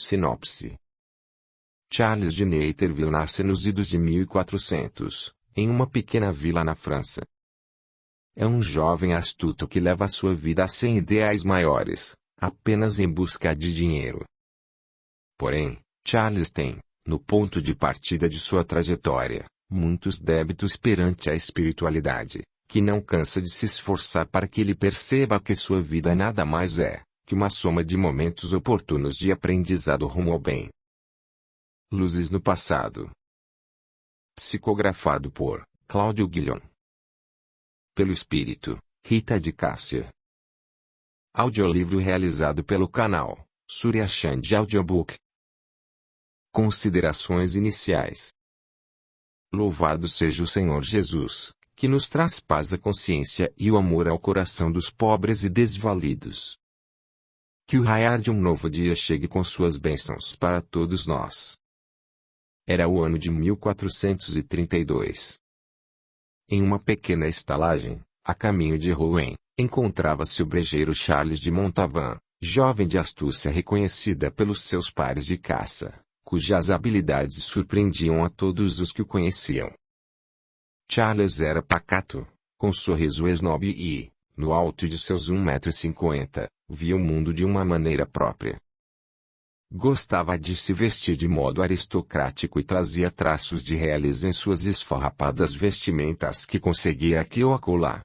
Sinopse. Charles de Naterville nasce nos idos de 1400, em uma pequena vila na França. É um jovem astuto que leva sua vida sem ideais maiores, apenas em busca de dinheiro. Porém, Charles tem, no ponto de partida de sua trajetória, muitos débitos perante a espiritualidade, que não cansa de se esforçar para que ele perceba que sua vida nada mais é que uma soma de momentos oportunos de aprendizado rumo ao bem. Luzes no passado. Psicografado por Cláudio Guilhom. Pelo Espírito, Rita de Cássia. Audiolivro realizado pelo canal Surya Chand Audiobook. Considerações iniciais. Louvado seja o Senhor Jesus, que nos traz paz à consciência e o amor ao coração dos pobres e desvalidos. Que o raiar de um novo dia chegue com suas bênçãos para todos nós. Era o ano de 1432. Em uma pequena estalagem, a caminho de Rouen, encontrava-se o brejeiro Charles de Montauban, jovem de astúcia reconhecida pelos seus pares de caça, cujas habilidades surpreendiam a todos os que o conheciam. Charles era pacato, com sorriso esnobe e, no alto de seus 1,50 m, via o mundo de uma maneira própria. Gostava de se vestir de modo aristocrático e trazia traços de realeza em suas esfarrapadas vestimentas que conseguia aqui ou acolá.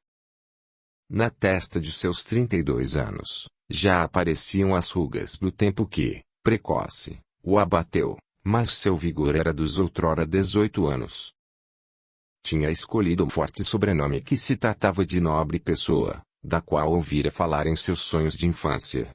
Na testa de seus 32 anos, já apareciam as rugas do tempo que, precoce, o abateu, mas seu vigor era dos outrora 18 anos. Tinha escolhido um forte sobrenome que se tratava de nobre pessoa, da qual ouvira falar em seus sonhos de infância.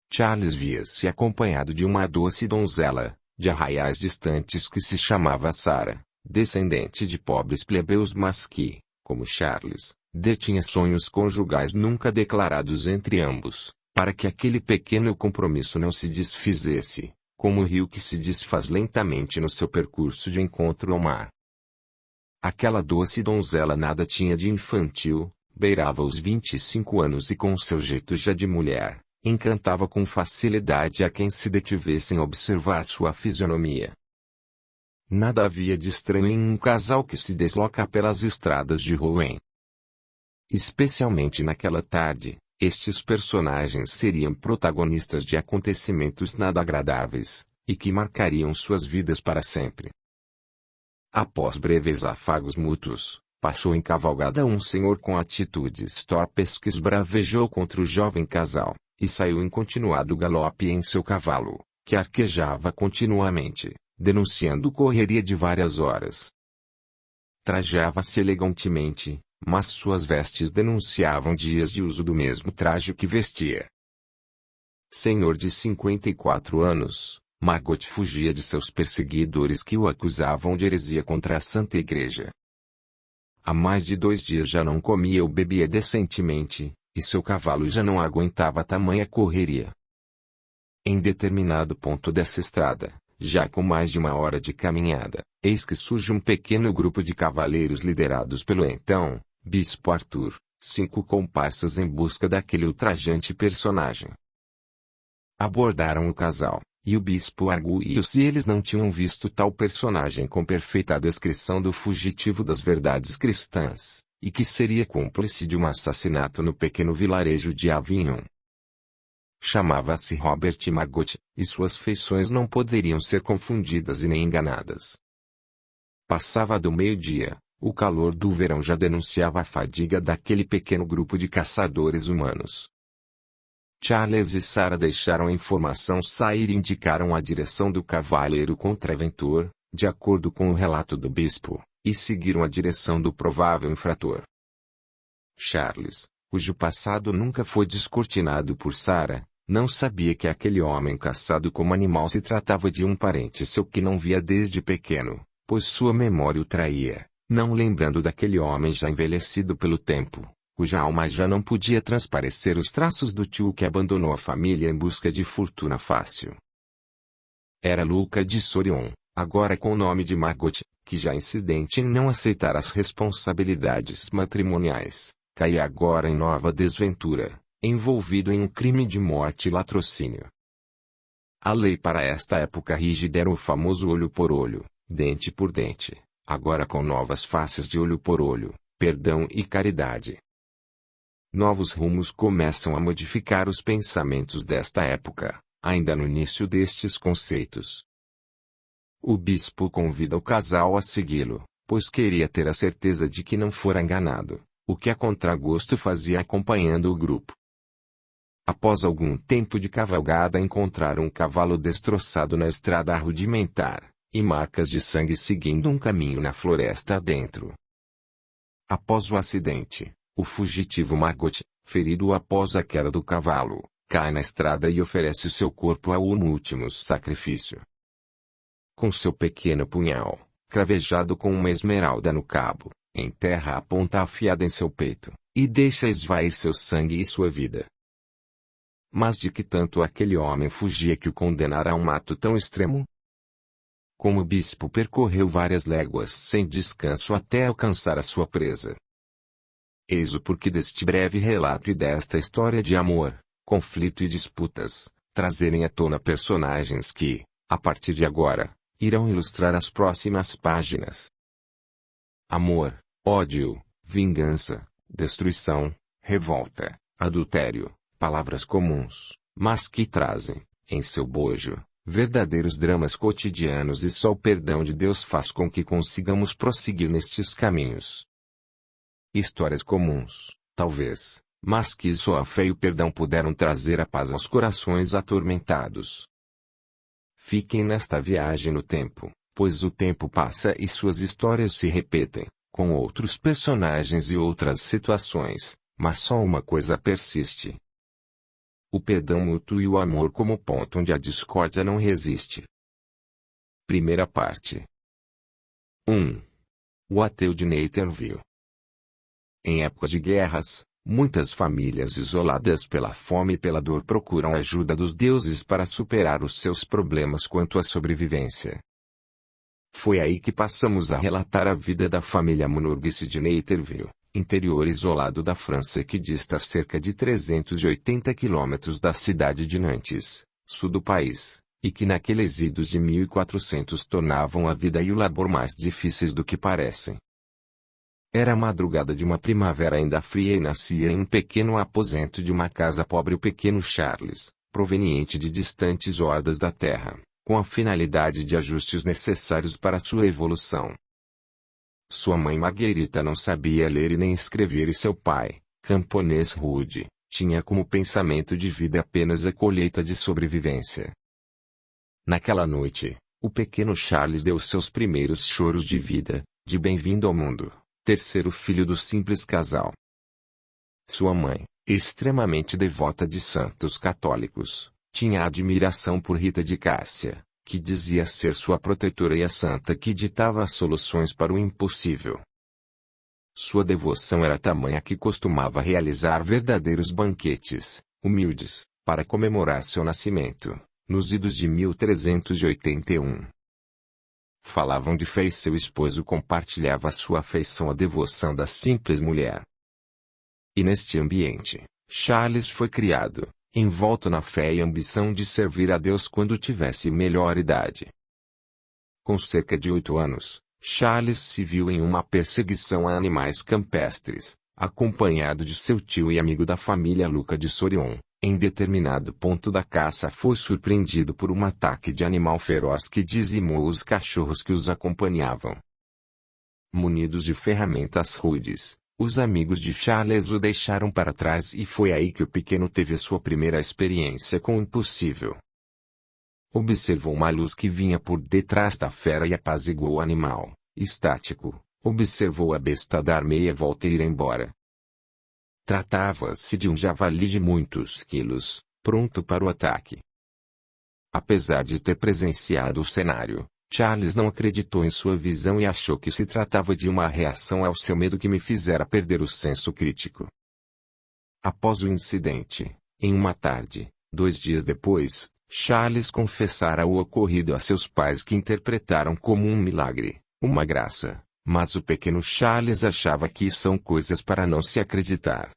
Charles via-se acompanhado de uma doce donzela, de arraiais distantes que se chamava Sarah, descendente de pobres plebeus mas que, como Charles, detinha sonhos conjugais nunca declarados entre ambos, para que aquele pequeno compromisso não se desfizesse, como o rio que se desfaz lentamente no seu percurso de encontro ao mar. Aquela doce donzela nada tinha de infantil, beirava os 25 anos e com seu jeito já de mulher, encantava com facilidade a quem se detivesse em observar sua fisionomia. Nada havia de estranho em um casal que se desloca pelas estradas de Rouen. Especialmente naquela tarde, estes personagens seriam protagonistas de acontecimentos nada agradáveis, e que marcariam suas vidas para sempre. Após breves afagos mútuos, passou em cavalgada um senhor com atitudes torpes que esbravejou contra o jovem casal, e saiu em continuado galope em seu cavalo, que arquejava continuamente, denunciando correria de várias horas. Trajava-se elegantemente, mas suas vestes denunciavam dias de uso do mesmo traje que vestia. Senhor de 54 anos, Margot fugia de seus perseguidores que o acusavam de heresia contra a Santa Igreja. Há mais de 2 dias já não comia ou bebia decentemente, e seu cavalo já não aguentava tamanha correria. Em determinado ponto dessa estrada, já com mais de 1 hora de caminhada, eis que surge um pequeno grupo de cavaleiros liderados pelo então Bispo Arthur, 5 comparsas em busca daquele ultrajante personagem. Abordaram o casal, e o bispo arguiu se eles não tinham visto tal personagem com perfeita descrição do fugitivo das verdades cristãs, e que seria cúmplice de um assassinato no pequeno vilarejo de Avignon. Chamava-se Robert Margot, e suas feições não poderiam ser confundidas e nem enganadas. Passava do meio-dia, o calor do verão já denunciava a fadiga daquele pequeno grupo de caçadores humanos. Charles e Sarah deixaram a informação sair e indicaram a direção do cavaleiro contraventor, de acordo com o relato do bispo, e seguiram a direção do provável infrator. Charles, cujo passado nunca foi descortinado por Sarah, não sabia que aquele homem caçado como animal se tratava de um parente seu que não via desde pequeno, pois sua memória o traía, não lembrando daquele homem já envelhecido pelo tempo, cuja alma já não podia transparecer os traços do tio que abandonou a família em busca de fortuna fácil. Era Luca de Sorion, agora com o nome de Margot, que já insistente em não aceitar as responsabilidades matrimoniais, caía agora em nova desventura, envolvido em um crime de morte e latrocínio. A lei para esta época rígida era o famoso olho por olho, dente por dente, agora com novas faces de olho por olho, perdão e caridade. Novos rumos começam a modificar os pensamentos desta época, ainda no início destes conceitos. O bispo convida o casal a segui-lo, pois queria ter a certeza de que não fora enganado, o que a contragosto fazia acompanhando o grupo. Após algum tempo de cavalgada encontraram um cavalo destroçado na estrada rudimentar, e marcas de sangue seguindo um caminho na floresta adentro. Após o acidente, o fugitivo Margot, ferido após a queda do cavalo, cai na estrada e oferece seu corpo ao último sacrifício. Com seu pequeno punhal, cravejado com uma esmeralda no cabo, enterra a ponta afiada em seu peito, e deixa esvair seu sangue e sua vida. Mas de que tanto aquele homem fugia que o condenara a um ato tão extremo? Como o bispo percorreu várias léguas sem descanso até alcançar a sua presa. Eis o porquê deste breve relato e desta história de amor, conflito e disputas, trazerem à tona personagens que, a partir de agora, irão ilustrar as próximas páginas. Amor, ódio, vingança, destruição, revolta, adultério, palavras comuns, mas que trazem, em seu bojo, verdadeiros dramas cotidianos e só o perdão de Deus faz com que consigamos prosseguir nestes caminhos. Histórias comuns, talvez, mas que só a fé e o perdão puderam trazer a paz aos corações atormentados. Fiquem nesta viagem no tempo, pois o tempo passa e suas histórias se repetem, com outros personagens e outras situações, mas só uma coisa persiste: o perdão mútuo e o amor como ponto onde a discórdia não resiste. Primeira parte. 1. O ateu de Naterville. Em épocas de guerras, muitas famílias isoladas pela fome e pela dor procuram a ajuda dos deuses para superar os seus problemas quanto à sobrevivência. Foi aí que passamos a relatar a vida da família Monurgues de Naterville, interior isolado da França que dista cerca de 380 quilômetros da cidade de Nantes, sul do país, e que naqueles idos de 1400 tornavam a vida e o labor mais difíceis do que parecem. Era a madrugada de uma primavera ainda fria e nascia em um pequeno aposento de uma casa pobre o pequeno Charles, proveniente de distantes hordas da terra, com a finalidade de ajustes necessários para sua evolução. Sua mãe Marguerita não sabia ler e nem escrever e seu pai, camponês rude, tinha como pensamento de vida apenas a colheita de sobrevivência. Naquela noite, o pequeno Charles deu seus primeiros choros de vida, de bem-vindo ao mundo, terceiro filho do simples casal. Sua mãe, extremamente devota de santos católicos, tinha admiração por Rita de Cássia, que dizia ser sua protetora e a santa que ditava as soluções para o impossível. Sua devoção era tamanha que costumava realizar verdadeiros banquetes, humildes, para comemorar seu nascimento, nos idos de 1381. Falavam de fé e seu esposo compartilhava sua afeição à devoção da simples mulher. E neste ambiente, Charles foi criado, envolto na fé e ambição de servir a Deus quando tivesse melhor idade. Com cerca de 8 anos, Charles se viu em uma perseguição a animais campestres, acompanhado de seu tio e amigo da família Luca de Sorion. Em determinado ponto da caça foi surpreendido por um ataque de animal feroz que dizimou os cachorros que os acompanhavam. Munidos de ferramentas rudes, os amigos de Charles o deixaram para trás e foi aí que o pequeno teve sua primeira experiência com o impossível. Observou uma luz que vinha por detrás da fera e apaziguou o animal, estático, observou a besta dar meia volta e ir embora. Tratava-se de um javali de muitos quilos, pronto para o ataque. Apesar de ter presenciado o cenário, Charles não acreditou em sua visão e achou que se tratava de uma reação ao seu medo que me fizera perder o senso crítico. Após o incidente, em uma tarde, 2 dias depois, Charles confessara o ocorrido a seus pais que interpretaram como um milagre, uma graça. Mas o pequeno Charles achava que são coisas para não se acreditar.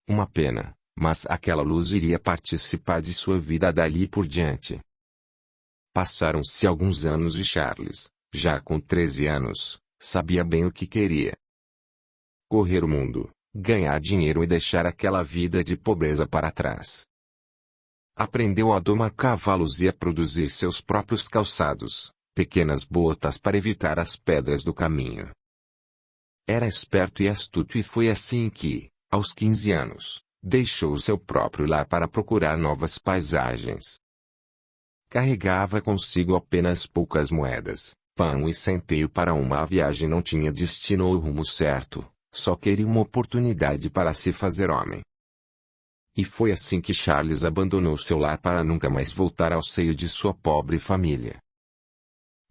Uma pena, mas aquela luz iria participar de sua vida dali por diante. Passaram-se alguns anos e Charles, já com 13 anos, sabia bem o que queria. Correr o mundo, ganhar dinheiro e deixar aquela vida de pobreza para trás. Aprendeu a domar cavalos e a produzir seus próprios calçados, pequenas botas para evitar as pedras do caminho. Era esperto e astuto e foi assim que, aos 15 anos, deixou o seu próprio lar para procurar novas paisagens. Carregava consigo apenas poucas moedas, pão e centeio para uma viagem, não tinha destino ou rumo certo, só queria uma oportunidade para se fazer homem. E foi assim que Charles abandonou seu lar para nunca mais voltar ao seio de sua pobre família.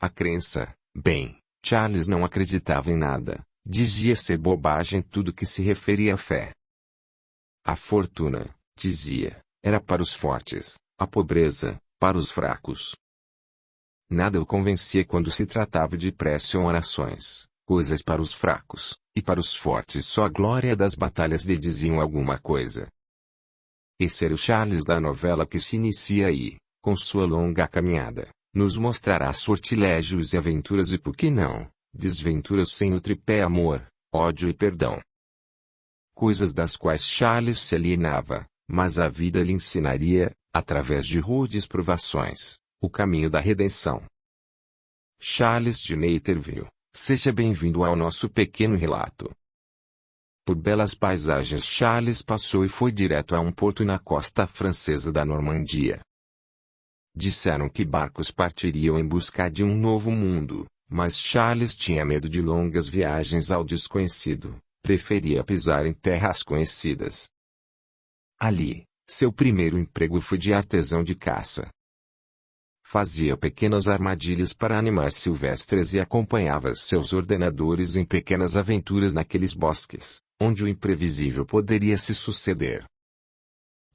A crença, bem, Charles não acreditava em nada, dizia ser bobagem tudo que se referia à fé. A fortuna, dizia, era para os fortes, a pobreza, para os fracos. Nada o convencia quando se tratava de prece ou orações, coisas para os fracos, e para os fortes só a glória das batalhas lhe diziam alguma coisa. Esse era o Charles da novela que se inicia aí, com sua longa caminhada, nos mostrará sortilégios e aventuras e por que não, desventuras sem o tripé amor, ódio e perdão. Coisas das quais Charles se alienava, mas a vida lhe ensinaria, através de rudes provações, o caminho da redenção. Charles de Naterville, seja bem-vindo ao nosso pequeno relato. Por belas paisagens Charles passou e foi direto a um porto na costa francesa da Normandia. Disseram que barcos partiriam em busca de um novo mundo, mas Charles tinha medo de longas viagens ao desconhecido, preferia pisar em terras conhecidas. Ali, seu primeiro emprego foi de artesão de caça. Fazia pequenas armadilhas para animais silvestres e acompanhava seus ordenadores em pequenas aventuras naqueles bosques, onde o imprevisível poderia se suceder.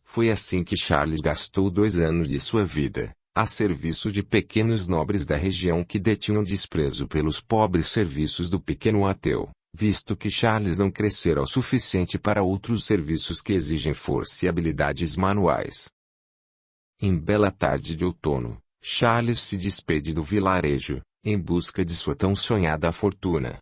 Foi assim que Charles gastou 2 anos de sua vida, a serviço de pequenos nobres da região que detinham desprezo pelos pobres serviços do pequeno ateu, visto que Charles não crescera o suficiente para outros serviços que exigem força e habilidades manuais. Em bela tarde de outono, Charles se despede do vilarejo, em busca de sua tão sonhada fortuna.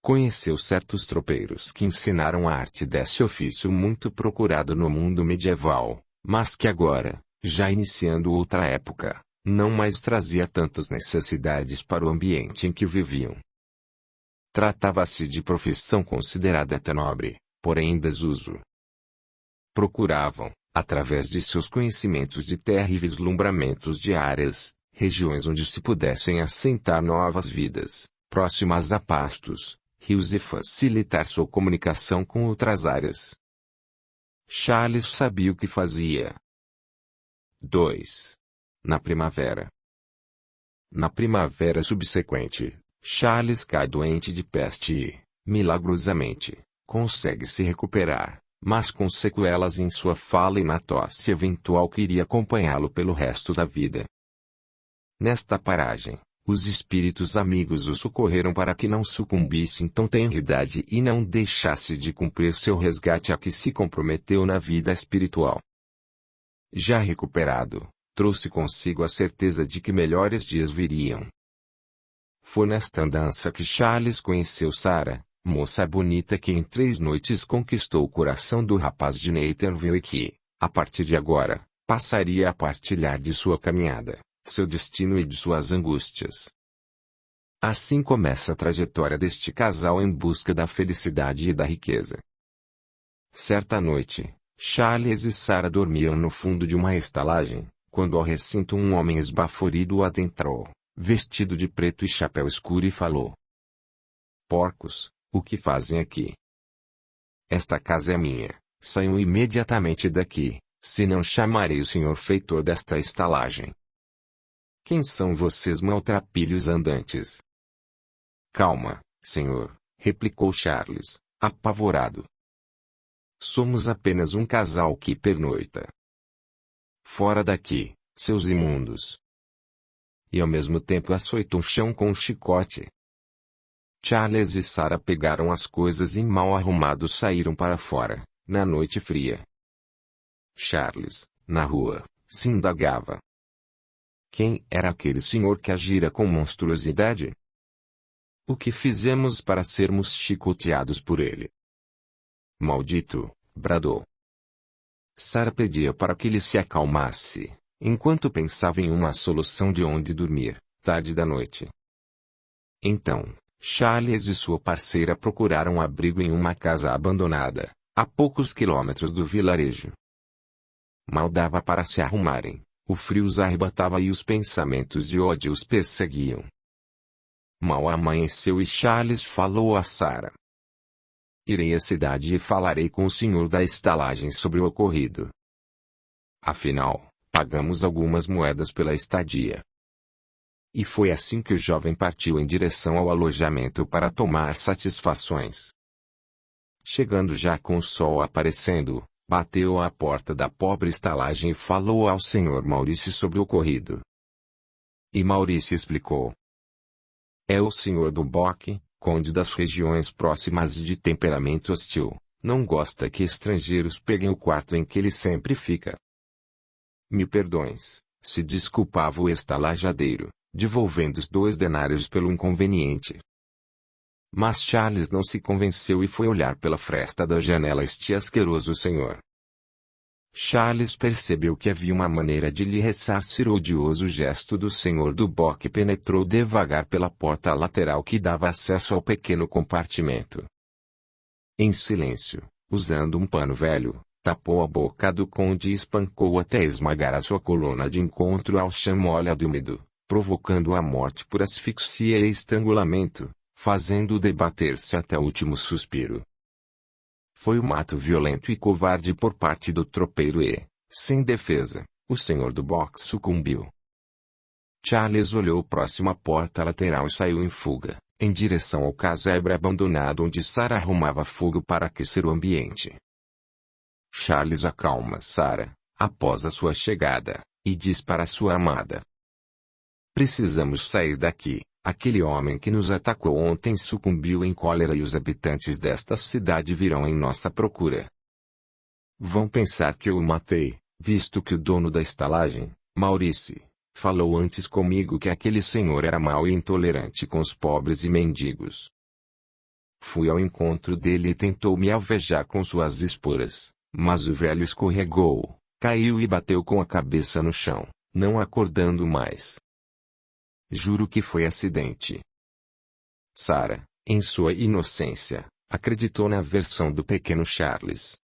Conheceu certos tropeiros que ensinaram a arte desse ofício muito procurado no mundo medieval, mas que agora, já iniciando outra época, não mais trazia tantas necessidades para o ambiente em que viviam. Tratava-se de profissão considerada até nobre, porém em desuso. Procuravam, através de seus conhecimentos de terra e vislumbramentos de áreas, regiões onde se pudessem assentar novas vidas, próximas a pastos, rios e facilitar sua comunicação com outras áreas. Charles sabia o que fazia. 2. Na primavera. Na primavera subsequente, Charles cai doente de peste e, milagrosamente, consegue se recuperar, mas com sequelas em sua fala e na tosse eventual que iria acompanhá-lo pelo resto da vida. Nesta paragem, os espíritos amigos o socorreram para que não sucumbisse em tão tenra idade e não deixasse de cumprir seu resgate a que se comprometeu na vida espiritual. Já recuperado, trouxe consigo a certeza de que melhores dias viriam. Foi nesta andança que Charles conheceu Sarah, moça bonita que em 3 noites conquistou o coração do rapaz de Naterville e que, a partir de agora, passaria a partilhar de sua caminhada, seu destino e de suas angústias. Assim começa a trajetória deste casal em busca da felicidade e da riqueza. Certa noite, Charles e Sarah dormiam no fundo de uma estalagem, quando ao recinto um homem esbaforido o adentrou, vestido de preto e chapéu escuro e falou: "Porcos, o que fazem aqui? Esta casa é minha, saiam imediatamente daqui, senão chamarei o senhor feitor desta estalagem." "Quem são vocês, maltrapilhos andantes?" "Calma, senhor", replicou Charles, apavorado. "Somos apenas um casal que pernoita. Fora daqui, seus imundos." E ao mesmo tempo açoitou o chão com um chicote. Charles e Sarah pegaram as coisas e mal arrumados saíram para fora, na noite fria. Charles, na rua, se indagava. Quem era aquele senhor que agira com monstruosidade? O que fizemos para sermos chicoteados por ele? Maldito, bradou. Sarah pedia para que ele se acalmasse, enquanto pensava em uma solução de onde dormir, tarde da noite. Então, Charles e sua parceira procuraram abrigo em uma casa abandonada, a poucos quilômetros do vilarejo. Mal dava para se arrumarem, o frio os arrebatava e os pensamentos de ódio os perseguiam. Mal amanheceu e Charles falou a Sarah. Irei à cidade e falarei com o senhor da estalagem sobre o ocorrido. Afinal, pagamos algumas moedas pela estadia. E foi assim que o jovem partiu em direção ao alojamento para tomar satisfações. Chegando já com o sol aparecendo, bateu à porta da pobre estalagem e falou ao senhor Maurício sobre o ocorrido. E Maurício explicou. É o senhor Duboc, conde das regiões próximas e de temperamento hostil, não gosta que estrangeiros peguem o quarto em que ele sempre fica. Me perdoes, se desculpava o estalajadeiro, devolvendo os 2 denários pelo inconveniente. Mas Charles não se convenceu e foi olhar pela fresta da janela este asqueroso senhor. Charles percebeu que havia uma maneira de lhe ressarcir o odioso gesto do senhor Duboc e penetrou devagar pela porta lateral que dava acesso ao pequeno compartimento. Em silêncio, usando um pano velho, tapou a boca do conde e espancou até esmagar a sua coluna de encontro ao chão molhado e úmido, provocando a morte por asfixia e estrangulamento, fazendo-o debater-se até o último suspiro. Foi um ato violento e covarde por parte do tropeiro e, sem defesa, o senhor Duboc sucumbiu. Charles olhou próximo à porta lateral e saiu em fuga, em direção ao casebre abandonado onde Sarah arrumava fogo para aquecer o ambiente. Charles acalma Sarah, após a sua chegada, e diz para sua amada. Precisamos sair daqui. Aquele homem que nos atacou ontem sucumbiu em cólera e os habitantes desta cidade virão em nossa procura. Vão pensar que eu o matei, visto que o dono da estalagem, Maurício, falou antes comigo que aquele senhor era mau e intolerante com os pobres e mendigos. Fui ao encontro dele e tentou me alvejar com suas esporas, mas o velho escorregou, caiu e bateu com a cabeça no chão, não acordando mais. Juro que foi acidente. Sarah, em sua inocência, acreditou na versão do pequeno Charles.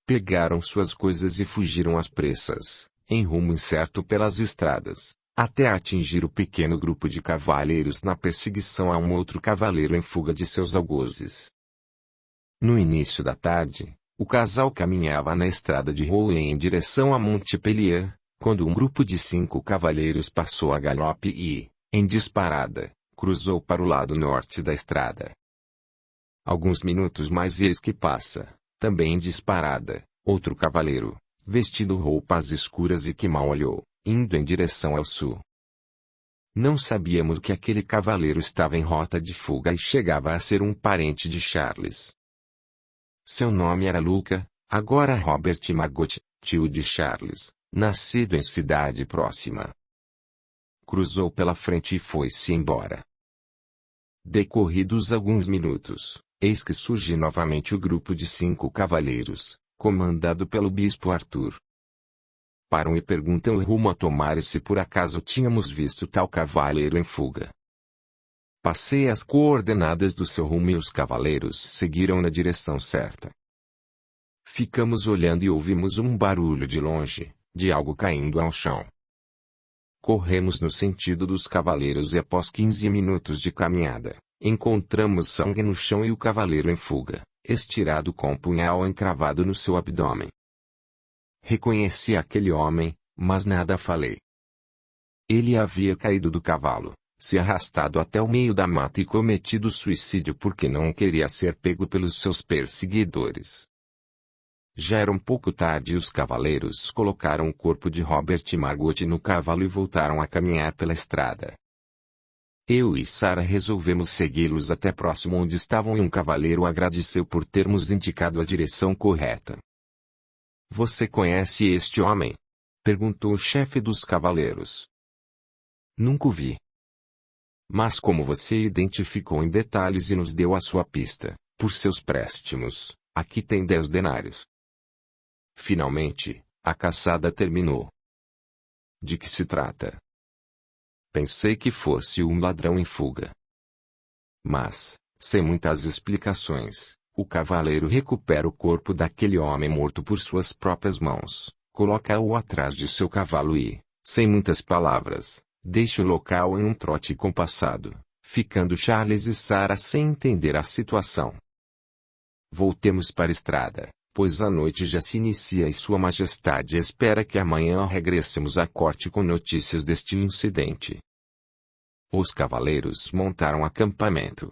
Pegaram suas coisas e fugiram às pressas, em rumo incerto pelas estradas, até atingir o pequeno grupo de cavaleiros na perseguição a um outro cavaleiro em fuga de seus algozes. No início da tarde, o casal caminhava na estrada de Rouen em direção a Montpellier, quando um grupo de 5 cavaleiros passou a galope e, em disparada, cruzou para o lado norte da estrada. Alguns minutos mais eis que passa, também em disparada, outro cavaleiro, vestido roupas escuras e que mal olhou, indo em direção ao sul. Não sabíamos que aquele cavaleiro estava em rota de fuga e chegava a ser um parente de Charles. Seu nome era Luca, agora Robert Margot, tio de Charles, nascido em cidade próxima. Cruzou pela frente e foi-se embora. Decorridos alguns minutos, eis que surge novamente o grupo de 5 cavaleiros, comandado pelo bispo Arthur. Param e perguntam o rumo a tomar e se por acaso tínhamos visto tal cavaleiro em fuga. Passei as coordenadas do seu rumo e os cavaleiros seguiram na direção certa. Ficamos olhando e ouvimos um barulho de longe, de algo caindo ao chão. Corremos no sentido dos cavaleiros e após 15 minutos de caminhada, encontramos sangue no chão e o cavaleiro em fuga, estirado com um punhal encravado no seu abdômen. Reconheci aquele homem, mas nada falei. Ele havia caído do cavalo, se arrastado até o meio da mata e cometido suicídio porque não queria ser pego pelos seus perseguidores. Já era um pouco tarde e os cavaleiros colocaram o corpo de Robert Margot no cavalo e voltaram a caminhar pela estrada. Eu e Sarah resolvemos segui-los até próximo onde estavam e um cavaleiro agradeceu por termos indicado a direção correta. Você conhece este homem? Perguntou o chefe dos cavaleiros. Nunca o vi. Mas como você identificou em detalhes e nos deu a sua pista, por seus préstimos, aqui tem 10 denários. Finalmente, a caçada terminou. De que se trata? Pensei que fosse um ladrão em fuga. Mas, sem muitas explicações, o cavaleiro recupera o corpo daquele homem morto por suas próprias mãos, coloca-o atrás de seu cavalo e, sem muitas palavras, deixa o local em um trote compassado, ficando Charles e Sarah sem entender a situação. Voltemos para a estrada, pois a noite já se inicia e Sua Majestade espera que amanhã regressemos à corte com notícias deste incidente. Os cavaleiros montaram acampamento.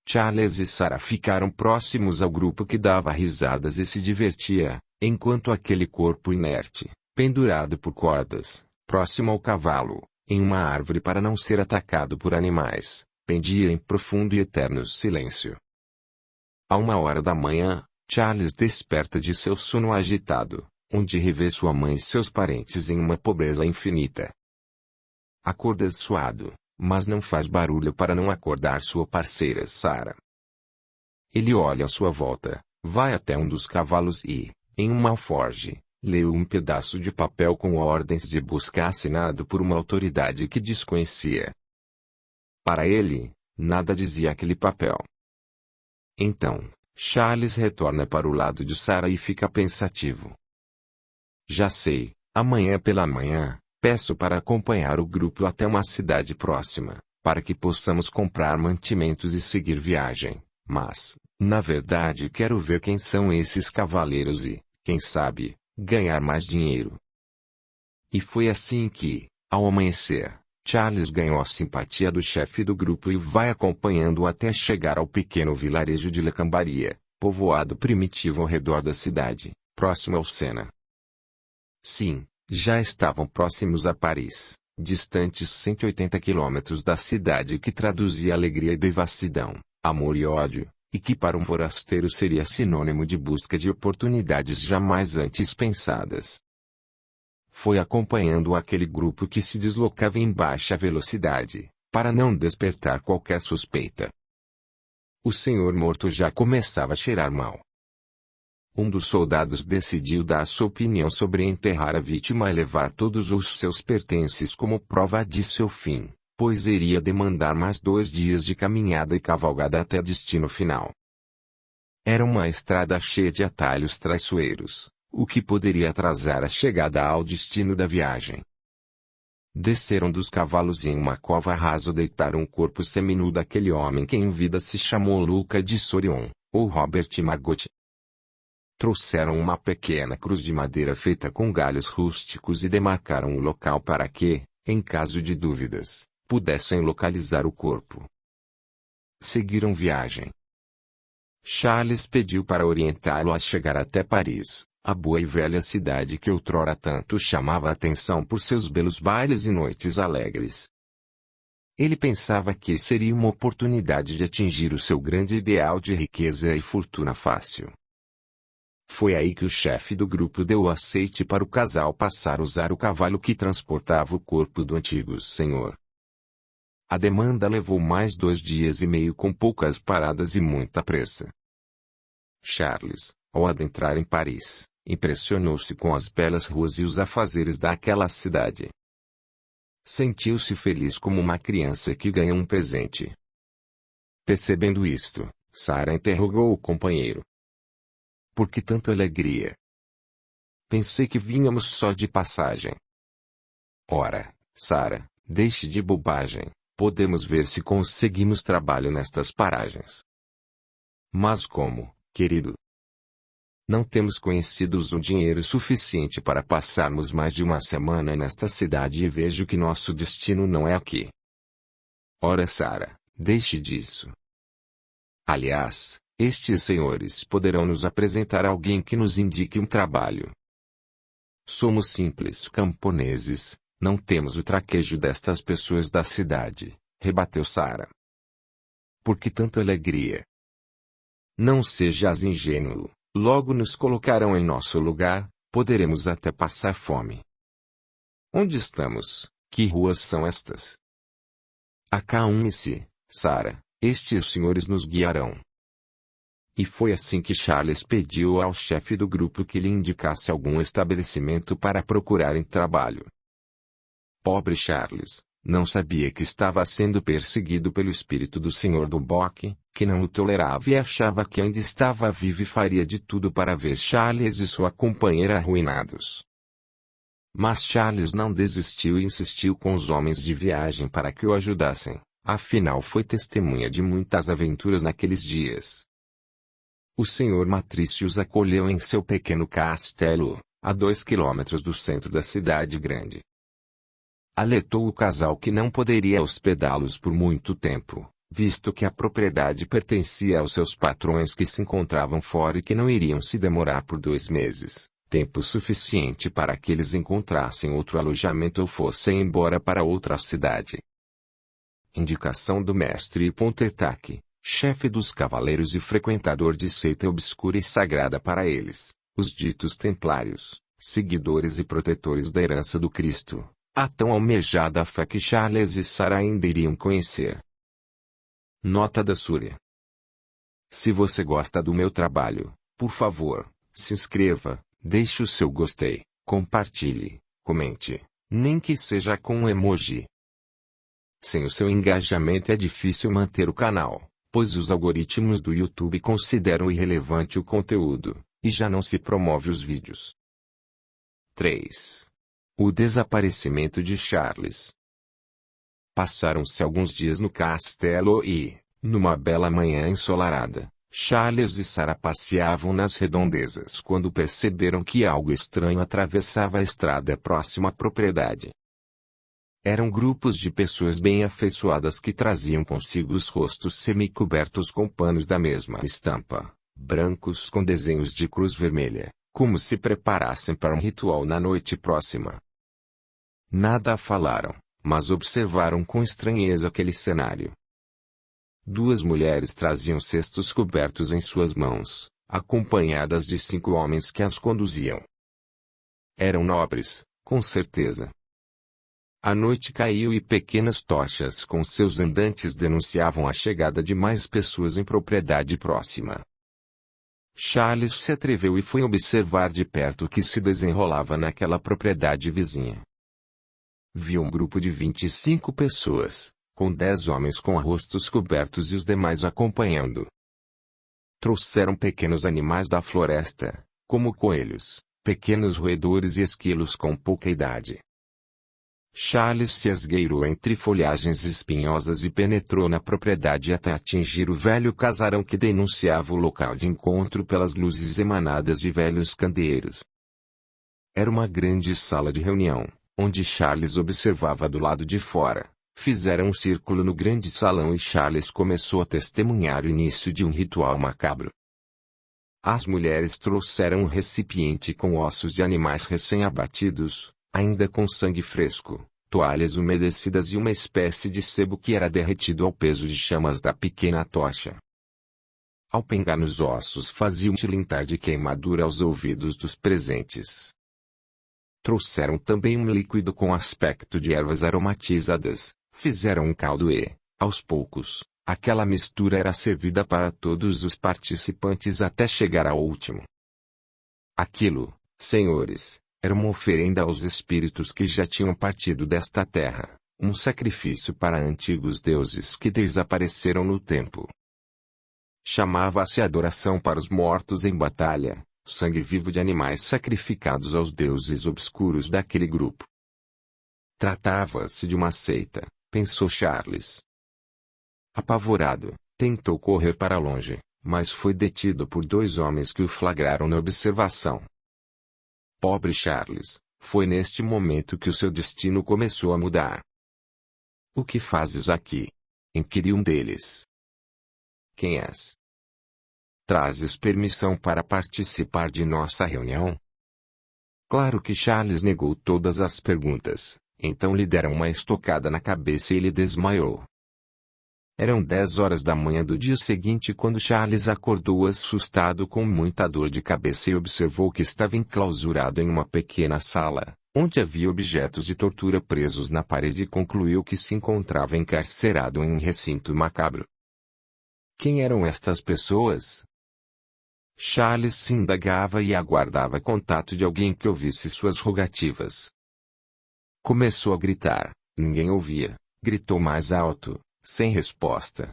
Charles e Sarah ficaram próximos ao grupo que dava risadas e se divertia, enquanto aquele corpo inerte, pendurado por cordas, próximo ao cavalo, em uma árvore para não ser atacado por animais, pendia em profundo e eterno silêncio. À 1h da manhã, Charles desperta de seu sono agitado, onde revê sua mãe e seus parentes em uma pobreza infinita. Acorda suado, mas não faz barulho para não acordar sua parceira Sarah. Ele olha à sua volta, vai até um dos cavalos e, em uma alforge, leu um pedaço de papel com ordens de busca assinado por uma autoridade que desconhecia. Para ele, nada dizia aquele papel. Então, Charles retorna para o lado de Sarah e fica pensativo. Já sei, amanhã pela manhã, peço para acompanhar o grupo até uma cidade próxima, para que possamos comprar mantimentos e seguir viagem, mas, na verdade quero ver quem são esses cavaleiros e, quem sabe, ganhar mais dinheiro. E foi assim que, ao amanhecer, Charles ganhou a simpatia do chefe do grupo e vai acompanhando até chegar ao pequeno vilarejo de Lacambaria, povoado primitivo ao redor da cidade, próximo ao Sena. Sim, já estavam próximos a Paris, distantes 180 quilômetros da cidade que traduzia alegria e devassidão, amor e ódio, e que para um forasteiro seria sinônimo de busca de oportunidades jamais antes pensadas. Foi acompanhando aquele grupo que se deslocava em baixa velocidade, para não despertar qualquer suspeita. O senhor morto já começava a cheirar mal. Um dos soldados decidiu dar sua opinião sobre enterrar a vítima e levar todos os seus pertences como prova de seu fim, pois iria demandar mais 2 dias de caminhada e cavalgada até destino final. Era uma estrada cheia de atalhos traiçoeiros, o que poderia atrasar a chegada ao destino da viagem. Desceram dos cavalos e em uma cova rasa deitaram o corpo seminu daquele homem que em vida se chamou Luca de Sorion, ou Robert Margot. Trouxeram uma pequena cruz de madeira feita com galhos rústicos e demarcaram o local para que, em caso de dúvidas, pudessem localizar o corpo. Seguiram viagem. Charles pediu para orientá-lo a chegar até Paris, a boa e velha cidade que outrora tanto chamava a atenção por seus belos bailes e noites alegres. Ele pensava que seria uma oportunidade de atingir o seu grande ideal de riqueza e fortuna fácil. Foi aí que o chefe do grupo deu o aceite para o casal passar a usar o cavalo que transportava o corpo do antigo senhor. A demanda levou mais 2 dias e meio com poucas paradas e muita pressa. Charles, ao adentrar em Paris, impressionou-se com as belas ruas e os afazeres daquela cidade. Sentiu-se feliz como uma criança que ganha um presente. Percebendo isto, Sarah interrogou o companheiro. Por que tanta alegria? Pensei que vínhamos só de passagem. Ora, Sarah, deixe de bobagem, podemos ver se conseguimos trabalho nestas paragens. Mas como, querido? Não temos conhecidos o dinheiro suficiente para passarmos mais de uma semana nesta cidade e vejo que nosso destino não é aqui. Ora, Sarah, deixe disso. Aliás, estes senhores poderão nos apresentar alguém que nos indique um trabalho. Somos simples camponeses, não temos o traquejo destas pessoas da cidade, rebateu Sarah. Por que tanta alegria? Não sejas ingênuo, Logo nos colocarão em nosso lugar, poderemos até passar fome. Onde estamos? Que ruas são estas? Acalme-se, Sarah, estes senhores nos guiarão. E foi assim que Charles pediu ao chefe do grupo que lhe indicasse algum estabelecimento para procurarem trabalho. Pobre Charles, não sabia que estava sendo perseguido pelo espírito do Sr. Duboc, que não o tolerava e achava que ainda estava vivo e faria de tudo para ver Charles e sua companheira arruinados. Mas Charles não desistiu e insistiu com os homens de viagem para que o ajudassem, afinal foi testemunha de muitas aventuras naqueles dias. O Sr. Matrício os acolheu em seu pequeno castelo, a 2 quilômetros do centro da cidade grande. Alertou o casal que não poderia hospedá-los por muito tempo, visto que a propriedade pertencia aos seus patrões que se encontravam fora e que não iriam se demorar por 2 meses, tempo suficiente para que eles encontrassem outro alojamento ou fossem embora para outra cidade. Indicação do mestre Pontetac, chefe dos cavaleiros e frequentador de seita obscura e sagrada para eles, os ditos templários, seguidores e protetores da herança do Cristo, a tão almejada fé que Charles e Sarah ainda iriam conhecer. Nota da Súria. Se você gosta do meu trabalho, por favor, se inscreva, deixe o seu gostei, compartilhe, comente, nem que seja com um emoji. Sem o seu engajamento é difícil manter o canal, pois os algoritmos do YouTube consideram irrelevante o conteúdo, e já não se promove os vídeos. 3. O desaparecimento de Charles. Passaram-se alguns dias no castelo e, numa bela manhã ensolarada, Charles e Sarah passeavam nas redondezas quando perceberam que algo estranho atravessava a estrada próxima à propriedade. Eram grupos de pessoas bem afeiçoadas que traziam consigo os rostos semicobertos com panos da mesma estampa, brancos com desenhos de cruz vermelha, como se preparassem para um ritual na noite próxima. Nada falaram, mas observaram com estranheza aquele cenário. 2 mulheres traziam cestos cobertos em suas mãos, acompanhadas de 5 homens que as conduziam. Eram nobres, com certeza. A noite caiu e pequenas tochas com seus andantes denunciavam a chegada de mais pessoas em propriedade próxima. Charles se atreveu e foi observar de perto o que se desenrolava naquela propriedade vizinha. Viu um grupo de 25 pessoas, com 10 homens com rostos cobertos e os demais acompanhando. Trouxeram pequenos animais da floresta, como coelhos, pequenos roedores e esquilos com pouca idade. Charles se esgueirou entre folhagens espinhosas e penetrou na propriedade até atingir o velho casarão que denunciava o local de encontro pelas luzes emanadas de velhos candeeiros. Era uma grande sala de reunião, onde Charles observava do lado de fora. Fizeram um círculo no grande salão e Charles começou a testemunhar o início de um ritual macabro. As mulheres trouxeram um recipiente com ossos de animais recém-abatidos, ainda com sangue fresco, toalhas umedecidas e uma espécie de sebo que era derretido ao peso de chamas da pequena tocha. Ao pingar nos ossos fazia um tilintar de queimadura aos ouvidos dos presentes. Trouxeram também um líquido com aspecto de ervas aromatizadas, fizeram um caldo e, aos poucos, aquela mistura era servida para todos os participantes até chegar ao último. Aquilo, senhores, era uma oferenda aos espíritos que já tinham partido desta terra, um sacrifício para antigos deuses que desapareceram no tempo. Chamava-se adoração para os mortos em batalha, sangue vivo de animais sacrificados aos deuses obscuros daquele grupo. Tratava-se de uma seita, pensou Charles. Apavorado, tentou correr para longe, mas foi detido por 2 homens que o flagraram na observação. Pobre Charles, foi neste momento que o seu destino começou a mudar. O que fazes aqui? Inquiriu um deles. Quem és? Trazes permissão para participar de nossa reunião? Claro que Charles negou todas as perguntas, então lhe deram uma estocada na cabeça e ele desmaiou. Eram 10 horas da manhã do dia seguinte quando Charles acordou assustado com muita dor de cabeça e observou que estava enclausurado em uma pequena sala, onde havia objetos de tortura presos na parede e concluiu que se encontrava encarcerado em um recinto macabro. Quem eram estas pessoas? Charles se indagava e aguardava contato de alguém que ouvisse suas rogativas. Começou a gritar, ninguém ouvia, gritou mais alto. Sem resposta.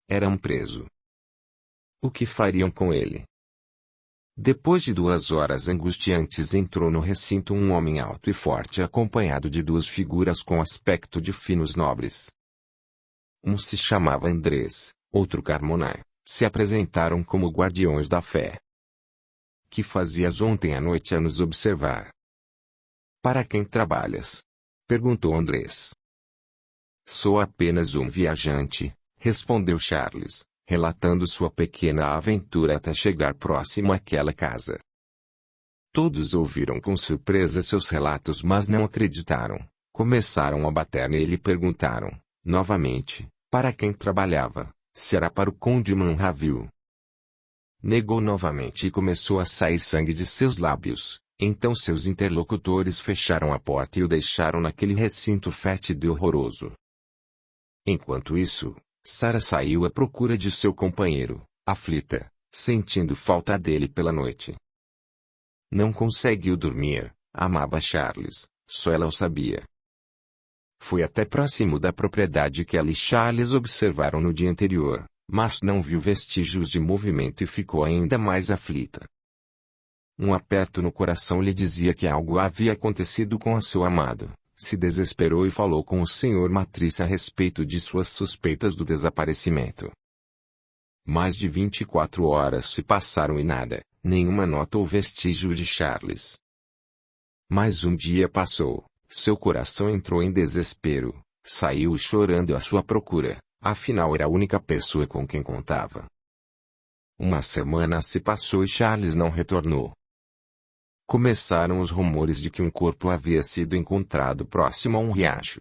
Era um preso. O que fariam com ele? Depois de 2 horas angustiantes entrou no recinto um homem alto e forte acompanhado de 2 figuras com aspecto de finos nobres. Um se chamava Andrés, outro Carmonay, se apresentaram como guardiões da fé. Que fazias ontem à noite a nos observar? Para quem trabalhas? Perguntou Andrés. Sou apenas um viajante, respondeu Charles, relatando sua pequena aventura até chegar próximo àquela casa. Todos ouviram com surpresa seus relatos, mas não acreditaram. Começaram a bater nele e perguntaram, novamente, para quem trabalhava, se era para o Conde Manraville. Negou novamente e começou a sair sangue de seus lábios. Então seus interlocutores fecharam a porta e o deixaram naquele recinto fétido e horroroso. Enquanto isso, Sarah saiu à procura de seu companheiro, aflita, sentindo falta dele pela noite. Não conseguiu dormir, amava Charles, só ela o sabia. Foi até próximo da propriedade que ela e Charles observaram no dia anterior, mas não viu vestígios de movimento e ficou ainda mais aflita. Um aperto no coração lhe dizia que algo havia acontecido com seu amado. Se desesperou e falou com o Sr. Matrice a respeito de suas suspeitas do desaparecimento. Mais de 24 horas se passaram e nada, nenhuma nota ou vestígio de Charles. Mais um dia passou, seu coração entrou em desespero, saiu chorando à sua procura, afinal era a única pessoa com quem contava. Uma semana se passou e Charles não retornou. Começaram os rumores de que um corpo havia sido encontrado próximo a um riacho.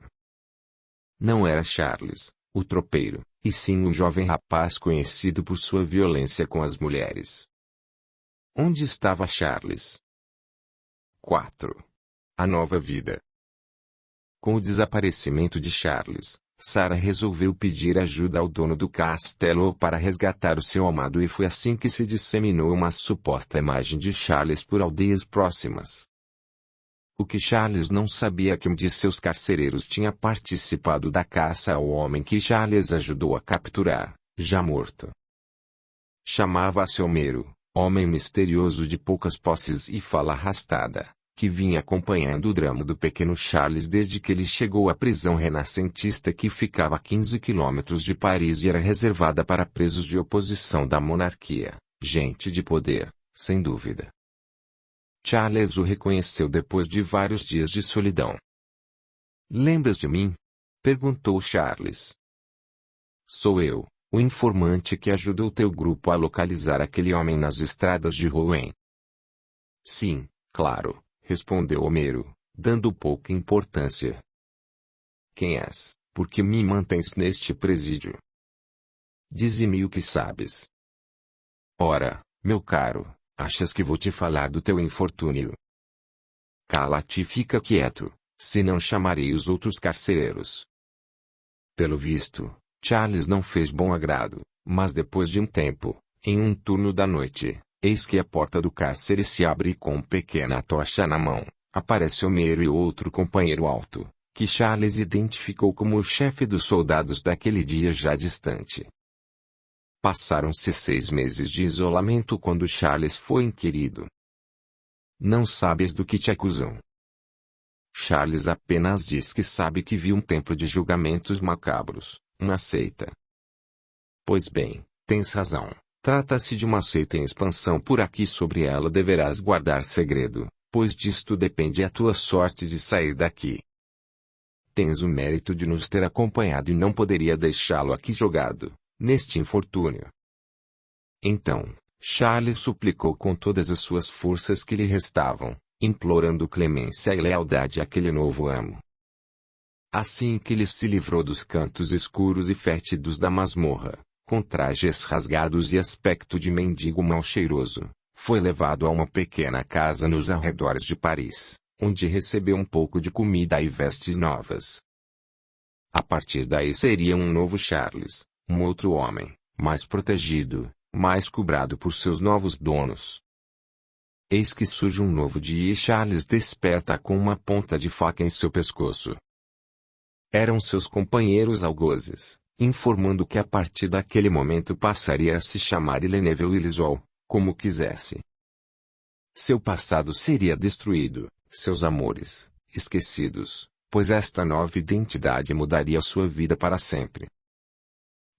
Não era Charles, o tropeiro, e sim um jovem rapaz conhecido por sua violência com as mulheres. Onde estava Charles? 4. A nova vida. Com o desaparecimento de Charles, Sarah resolveu pedir ajuda ao dono do castelo para resgatar o seu amado e foi assim que se disseminou uma suposta imagem de Charles por aldeias próximas. O que Charles não sabia é que um de seus carcereiros tinha participado da caça ao homem que Charles ajudou a capturar, já morto. Chamava-se Homero, homem misterioso de poucas posses e fala arrastada, que vinha acompanhando o drama do pequeno Charles desde que ele chegou à prisão renascentista que ficava a 15 quilômetros de Paris e era reservada para presos de oposição da monarquia, gente de poder, sem dúvida. Charles o reconheceu depois de vários dias de solidão. Lembras de mim? Perguntou Charles. Sou eu, o informante que ajudou teu grupo a localizar aquele homem nas estradas de Rouen. Sim, claro. Respondeu Homero, dando pouca importância. Quem és, por que me mantens neste presídio? Dize-me o que sabes. Ora, meu caro, achas que vou te falar do teu infortúnio? Cala-te e fica quieto, senão chamarei os outros carcereiros. Pelo visto, Charles não fez bom agrado, mas depois de um tempo, em um turno da noite, eis que a porta do cárcere se abre e com pequena tocha na mão, aparece Homero e outro companheiro alto, que Charles identificou como o chefe dos soldados daquele dia já distante. Passaram-se 6 meses de isolamento quando Charles foi inquirido. Não sabes do que te acusam. Charles apenas diz que sabe que viu um templo de julgamentos macabros, uma seita. Pois bem, tens razão. Trata-se de uma seita em expansão por aqui, sobre ela deverás guardar segredo, pois disto depende a tua sorte de sair daqui. Tens o mérito de nos ter acompanhado e não poderia deixá-lo aqui jogado, neste infortúnio. Então, Charles suplicou com todas as suas forças que lhe restavam, implorando clemência e lealdade àquele novo amo. Assim que ele se livrou dos cantos escuros e fétidos da masmorra, com trajes rasgados e aspecto de mendigo mal cheiroso, foi levado a uma pequena casa nos arredores de Paris, onde recebeu um pouco de comida e vestes novas. A partir daí seria um novo Charles, um outro homem, mais protegido, mais cobrado por seus novos donos. Eis que surge um novo dia e Charles desperta com uma ponta de faca em seu pescoço. Eram seus companheiros algozes, informando que a partir daquele momento passaria a se chamar Ileneville Ilisol, como quisesse. Seu passado seria destruído, seus amores, esquecidos, pois esta nova identidade mudaria sua vida para sempre.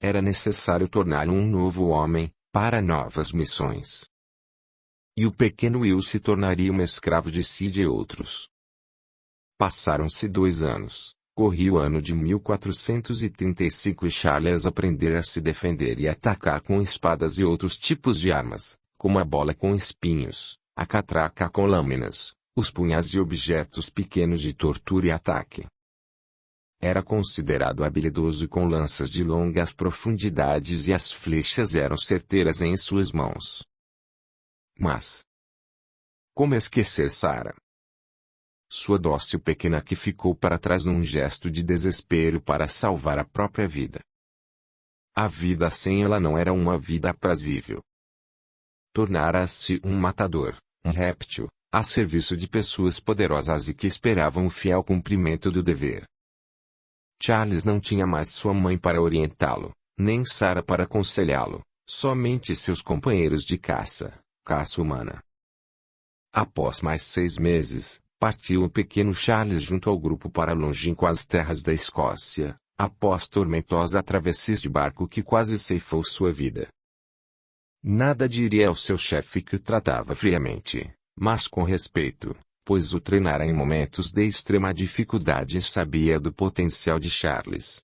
Era necessário torná-lo um novo homem, para novas missões. E o pequeno Will se tornaria um escravo de si e de outros. Passaram-se 2 anos. Corria o ano de 1435 e Charles aprendera a se defender e atacar com espadas e outros tipos de armas, como a bola com espinhos, a catraca com lâminas, os punhais e objetos pequenos de tortura e ataque. Era considerado habilidoso com lanças de longas profundidades e as flechas eram certeiras em suas mãos. Mas como esquecer Sarah? Sua dócil pequena que ficou para trás num gesto de desespero para salvar a própria vida. A vida sem ela não era uma vida aprazível. Tornara-se um matador, um réptil, a serviço de pessoas poderosas e que esperavam o fiel cumprimento do dever. Charles não tinha mais sua mãe para orientá-lo, nem Sarah para aconselhá-lo, somente seus companheiros de caça humana. Após mais 6 meses, partiu o pequeno Charles junto ao grupo para longínquas terras da Escócia, após tormentosa travessia de barco que quase ceifou sua vida. Nada diria ao seu chefe que o tratava friamente, mas com respeito, pois o treinara em momentos de extrema dificuldade e sabia do potencial de Charles.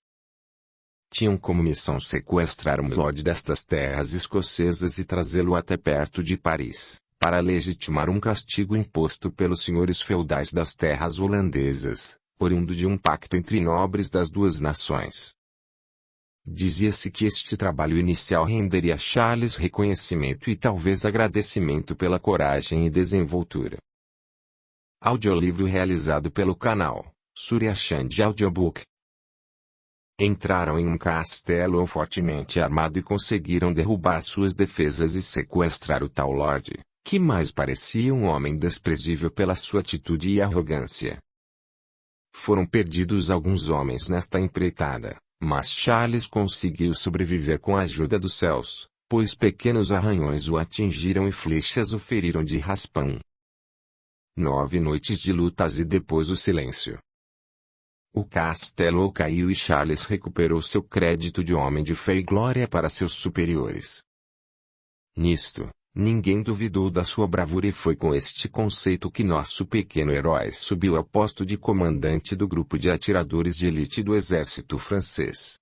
Tinham como missão sequestrar um lord destas terras escocesas e trazê-lo até perto de Paris, para legitimar um castigo imposto pelos senhores feudais das terras holandesas, oriundo de um pacto entre nobres das duas nações. Dizia-se que este trabalho inicial renderia a Charles reconhecimento e talvez agradecimento pela coragem e desenvoltura. Audiolivro realizado pelo canal Surya Chand Audiobook. Entraram em um castelo fortemente armado e conseguiram derrubar suas defesas e sequestrar o tal Lorde, que mais parecia um homem desprezível pela sua atitude e arrogância. Foram perdidos alguns homens nesta empreitada, mas Charles conseguiu sobreviver com a ajuda dos céus, pois pequenos arranhões o atingiram e flechas o feriram de raspão. 9 noites de lutas e depois o silêncio. O castelo caiu e Charles recuperou seu crédito de homem de fé e glória para seus superiores. Nisto, ninguém duvidou da sua bravura e foi com este conceito que nosso pequeno herói subiu ao posto de comandante do grupo de atiradores de elite do exército francês.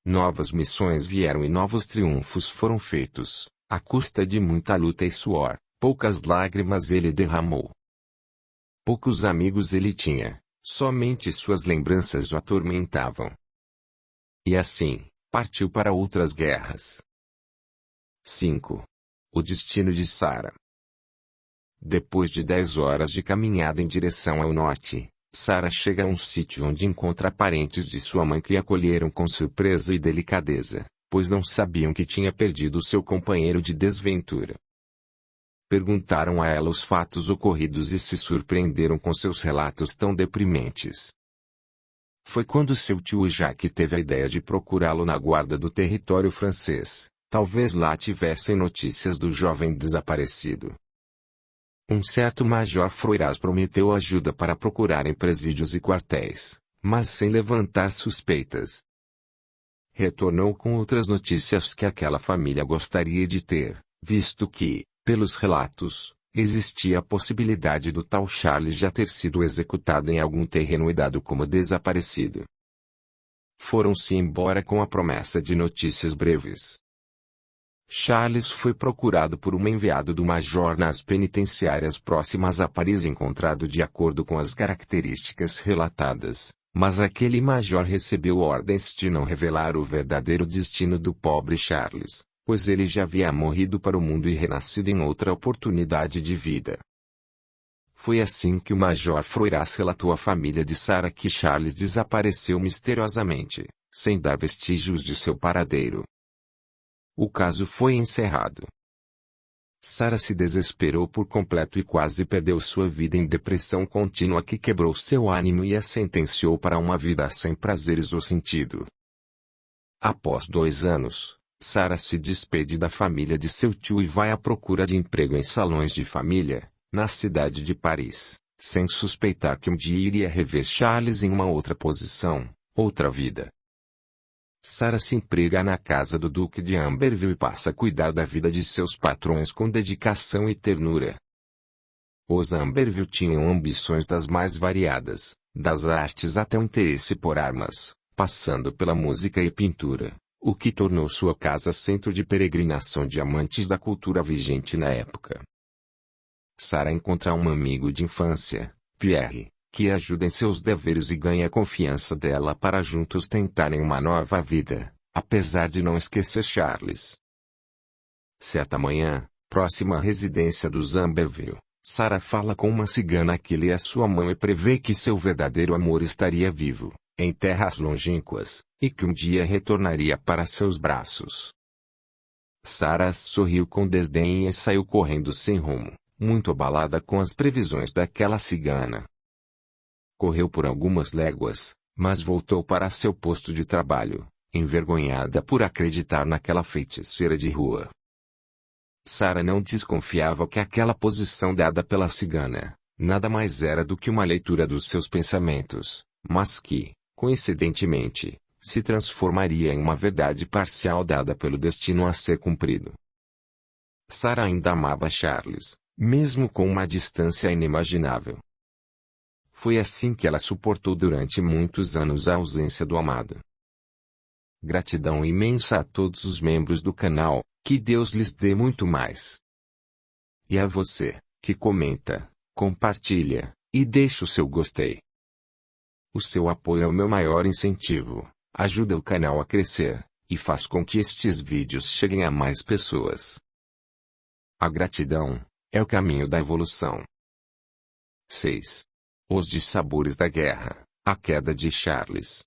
Novas missões vieram e novos triunfos foram feitos, à custa de muita luta e suor, poucas lágrimas ele derramou. Poucos amigos ele tinha. Somente suas lembranças o atormentavam. E assim, partiu para outras guerras. 5. O destino de Sarah. Depois de 10 horas de caminhada em direção ao norte, Sarah chega a um sítio onde encontra parentes de sua mãe que a acolheram com surpresa e delicadeza, pois não sabiam que tinha perdido seu companheiro de desventura. Perguntaram a ela os fatos ocorridos e se surpreenderam com seus relatos tão deprimentes. Foi quando seu tio Jacques teve a ideia de procurá-lo na guarda do território francês, talvez lá tivessem notícias do jovem desaparecido. Um certo Major Froiras prometeu ajuda para procurar em presídios e quartéis, mas sem levantar suspeitas. Retornou com outras notícias que aquela família gostaria de ter, visto que, pelos relatos, existia a possibilidade do tal Charles já ter sido executado em algum terreno e dado como desaparecido. Foram-se embora com a promessa de notícias breves. Charles foi procurado por um enviado do Major nas penitenciárias próximas a Paris encontrado de acordo com as características relatadas, Mas aquele major recebeu ordens de não revelar o verdadeiro destino do pobre Charles, pois ele já havia morrido para o mundo e renascido em outra oportunidade de vida. Foi assim que o Major Froiras relatou à família de Sarah que Charles desapareceu misteriosamente, sem dar vestígios de seu paradeiro. O caso foi encerrado. Sarah se desesperou por completo e quase perdeu sua vida em depressão contínua que quebrou seu ânimo e a sentenciou para uma vida sem prazeres ou sentido. Após 2 anos, Sarah se despede da família de seu tio e vai à procura de emprego em salões de família, na cidade de Paris, sem suspeitar que um dia iria rever Charles em uma outra posição, outra vida. Sarah se emprega na casa do Duque de Amberville e passa a cuidar da vida de seus patrões com dedicação e ternura. Os Amberville tinham ambições das mais variadas, das artes até o interesse por armas, passando pela música e pintura, o que tornou sua casa centro de peregrinação de amantes da cultura vigente na época. Sarah encontra um amigo de infância, Pierre, que ajuda em seus deveres e ganha a confiança dela para juntos tentarem uma nova vida, apesar de não esquecer Charles. Certa manhã, próxima à residência dos Amberville, Sarah fala com uma cigana que lê a sua mão e prevê que seu verdadeiro amor estaria vivo, em terras longínquas, e que um dia retornaria para seus braços. Sarah sorriu com desdém e saiu correndo sem rumo, muito abalada com as previsões daquela cigana. Correu por algumas léguas, mas voltou para seu posto de trabalho, envergonhada por acreditar naquela feiticeira de rua. Sarah não desconfiava que aquela posição dada pela cigana, nada mais era do que uma leitura dos seus pensamentos, mas que, coincidentemente, se transformaria em uma verdade parcial dada pelo destino a ser cumprido. Sarah ainda amava Charles, mesmo com uma distância inimaginável. Foi assim que ela suportou durante muitos anos a ausência do amado. Gratidão imensa a todos os membros do canal, que Deus lhes dê muito mais. E a você, que comenta, compartilha, e deixa o seu gostei. O seu apoio é o meu maior incentivo, ajuda o canal a crescer, e faz com que estes vídeos cheguem a mais pessoas. A gratidão é o caminho da evolução. 6. Os dissabores da guerra, a queda de Charles.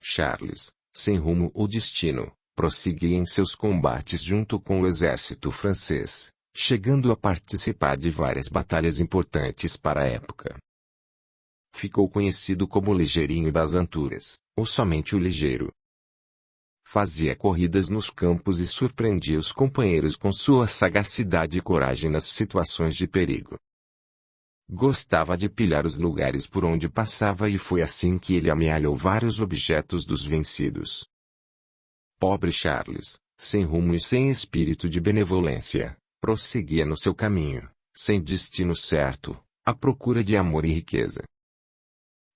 Charles, sem rumo ou destino, prosseguia em seus combates junto com o exército francês, chegando a participar de várias batalhas importantes para a época. Ficou conhecido como o Ligeirinho das Anturas, ou somente o Ligeiro. Fazia corridas nos campos e surpreendia os companheiros com sua sagacidade e coragem nas situações de perigo. Gostava de pilhar os lugares por onde passava e foi assim que ele amealhou vários objetos dos vencidos. Pobre Charles, sem rumo e sem espírito de benevolência, prosseguia no seu caminho, sem destino certo, à procura de amor e riqueza.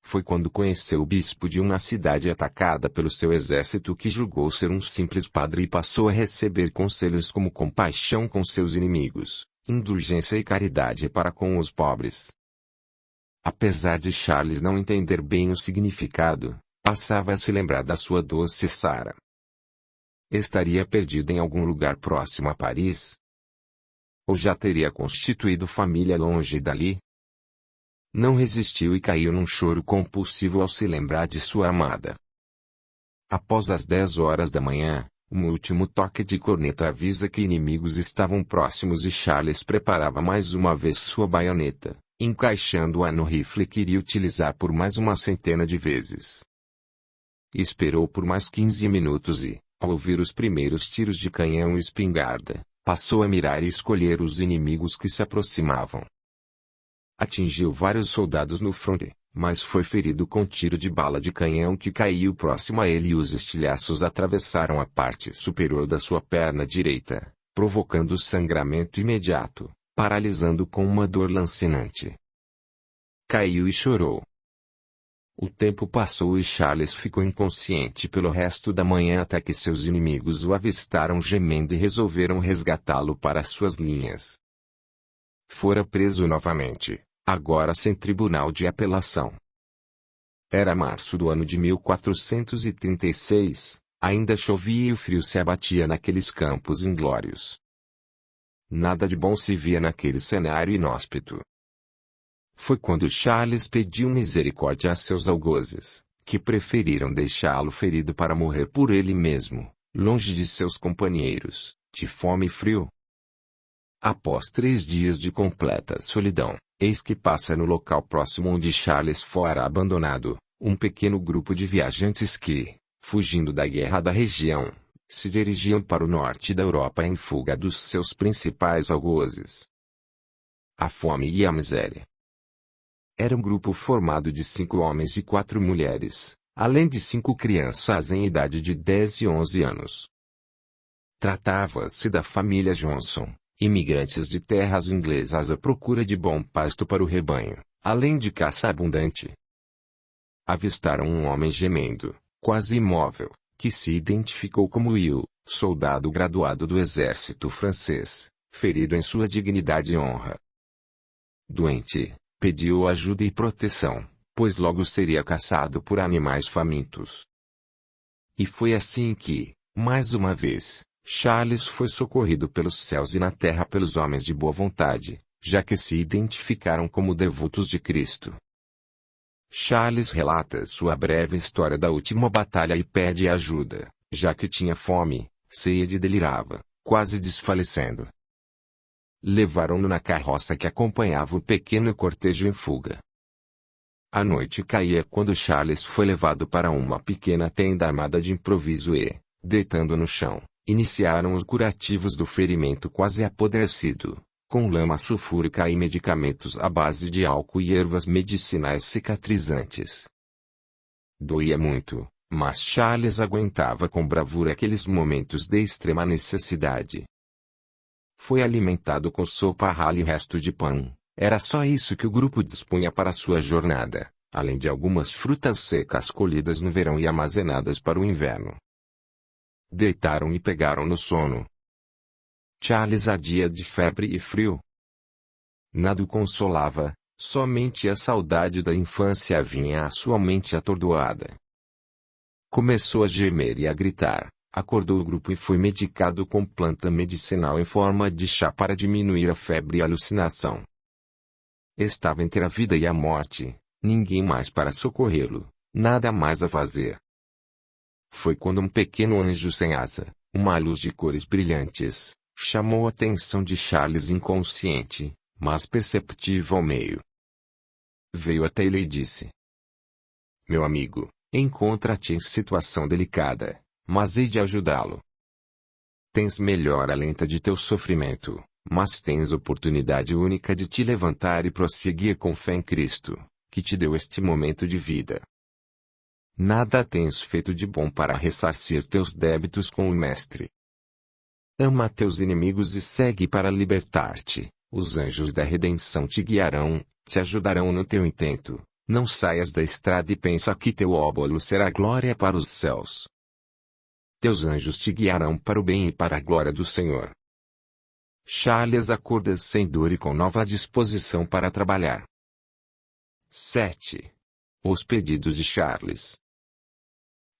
Foi quando conheceu o bispo de uma cidade atacada pelo seu exército que julgou ser um simples padre e passou a receber conselhos como compaixão com seus inimigos, indulgência e caridade para com os pobres. Apesar de Charles não entender bem o significado, passava a se lembrar da sua doce Sarah. Estaria perdido em algum lugar próximo a Paris? Ou já teria constituído família longe dali? Não resistiu e caiu num choro compulsivo ao se lembrar de sua amada. Após as 10 horas da manhã, um último toque de corneta avisa que inimigos estavam próximos e Charles preparava mais uma vez sua baioneta, encaixando-a no rifle que iria utilizar por mais uma centena de vezes. Esperou por mais 15 minutos e, ao ouvir os primeiros tiros de canhão e espingarda, passou a mirar e escolher os inimigos que se aproximavam. Atingiu vários soldados no fronte, mas foi ferido com tiro de bala de canhão que caiu próximo a ele e os estilhaços atravessaram a parte superior da sua perna direita, provocando sangramento imediato, paralisando com uma dor lancinante. Caiu e chorou. O tempo passou e Charles ficou inconsciente pelo resto da manhã até que seus inimigos o avistaram gemendo e resolveram resgatá-lo para suas linhas. Fora preso novamente, agora sem tribunal de apelação. Era março do ano de 1436, ainda chovia e o frio se abatia naqueles campos inglórios. Nada de bom se via naquele cenário inóspito. Foi quando Charles pediu misericórdia a seus algozes, que preferiram deixá-lo ferido para morrer por ele mesmo, longe de seus companheiros, de fome e frio. Após 3 dias de completa solidão, eis que passa no local próximo onde Charles fora abandonado, um pequeno grupo de viajantes que, fugindo da guerra da região, se dirigiam para o norte da Europa em fuga dos seus principais algozes. A fome e a miséria. Era um grupo formado de 5 homens e 4 mulheres, além de 5 crianças em idade de 10 e 11 anos. Tratava-se da família Johnson, imigrantes de terras inglesas à procura de bom pasto para o rebanho, além de caça abundante. Avistaram um homem gemendo, quase imóvel, que se identificou como Will, soldado graduado do exército francês, ferido em sua dignidade e honra. Doente, pediu ajuda e proteção, pois logo seria caçado por animais famintos. E foi assim que, mais uma vez, Charles foi socorrido pelos céus e na terra pelos homens de boa vontade, já que se identificaram como devotos de Cristo. Charles relata sua breve história da última batalha e pede ajuda, já que tinha fome, sede e delirava, quase desfalecendo. Levaram-no na carroça que acompanhava o pequeno cortejo em fuga. A noite caía quando Charles foi levado para uma pequena tenda armada de improviso e, deitando no chão, iniciaram os curativos do ferimento quase apodrecido, com lama sulfúrica e medicamentos à base de álcool e ervas medicinais cicatrizantes. Doía muito, mas Charles aguentava com bravura aqueles momentos de extrema necessidade. Foi alimentado com sopa rala e resto de pão. Era só isso que o grupo dispunha para sua jornada, além de algumas frutas secas colhidas no verão e armazenadas para o inverno. Deitaram e pegaram no sono. Charles ardia de febre e frio. Nada o consolava, somente a saudade da infância vinha à sua mente atordoada. Começou a gemer e a gritar, acordou o grupo e foi medicado com planta medicinal em forma de chá para diminuir a febre e a alucinação. Estava entre a vida e a morte, ninguém mais para socorrê-lo, nada mais a fazer. Foi quando um pequeno anjo sem asa, uma luz de cores brilhantes, chamou a atenção de Charles inconsciente, mas perceptível ao meio. Veio até ele e disse: Meu amigo, encontra-te em situação delicada, mas hei de ajudá-lo. Tens melhor alenta de teu sofrimento, mas tens oportunidade única de te levantar e prosseguir com fé em Cristo, que te deu este momento de vida. Nada tens feito de bom para ressarcir teus débitos com o Mestre. Ama teus inimigos e segue para libertar-te. Os anjos da redenção te guiarão, te ajudarão no teu intento. Não saias da estrada e pensa que teu óbolo será glória para os céus. Teus anjos te guiarão para o bem e para a glória do Senhor. Charles acorda sem dor e com nova disposição para trabalhar. 7. Os pedidos de Charles.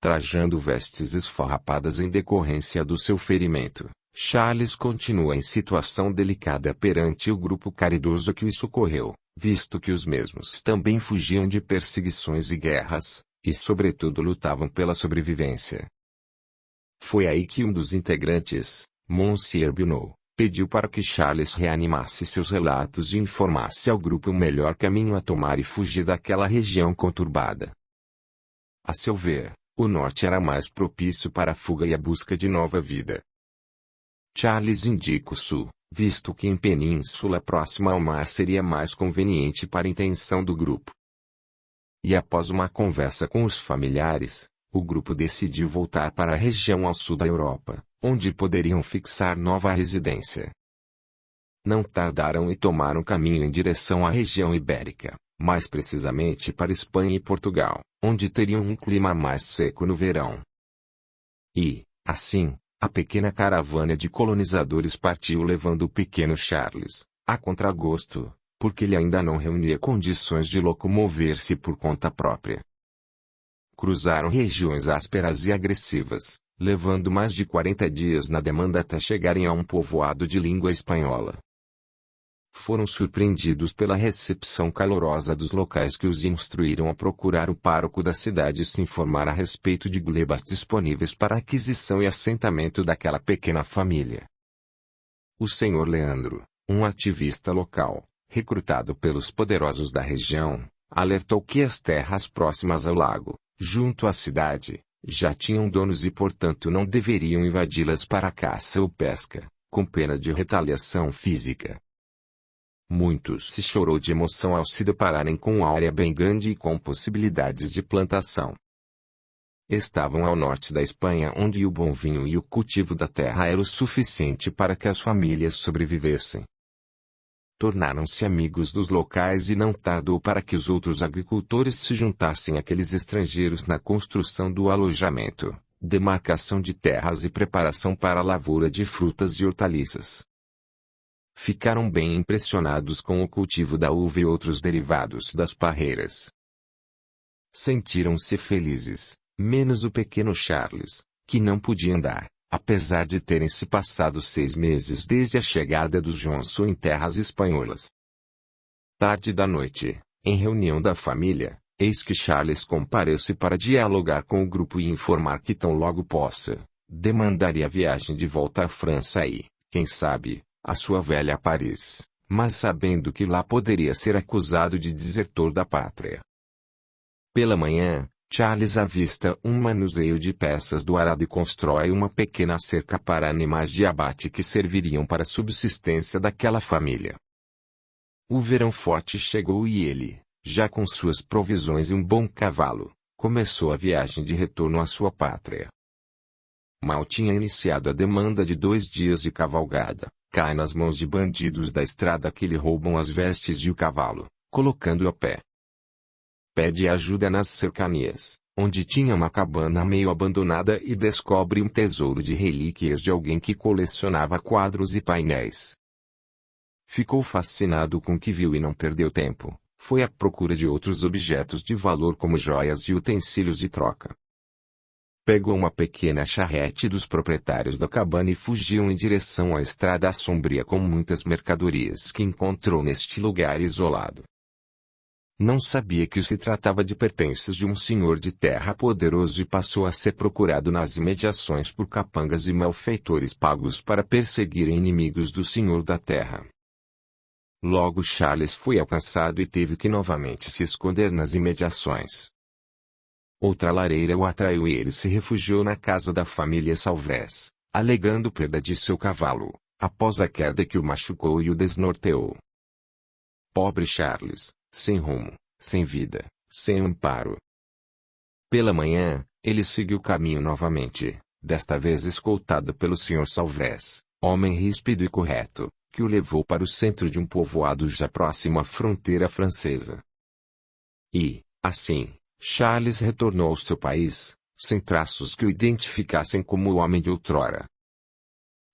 Trajando vestes esfarrapadas em decorrência do seu ferimento, Charles continua em situação delicada perante o grupo caridoso que o socorreu, visto que os mesmos também fugiam de perseguições e guerras, e sobretudo lutavam pela sobrevivência. Foi aí que um dos integrantes, Monsieur Bunot, pediu para que Charles reanimasse seus relatos e informasse ao grupo o melhor caminho a tomar e fugir daquela região conturbada. A seu ver, o norte era mais propício para a fuga e a busca de nova vida. Charles indica o sul, visto que em península próxima ao mar seria mais conveniente para a intenção do grupo. E após uma conversa com os familiares, o grupo decidiu voltar para a região ao sul da Europa, onde poderiam fixar nova residência. Não tardaram e tomaram caminho em direção à região ibérica, mais precisamente para Espanha e Portugal, onde teriam um clima mais seco no verão. E, assim, a pequena caravana de colonizadores partiu levando o pequeno Charles, a contragosto, porque ele ainda não reunia condições de locomover-se por conta própria. Cruzaram regiões ásperas e agressivas, levando mais de 40 dias na demanda até chegarem a um povoado de língua espanhola. Foram surpreendidos pela recepção calorosa dos locais que os instruíram a procurar o pároco da cidade e se informar a respeito de glebas disponíveis para aquisição e assentamento daquela pequena família. O senhor Leandro, um ativista local, recrutado pelos poderosos da região, alertou que as terras próximas ao lago, junto à cidade, já tinham donos e portanto não deveriam invadi-las para caça ou pesca, com pena de retaliação física. Muitos se chorou de emoção ao se depararem com uma área bem grande e com possibilidades de plantação. Estavam ao norte da Espanha, onde o bom vinho e o cultivo da terra era o suficiente para que as famílias sobrevivessem. Tornaram-se amigos dos locais e não tardou para que os outros agricultores se juntassem àqueles estrangeiros na construção do alojamento, demarcação de terras e preparação para a lavoura de frutas e hortaliças. Ficaram bem impressionados com o cultivo da uva e outros derivados das parreiras. Sentiram-se felizes, menos o pequeno Charles, que não podia andar, apesar de terem se passado 6 meses desde a chegada dos Johnson em terras espanholas. Tarde da noite, em reunião da família, eis que Charles comparece para dialogar com o grupo e informar que tão logo possa, demandaria a viagem de volta à França e, quem sabe, a sua velha Paris, mas sabendo que lá poderia ser acusado de desertor da pátria. Pela manhã, Charles avista um manuseio de peças do arado e constrói uma pequena cerca para animais de abate que serviriam para a subsistência daquela família. O verão forte chegou e ele, já com suas provisões e um bom cavalo, começou a viagem de retorno à sua pátria. Mal tinha iniciado a demanda de 2 dias de cavalgada, cai nas mãos de bandidos da estrada que lhe roubam as vestes e o cavalo, colocando-o a pé. Pede ajuda nas cercanias, onde tinha uma cabana meio abandonada e descobre um tesouro de relíquias de alguém que colecionava quadros e painéis. Ficou fascinado com o que viu e não perdeu tempo, foi à procura de outros objetos de valor como joias e utensílios de troca. Pegou uma pequena charrete dos proprietários da cabana e fugiu em direção à estrada sombria com muitas mercadorias que encontrou neste lugar isolado. Não sabia que se tratava de pertences de um senhor de terra poderoso e passou a ser procurado nas imediações por capangas e malfeitores pagos para perseguirem inimigos do senhor da terra. Logo Charles foi alcançado e teve que novamente se esconder nas imediações. Outra lareira o atraiu e ele se refugiou na casa da família Salvres, alegando perda de seu cavalo, após a queda que o machucou e o desnorteou. Pobre Charles, sem rumo, sem vida, sem amparo. Pela manhã, ele seguiu o caminho novamente, desta vez escoltado pelo Sr. Salvres, homem ríspido e correto, que o levou para o centro de um povoado já próximo à fronteira francesa. E, assim, Charles retornou ao seu país, sem traços que o identificassem como o homem de outrora.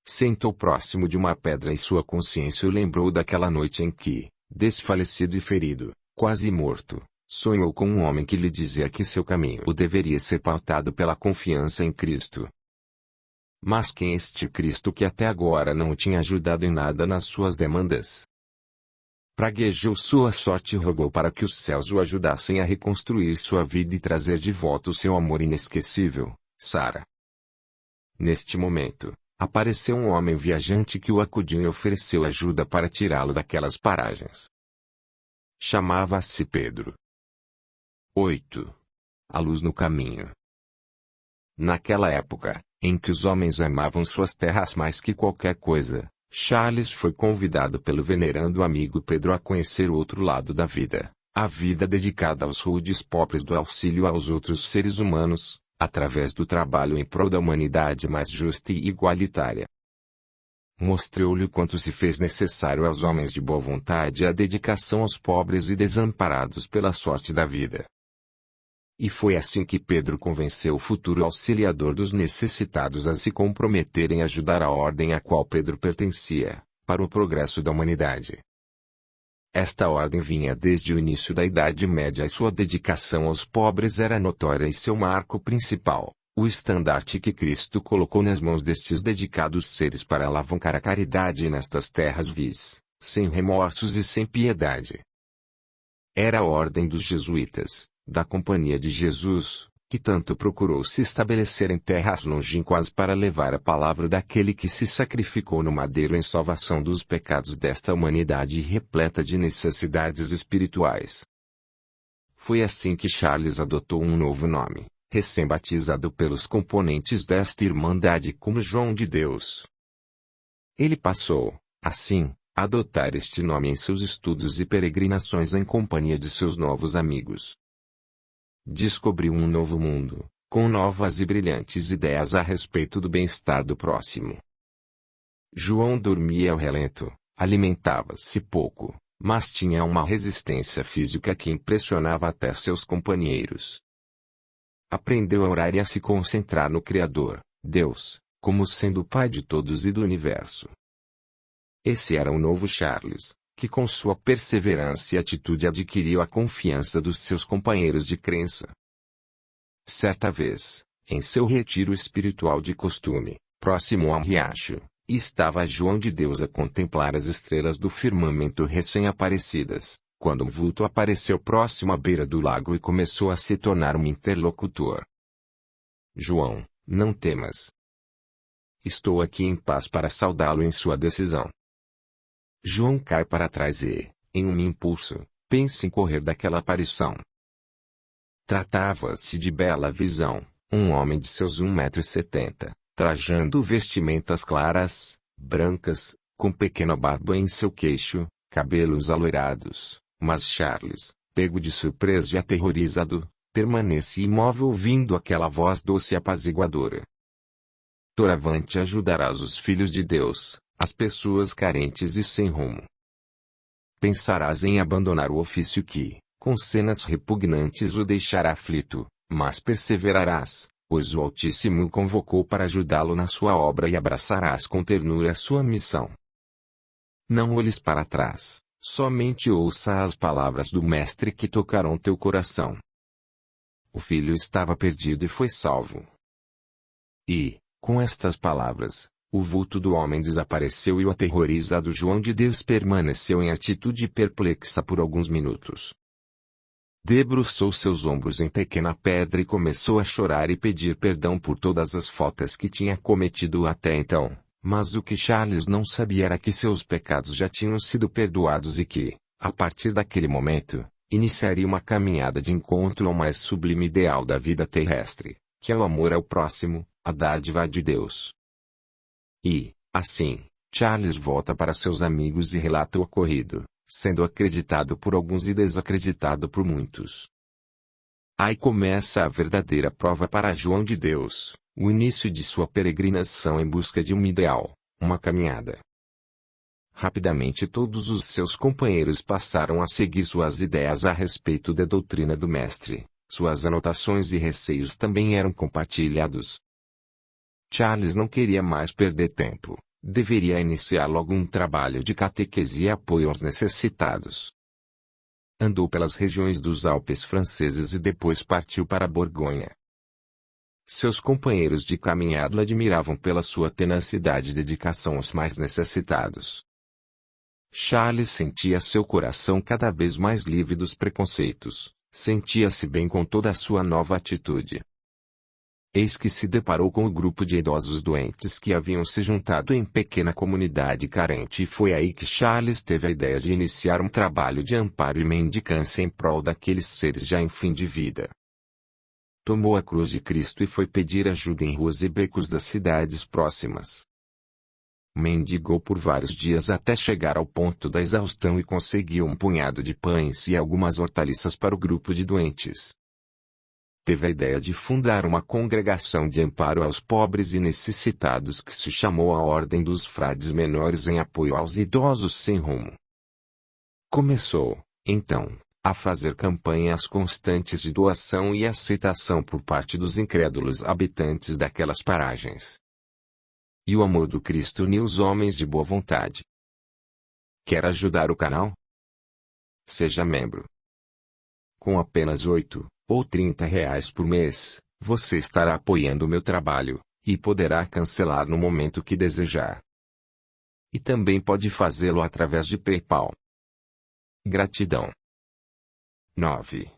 Sentou próximo de uma pedra e sua consciência o lembrou daquela noite em que, desfalecido e ferido, quase morto, sonhou com um homem que lhe dizia que seu caminho deveria ser pautado pela confiança em Cristo. Mas quem é este Cristo que até agora não o tinha ajudado em nada nas suas demandas? Praguejou sua sorte e rogou para que os céus o ajudassem a reconstruir sua vida e trazer de volta o seu amor inesquecível, Sara. Neste momento, apareceu um homem viajante que o acudiu e ofereceu ajuda para tirá-lo daquelas paragens. Chamava-se Pedro. 8. A luz no caminho. Naquela época, em que os homens amavam suas terras mais que qualquer coisa, Charles foi convidado pelo venerando amigo Pedro a conhecer o outro lado da vida, a vida dedicada aos rudes pobres do auxílio aos outros seres humanos, através do trabalho em prol da humanidade mais justa e igualitária. Mostrou-lhe o quanto se fez necessário aos homens de boa vontade a dedicação aos pobres e desamparados pela sorte da vida. E foi assim que Pedro convenceu o futuro auxiliador dos necessitados a se comprometerem a ajudar a ordem a qual Pedro pertencia, para o progresso da humanidade. Esta ordem vinha desde o início da Idade Média e sua dedicação aos pobres era notória e seu marco principal, o estandarte que Cristo colocou nas mãos destes dedicados seres para alavancar a caridade nestas terras vis, sem remorsos e sem piedade. Era a ordem dos jesuítas, da Companhia de Jesus, que tanto procurou se estabelecer em terras longínquas para levar a palavra daquele que se sacrificou no madeiro em salvação dos pecados desta humanidade repleta de necessidades espirituais. Foi assim que Charles adotou um novo nome, recém-batizado pelos componentes desta irmandade como João de Deus. Ele passou, assim, a adotar este nome em seus estudos e peregrinações em companhia de seus novos amigos. Descobriu um novo mundo, com novas e brilhantes ideias a respeito do bem-estar do próximo. João dormia ao relento, alimentava-se pouco, mas tinha uma resistência física que impressionava até seus companheiros. Aprendeu a orar e a se concentrar no Criador, Deus, como sendo o Pai de todos e do universo. Esse era o novo Charles, que com sua perseverança e atitude adquiriu a confiança dos seus companheiros de crença. Certa vez, em seu retiro espiritual de costume, próximo a um riacho, estava João de Deus a contemplar as estrelas do firmamento recém-aparecidas, quando um vulto apareceu próximo à beira do lago e começou a se tornar um interlocutor. João, não temas. Estou aqui em paz para saudá-lo em sua decisão. João cai para trás e, em um impulso, pensa em correr daquela aparição. Tratava-se de bela visão, um homem de seus 1,70 m, trajando vestimentas claras, brancas, com pequena barba em seu queixo, cabelos aloirados, mas Charles, pego de surpresa e aterrorizado, permanece imóvel ouvindo aquela voz doce e apaziguadora. Doravante ajudarás os filhos de Deus, as pessoas carentes e sem rumo. Pensarás em abandonar o ofício que, com cenas repugnantes o deixará aflito, mas perseverarás, pois o Altíssimo o convocou para ajudá-lo na sua obra e abraçarás com ternura a sua missão. Não olhes para trás, somente ouça as palavras do Mestre que tocarão teu coração. O filho estava perdido e foi salvo. E, com estas palavras, o vulto do homem desapareceu e o aterrorizado João de Deus permaneceu em atitude perplexa por alguns minutos. Debruçou seus ombros em pequena pedra e começou a chorar e pedir perdão por todas as faltas que tinha cometido até então, mas o que Charles não sabia era que seus pecados já tinham sido perdoados e que, a partir daquele momento, iniciaria uma caminhada de encontro ao mais sublime ideal da vida terrestre, que é o amor ao próximo, a dádiva de Deus. E, assim, Charles volta para seus amigos e relata o ocorrido, sendo acreditado por alguns e desacreditado por muitos. Aí começa a verdadeira prova para João de Deus, o início de sua peregrinação em busca de um ideal, uma caminhada. Rapidamente todos os seus companheiros passaram a seguir suas ideias a respeito da doutrina do Mestre, suas anotações e receios também eram compartilhados. Charles não queria mais perder tempo, deveria iniciar logo um trabalho de catequese e apoio aos necessitados. Andou pelas regiões dos Alpes franceses e depois partiu para Borgonha. Seus companheiros de caminhada admiravam pela sua tenacidade e dedicação aos mais necessitados. Charles sentia seu coração cada vez mais livre dos preconceitos, sentia-se bem com toda a sua nova atitude. Eis que se deparou com o grupo de idosos doentes que haviam se juntado em pequena comunidade carente e foi aí que Charles teve a ideia de iniciar um trabalho de amparo e mendicância em prol daqueles seres já em fim de vida. Tomou a cruz de Cristo e foi pedir ajuda em ruas e becos das cidades próximas. Mendigou por vários dias até chegar ao ponto da exaustão e conseguiu um punhado de pães e algumas hortaliças para o grupo de doentes. Teve a ideia de fundar uma congregação de amparo aos pobres e necessitados que se chamou a Ordem dos Frades Menores em apoio aos idosos sem rumo. Começou, então, a fazer campanhas constantes de doação e aceitação por parte dos incrédulos habitantes daquelas paragens. E o amor do Cristo uniu os homens de boa vontade. Quer ajudar o canal? Seja membro. Com apenas 8 ou 30 reais por mês, você estará apoiando o meu trabalho, e poderá cancelar no momento que desejar. E também pode fazê-lo através de PayPal. Gratidão. 9.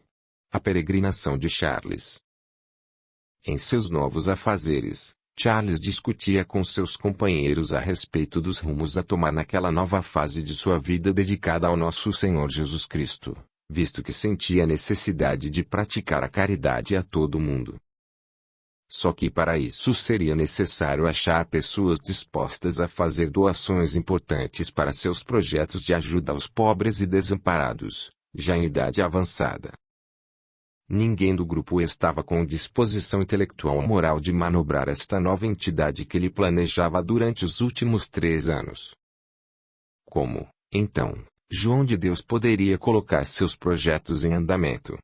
A peregrinação de Charles. Em seus novos afazeres, Charles discutia com seus companheiros a respeito dos rumos a tomar naquela nova fase de sua vida dedicada ao nosso Senhor Jesus Cristo, visto que sentia a necessidade de praticar a caridade a todo mundo. Só que para isso seria necessário achar pessoas dispostas a fazer doações importantes para seus projetos de ajuda aos pobres e desamparados, já em idade avançada. Ninguém do grupo estava com disposição intelectual ou moral de manobrar esta nova entidade que ele planejava durante os últimos 3 anos. Como, então, João de Deus poderia colocar seus projetos em andamento?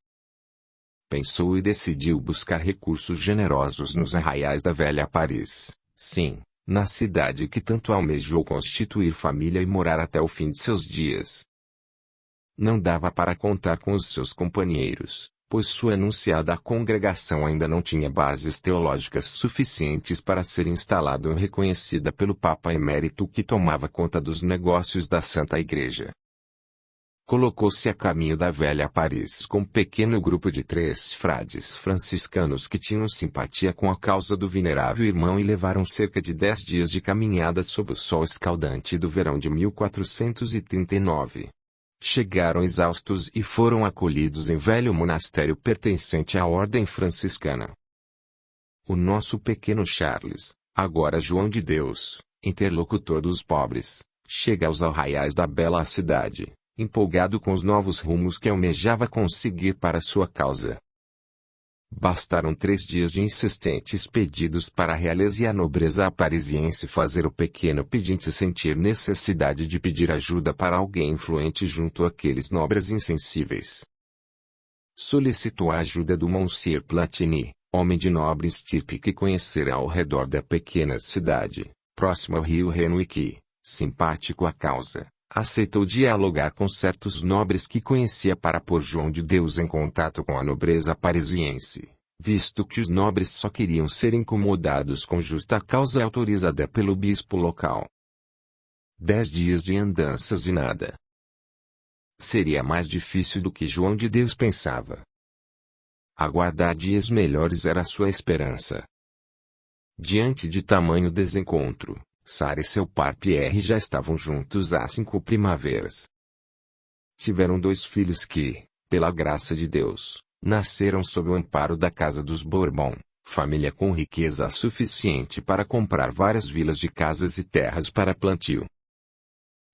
Pensou e decidiu buscar recursos generosos nos arraiais da velha Paris, sim, na cidade que tanto almejou constituir família e morar até o fim de seus dias. Não dava para contar com os seus companheiros, pois sua anunciada congregação ainda não tinha bases teológicas suficientes para ser instalada ou reconhecida pelo Papa Emérito que tomava conta dos negócios da Santa Igreja. Colocou-se a caminho da velha Paris com um pequeno grupo de 3 frades franciscanos que tinham simpatia com a causa do venerável irmão e levaram cerca de 10 dias de caminhada sob o sol escaldante do verão de 1439. Chegaram exaustos e foram acolhidos em velho monastério pertencente à ordem franciscana. O nosso pequeno Charles, agora João de Deus, interlocutor dos pobres, chega aos arraiais da bela cidade, empolgado com os novos rumos que almejava conseguir para sua causa. Bastaram 3 dias de insistentes pedidos para a realeza e a nobreza parisiense fazer o pequeno pedinte sentir necessidade de pedir ajuda para alguém influente junto àqueles nobres insensíveis. Solicitou a ajuda do Monsieur Platini, homem de nobre estirpe que conhecera ao redor da pequena cidade, próximo ao rio Reno e que, simpático à causa, aceitou dialogar com certos nobres que conhecia para pôr João de Deus em contato com a nobreza parisiense, visto que os nobres só queriam ser incomodados com justa causa autorizada pelo bispo local. 10 dias de andanças e nada. Seria mais difícil do que João de Deus pensava. Aguardar dias melhores era sua esperança. Diante de tamanho desencontro, Sara e seu par Pierre já estavam juntos há 5 primaveras. Tiveram 2 filhos que, pela graça de Deus, nasceram sob o amparo da casa dos Bourbon, família com riqueza suficiente para comprar várias vilas de casas e terras para plantio.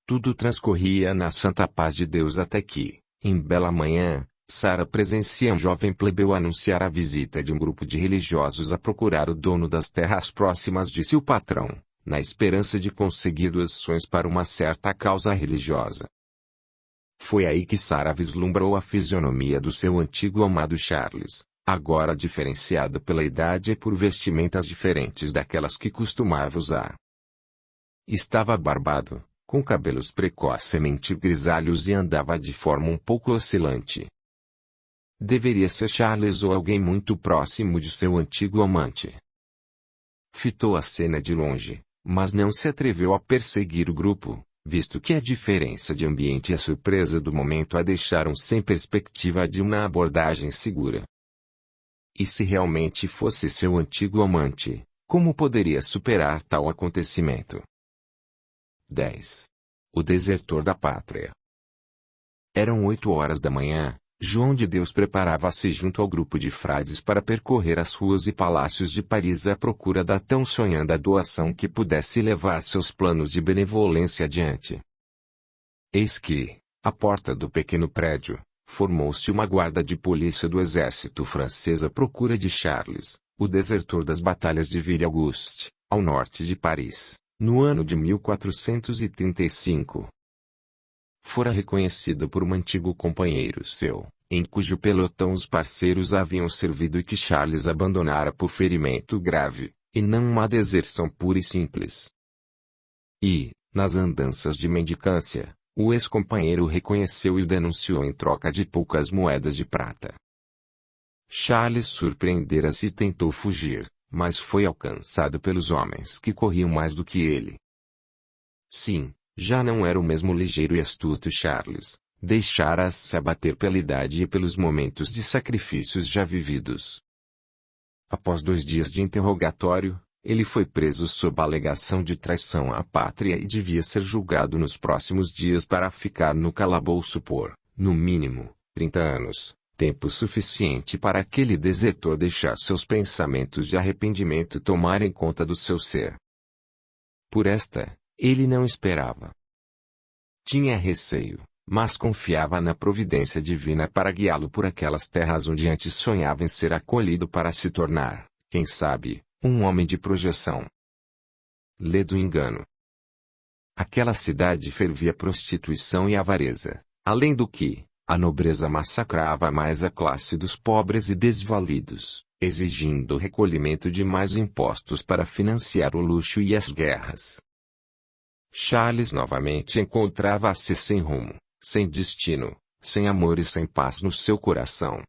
Tudo transcorria na santa paz de Deus até que, em bela manhã, Sara presencia um jovem plebeu anunciar a visita de um grupo de religiosos a procurar o dono das terras próximas de seu patrão, na esperança de conseguir doações para uma certa causa religiosa. Foi aí que Sara vislumbrou a fisionomia do seu antigo amado Charles, agora diferenciada pela idade e por vestimentas diferentes daquelas que costumava usar. Estava barbado, com cabelos precocemente grisalhos e andava de forma um pouco oscilante. Deveria ser Charles ou alguém muito próximo de seu antigo amante. Fitou a cena de longe, mas não se atreveu a perseguir o grupo, visto que a diferença de ambiente e a surpresa do momento a deixaram sem perspectiva de uma abordagem segura. E se realmente fosse seu antigo amante, como poderia superar tal acontecimento? 10. O desertor da pátria. Eram 8 horas da manhã. João de Deus preparava-se junto ao grupo de frades para percorrer as ruas e palácios de Paris à procura da tão sonhada doação que pudesse levar seus planos de benevolência adiante. Eis que, à porta do pequeno prédio, formou-se uma guarda de polícia do exército francês à procura de Charles, o desertor das batalhas de Ville-Auguste, ao norte de Paris, no ano de 1435. Fora reconhecido por um antigo companheiro seu, em cujo pelotão os parceiros haviam servido e que Charles abandonara por ferimento grave, e não uma deserção pura e simples. E, nas andanças de mendicância, O ex-companheiro o reconheceu e o denunciou em troca de poucas moedas de prata. Charles surpreendera-se e tentou fugir, mas foi alcançado pelos homens que corriam mais do que ele. Sim, já não era o mesmo ligeiro e astuto Charles, deixara-se abater pela idade e pelos momentos de sacrifícios já vividos. Após 2 dias de interrogatório, ele foi preso sob a alegação de traição à pátria e devia ser julgado nos próximos dias para ficar no calabouço por, no mínimo, 30 anos. Tempo suficiente para aquele desertor deixar seus pensamentos de arrependimento tomarem conta do seu ser. Por esta, ele não esperava. Tinha receio, mas confiava na providência divina para guiá-lo por aquelas terras onde antes sonhava em ser acolhido para se tornar, quem sabe, um homem de projeção. Lê do engano. Aquela cidade fervia prostituição e avareza, além do que, a nobreza massacrava mais a classe dos pobres e desvalidos, exigindo o recolhimento de mais impostos para financiar o luxo e as guerras. Charles novamente encontrava-se sem rumo, sem destino, sem amor e sem paz no seu coração.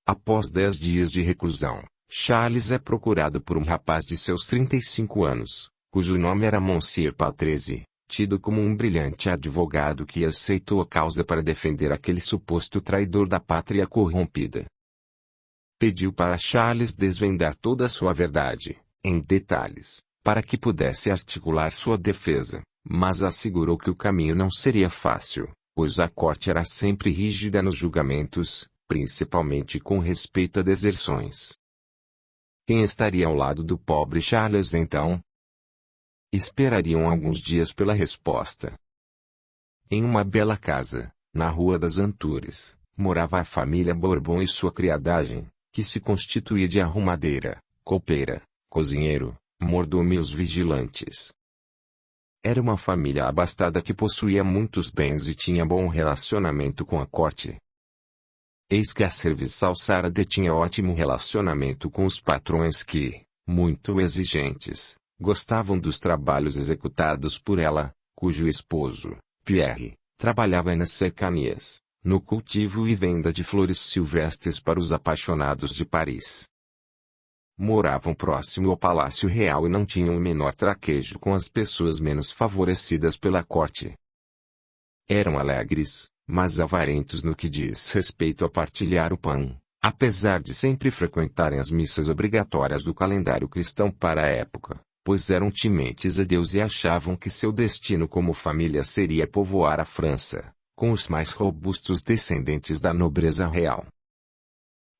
Após 10 dias de reclusão, Charles é procurado por um rapaz de seus 35 anos, cujo nome era Monsieur Patrese, tido como um brilhante advogado que aceitou a causa para defender aquele suposto traidor da pátria corrompida. Pediu para Charles desvendar toda a sua verdade, em detalhes, para que pudesse articular sua defesa, mas assegurou que o caminho não seria fácil, pois a corte era sempre rígida nos julgamentos, principalmente com respeito a deserções. Quem estaria ao lado do pobre Charles então? Esperariam alguns dias pela resposta. Em uma bela casa, na Rua das Antures, morava a família Bourbon e sua criadagem, que se constituía de arrumadeira, copeira, cozinheiro, mordomo e os vigilantes. Era uma família abastada que possuía muitos bens e tinha bom relacionamento com a corte. Eis que a serviçal Sarah tinha ótimo relacionamento com os patrões que, muito exigentes, gostavam dos trabalhos executados por ela, cujo esposo, Pierre, trabalhava nas cercanias, no cultivo e venda de flores silvestres para os apaixonados de Paris. Moravam próximo ao Palácio Real e não tinham o menor traquejo com as pessoas menos favorecidas pela corte. Eram alegres, mas avarentos no que diz respeito a partilhar o pão, apesar de sempre frequentarem as missas obrigatórias do calendário cristão para a época, pois eram tementes a Deus e achavam que seu destino como família seria povoar a França, com os mais robustos descendentes da nobreza real.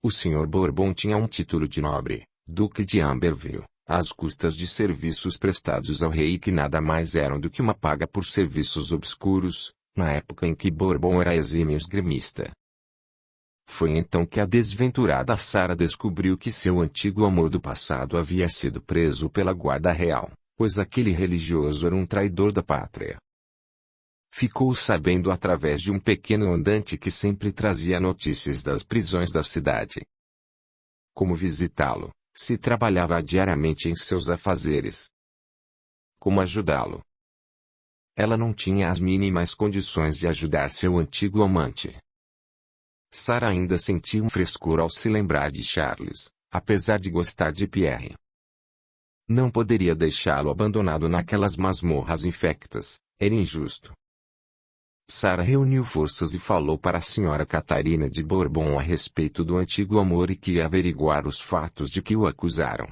O Sr. Bourbon tinha um título de nobre, Duque de Amberville, às custas de serviços prestados ao rei que nada mais eram do que uma paga por serviços obscuros, na época em que Bourbon era exímio esgrimista. Foi então que a desventurada Sarah descobriu que seu antigo amor do passado havia sido preso pela guarda real, pois aquele religioso era um traidor da pátria. Ficou sabendo através de um pequeno andante que sempre trazia notícias das prisões da cidade. Como visitá-lo, se trabalhava diariamente em seus afazeres. Como ajudá-lo? Ela não tinha as mínimas condições de ajudar seu antigo amante. Sarah ainda sentia um frescor ao se lembrar de Charles, apesar de gostar de Pierre. Não poderia deixá-lo abandonado naquelas masmorras infectas, era injusto. Sarah reuniu forças e falou para a senhora Catarina de Bourbon a respeito do antigo amor e que ia averiguar os fatos de que o acusaram.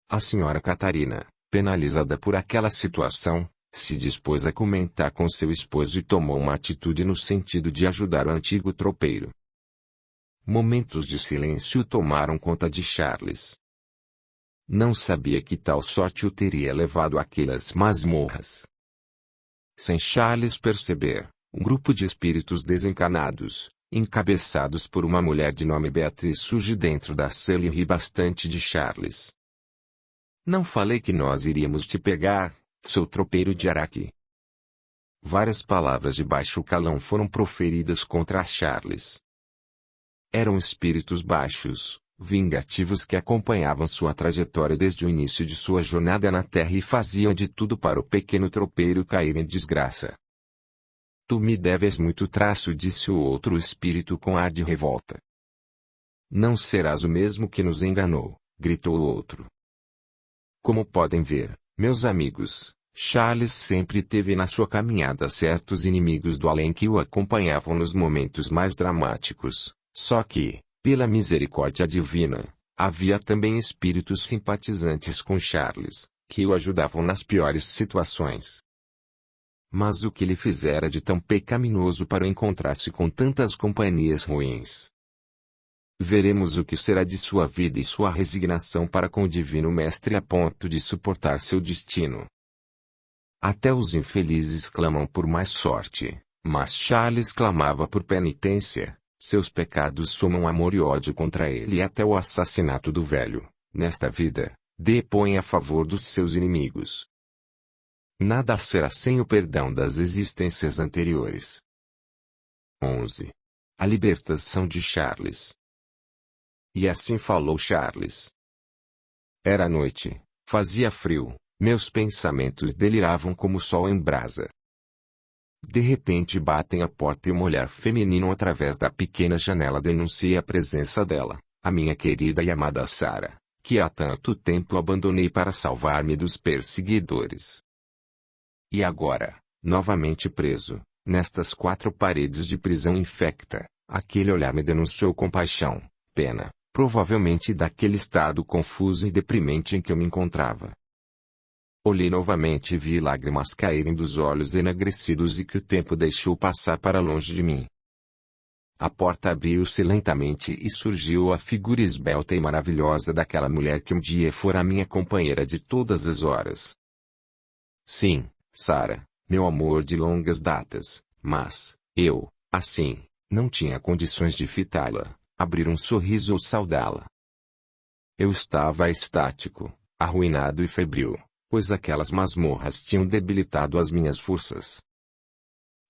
A senhora Catarina, penalizada por aquela situação, se dispôs a comentar com seu esposo e tomou uma atitude no sentido de ajudar o antigo tropeiro. Momentos de silêncio tomaram conta de Charles. Não sabia que tal sorte o teria levado àquelas masmorras. Sem Charles perceber, um grupo de espíritos desencanados, encabeçados por uma mulher de nome Beatriz, surge dentro da cela e ri bastante de Charles. Não falei que nós iríamos te pegar, seu tropeiro de Araque. Várias palavras de baixo calão foram proferidas contra Charles. Eram espíritos baixos, vingativos que acompanhavam sua trajetória desde o início de sua jornada na terra e faziam de tudo para o pequeno tropeiro cair em desgraça. Tu me deves muito traço, disse o outro espírito com ar de revolta. Não serás o mesmo que nos enganou, gritou o outro. Como podem ver, meus amigos, Charles sempre teve na sua caminhada certos inimigos do além que o acompanhavam nos momentos mais dramáticos, só que, pela misericórdia divina, havia também espíritos simpatizantes com Charles, que o ajudavam nas piores situações. Mas o que ele fizera de tão pecaminoso para encontrar-se com tantas companhias ruins? Veremos o que será de sua vida e sua resignação para com o Divino Mestre a ponto de suportar seu destino. Até os infelizes clamam por mais sorte, mas Charles clamava por penitência. Seus pecados somam amor e ódio contra ele e até o assassinato do velho, nesta vida, depõe a favor dos seus inimigos. Nada será sem o perdão das existências anteriores. 11. A libertação de Charles. E assim falou Charles. Era noite, fazia frio, meus pensamentos deliravam como o sol em brasa. De repente batem à porta e uma olhar feminino através da pequena janela denuncia a presença dela, a minha querida e amada Sarah, que há tanto tempo abandonei para salvar-me dos perseguidores. E agora, novamente preso, nestas quatro paredes de prisão infecta, aquele olhar me denunciou compaixão, pena, provavelmente daquele estado confuso e deprimente em que eu me encontrava. Olhei novamente e vi lágrimas caírem dos olhos enegrecidos e que o tempo deixou passar para longe de mim. A porta abriu-se lentamente e surgiu a figura esbelta e maravilhosa daquela mulher que um dia fora minha companheira de todas as horas. Sim, Sarah, meu amor de longas datas, mas, eu, assim, não tinha condições de fitá-la, abrir um sorriso ou saudá-la. Eu estava estático, arruinado e febril, pois aquelas masmorras tinham debilitado as minhas forças.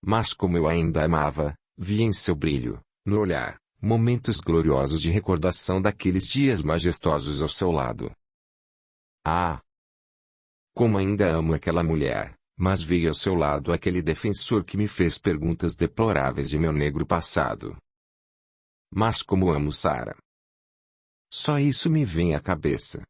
Mas como eu ainda a amava, vi em seu brilho, no olhar, momentos gloriosos de recordação daqueles dias majestosos ao seu lado. Ah! Como ainda amo aquela mulher, mas veio ao seu lado aquele defensor que me fez perguntas deploráveis de meu negro passado. Mas como amo Sarah! Só isso me vem à cabeça.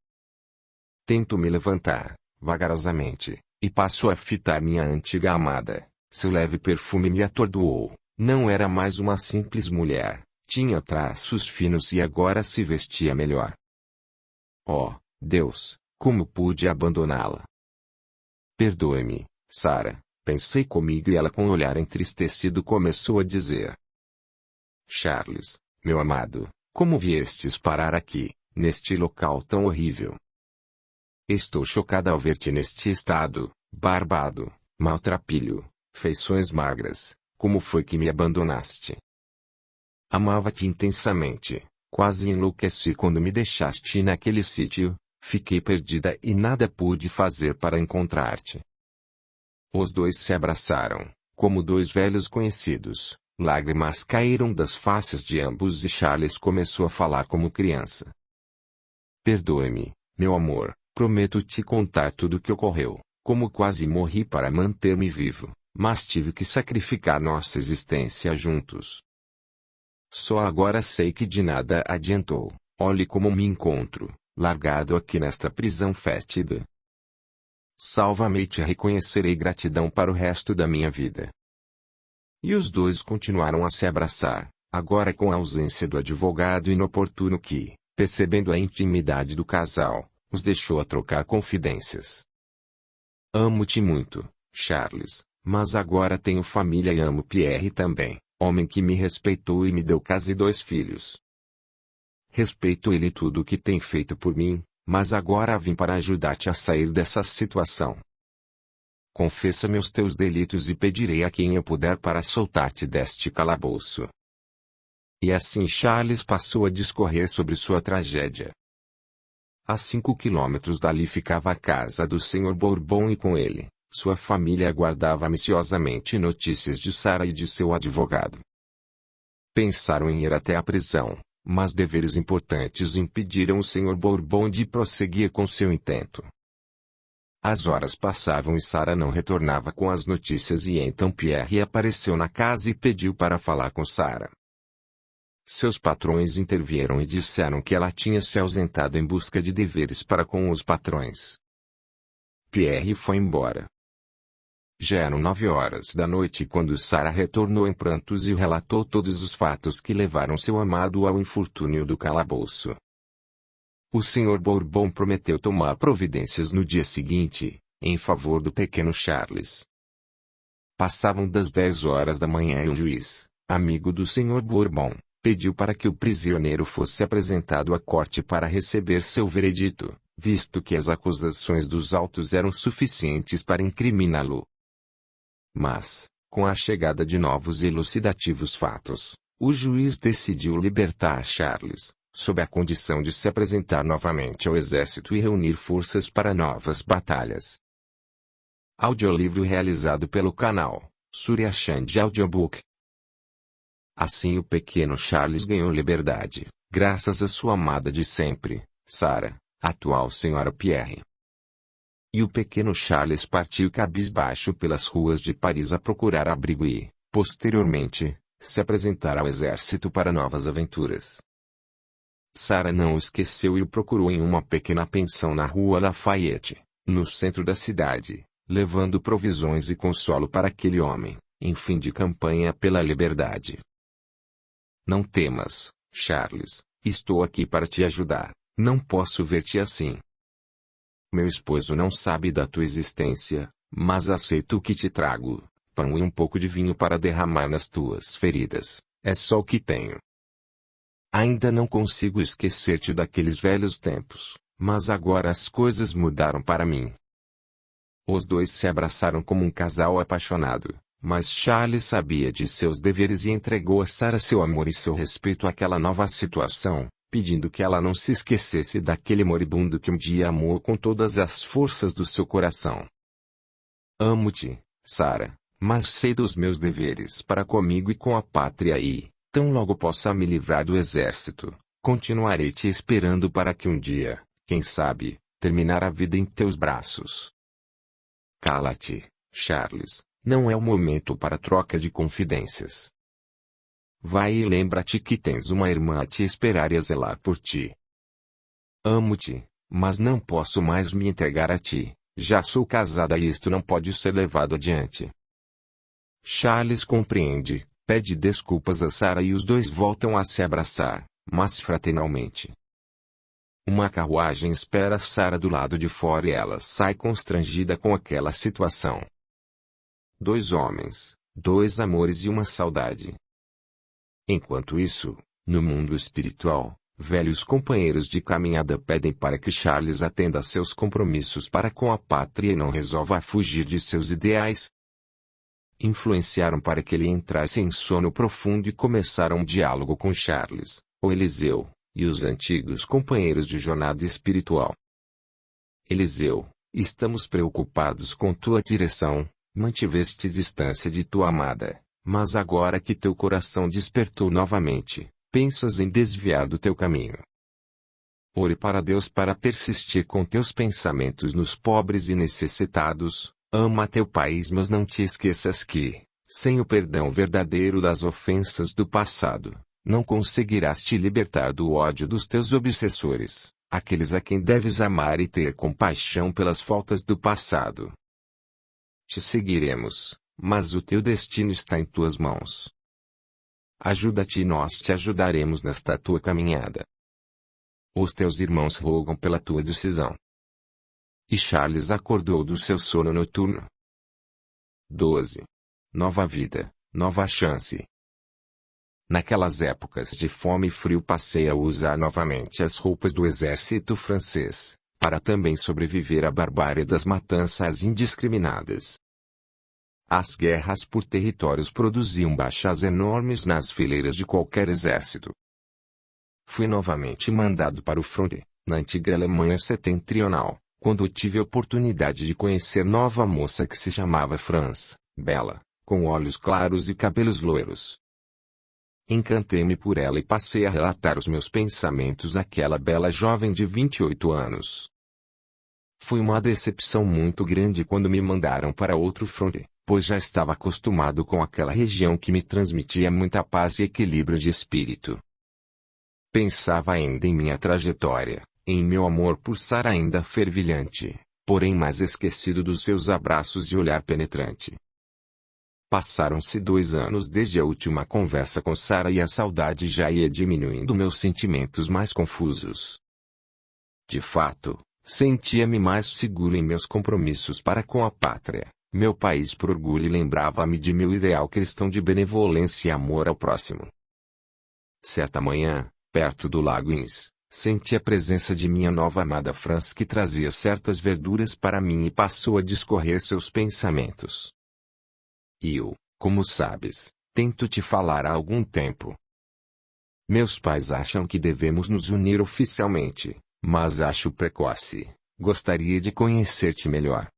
Tento me levantar, vagarosamente, e passo a fitar minha antiga amada. Seu leve perfume me atordoou. Não era mais uma simples mulher, tinha traços finos e agora se vestia melhor. Oh, Deus, como pude abandoná-la? Perdoe-me, Sarah, pensei comigo e ela com um olhar entristecido começou a dizer. Charles, meu amado, como viestes parar aqui, neste local tão horrível? Estou chocada ao ver-te neste estado, barbado, maltrapilho, feições magras, como foi que me abandonaste? Amava-te intensamente, quase enlouqueci quando me deixaste naquele sítio, fiquei perdida e nada pude fazer para encontrar-te. Os dois se abraçaram, como dois velhos conhecidos, lágrimas caíram das faces de ambos e Charles começou a falar como criança. Perdoe-me, meu amor, prometo te contar tudo o que ocorreu, como quase morri para manter-me vivo, mas tive que sacrificar nossa existência juntos. Só agora sei que de nada adiantou, olhe como me encontro, largado aqui nesta prisão fétida. Salva-me e te reconhecerei gratidão para o resto da minha vida. E os dois continuaram a se abraçar, agora com a ausência do advogado inoportuno que, percebendo a intimidade do casal, os deixou a trocar confidências. Amo-te muito, Charles, mas agora tenho família e amo Pierre também, homem que me respeitou e me deu casa e 2 filhos. Respeito ele tudo o que tem feito por mim, mas agora vim para ajudar-te a sair dessa situação. Confessa-me os teus delitos e pedirei a quem eu puder para soltar-te deste calabouço. E assim Charles passou a discorrer sobre sua tragédia. A 5 quilômetros dali ficava a casa do Sr. Bourbon e com ele, sua família aguardava ansiosamente notícias de Sarah e de seu advogado. Pensaram em ir até a prisão, mas deveres importantes impediram o Sr. Bourbon de prosseguir com seu intento. As horas passavam e Sarah não retornava com as notícias e então Pierre apareceu na casa e pediu para falar com Sarah. Seus patrões intervieram e disseram que ela tinha se ausentado em busca de deveres para com os patrões. Pierre foi embora. Já eram 9 horas da noite quando Sarah retornou em prantos e relatou todos os fatos que levaram seu amado ao infortúnio do calabouço. O Sr. Bourbon prometeu tomar providências no dia seguinte, em favor do pequeno Charles. Passavam das 10 horas da manhã e um juiz, amigo do Sr. Bourbon, pediu para que o prisioneiro fosse apresentado à corte para receber seu veredito, visto que as acusações dos autos eram suficientes para incriminá-lo. Mas, com a chegada de novos e elucidativos fatos, o juiz decidiu libertar Charles, sob a condição de se apresentar novamente ao exército e reunir forças para novas batalhas. Audiolivro realizado pelo canal Surya Chand Audiobook. Assim o pequeno Charles ganhou liberdade, graças à sua amada de sempre, Sarah, atual senhora Pierre. E o pequeno Charles partiu cabisbaixo pelas ruas de Paris a procurar abrigo e, posteriormente, se apresentar ao exército para novas aventuras. Sarah não o esqueceu e o procurou em uma pequena pensão na rua Lafayette, no centro da cidade, levando provisões e consolo para aquele homem, em fim de campanha pela liberdade. Não temas, Charles, estou aqui para te ajudar, não posso ver-te assim. Meu esposo não sabe da tua existência, mas aceito o que te trago, pão e um pouco de vinho para derramar nas tuas feridas, é só o que tenho. Ainda não consigo esquecer-te daqueles velhos tempos, mas agora as coisas mudaram para mim. Os dois se abraçaram como um casal apaixonado, mas Charles sabia de seus deveres e entregou a Sarah seu amor e seu respeito àquela nova situação, pedindo que ela não se esquecesse daquele moribundo que um dia amou com todas as forças do seu coração. Amo-te, Sarah, mas sei dos meus deveres para comigo e com a pátria e, tão logo possa me livrar do exército, continuarei te esperando para que um dia, quem sabe, terminar a vida em teus braços. Cala-te, Charles, não é o momento para troca de confidências. Vai e lembra-te que tens uma irmã a te esperar e a zelar por ti. Amo-te, mas não posso mais me entregar a ti, já sou casada e isto não pode ser levado adiante. Charles compreende, pede desculpas a Sarah e os dois voltam a se abraçar, mas fraternalmente. Uma carruagem espera Sarah do lado de fora e ela sai constrangida com aquela situação. 2 homens, 2 amores e uma saudade. Enquanto isso, no mundo espiritual, velhos companheiros de caminhada pedem para que Charles atenda a seus compromissos para com a pátria e não resolva fugir de seus ideais. Influenciaram para que ele entrasse em sono profundo e começaram um diálogo com Charles, o Eliseu, e os antigos companheiros de jornada espiritual. Eliseu, estamos preocupados com tua direção, mantiveste distância de tua amada, mas agora que teu coração despertou novamente, pensas em desviar do teu caminho. Ore para Deus para persistir com teus pensamentos nos pobres e necessitados, ama teu país mas não te esqueças que, sem o perdão verdadeiro das ofensas do passado, não conseguirás te libertar do ódio dos teus obsessores, aqueles a quem deves amar e ter compaixão pelas faltas do passado. Te seguiremos, mas o teu destino está em tuas mãos. Ajuda-te e nós te ajudaremos nesta tua caminhada. Os teus irmãos rogam pela tua decisão. E Charles acordou do seu sono noturno. 12. Nova vida, nova chance. Naquelas épocas de fome e frio passei a usar novamente as roupas do exército francês, para também sobreviver à barbárie das matanças indiscriminadas. As guerras por territórios produziam baixas enormes nas fileiras de qualquer exército. Fui novamente mandado para o fronte, na antiga Alemanha setentrional, quando tive a oportunidade de conhecer nova moça que se chamava Franz, bela, com olhos claros e cabelos loiros. Encantei-me por ela e passei a relatar os meus pensamentos àquela bela jovem de 28 anos. Foi uma decepção muito grande quando me mandaram para outro fronte, pois já estava acostumado com aquela região que me transmitia muita paz e equilíbrio de espírito. Pensava ainda em minha trajetória, em meu amor por Sara ainda fervilhante, porém mais esquecido dos seus abraços e olhar penetrante. Passaram-se 2 anos desde a última conversa com Sara e a saudade já ia diminuindo meus sentimentos mais confusos. De fato, sentia-me mais seguro em meus compromissos para com a pátria, meu país por orgulho e lembrava-me de meu ideal cristão de benevolência e amor ao próximo. Certa manhã, perto do lago Ins, senti a presença de minha nova amada Franz que trazia certas verduras para mim e passou a discorrer seus pensamentos. Eu, como sabes, tento te falar há algum tempo. Meus pais acham que devemos nos unir oficialmente, mas acho precoce. Gostaria de conhecer-te melhor.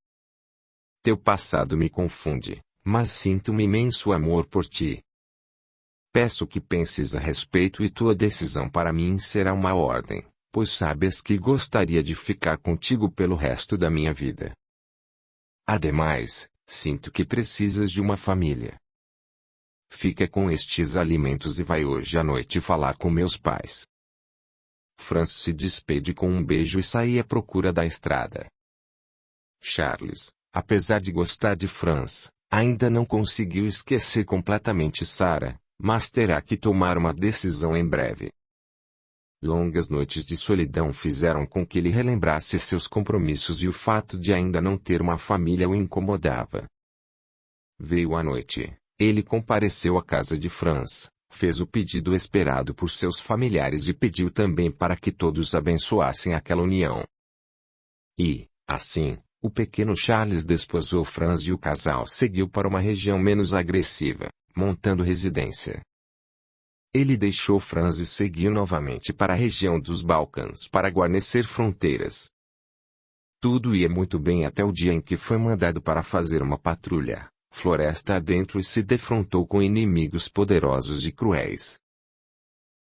Teu passado me confunde, mas sinto um imenso amor por ti. Peço que penses a respeito e tua decisão para mim será uma ordem, pois sabes que gostaria de ficar contigo pelo resto da minha vida. Ademais, sinto que precisas de uma família. Fica com estes alimentos e vai hoje à noite falar com meus pais. Franz se despede com um beijo e sai à procura da estrada. Charles, apesar de gostar de Franz, ainda não conseguiu esquecer completamente Sara, mas terá que tomar uma decisão em breve. Longas noites de solidão fizeram com que ele relembrasse seus compromissos e o fato de ainda não ter uma família o incomodava. Veio a noite, ele compareceu à casa de Franz, fez o pedido esperado por seus familiares e pediu também para que todos abençoassem aquela união. E, assim, o pequeno Charles desposou Franz e o casal seguiu para uma região menos agressiva, montando residência. Ele deixou Franz e seguiu novamente para a região dos Balcãs para guarnecer fronteiras. Tudo ia muito bem até o dia em que foi mandado para fazer uma patrulha, floresta adentro e se defrontou com inimigos poderosos e cruéis.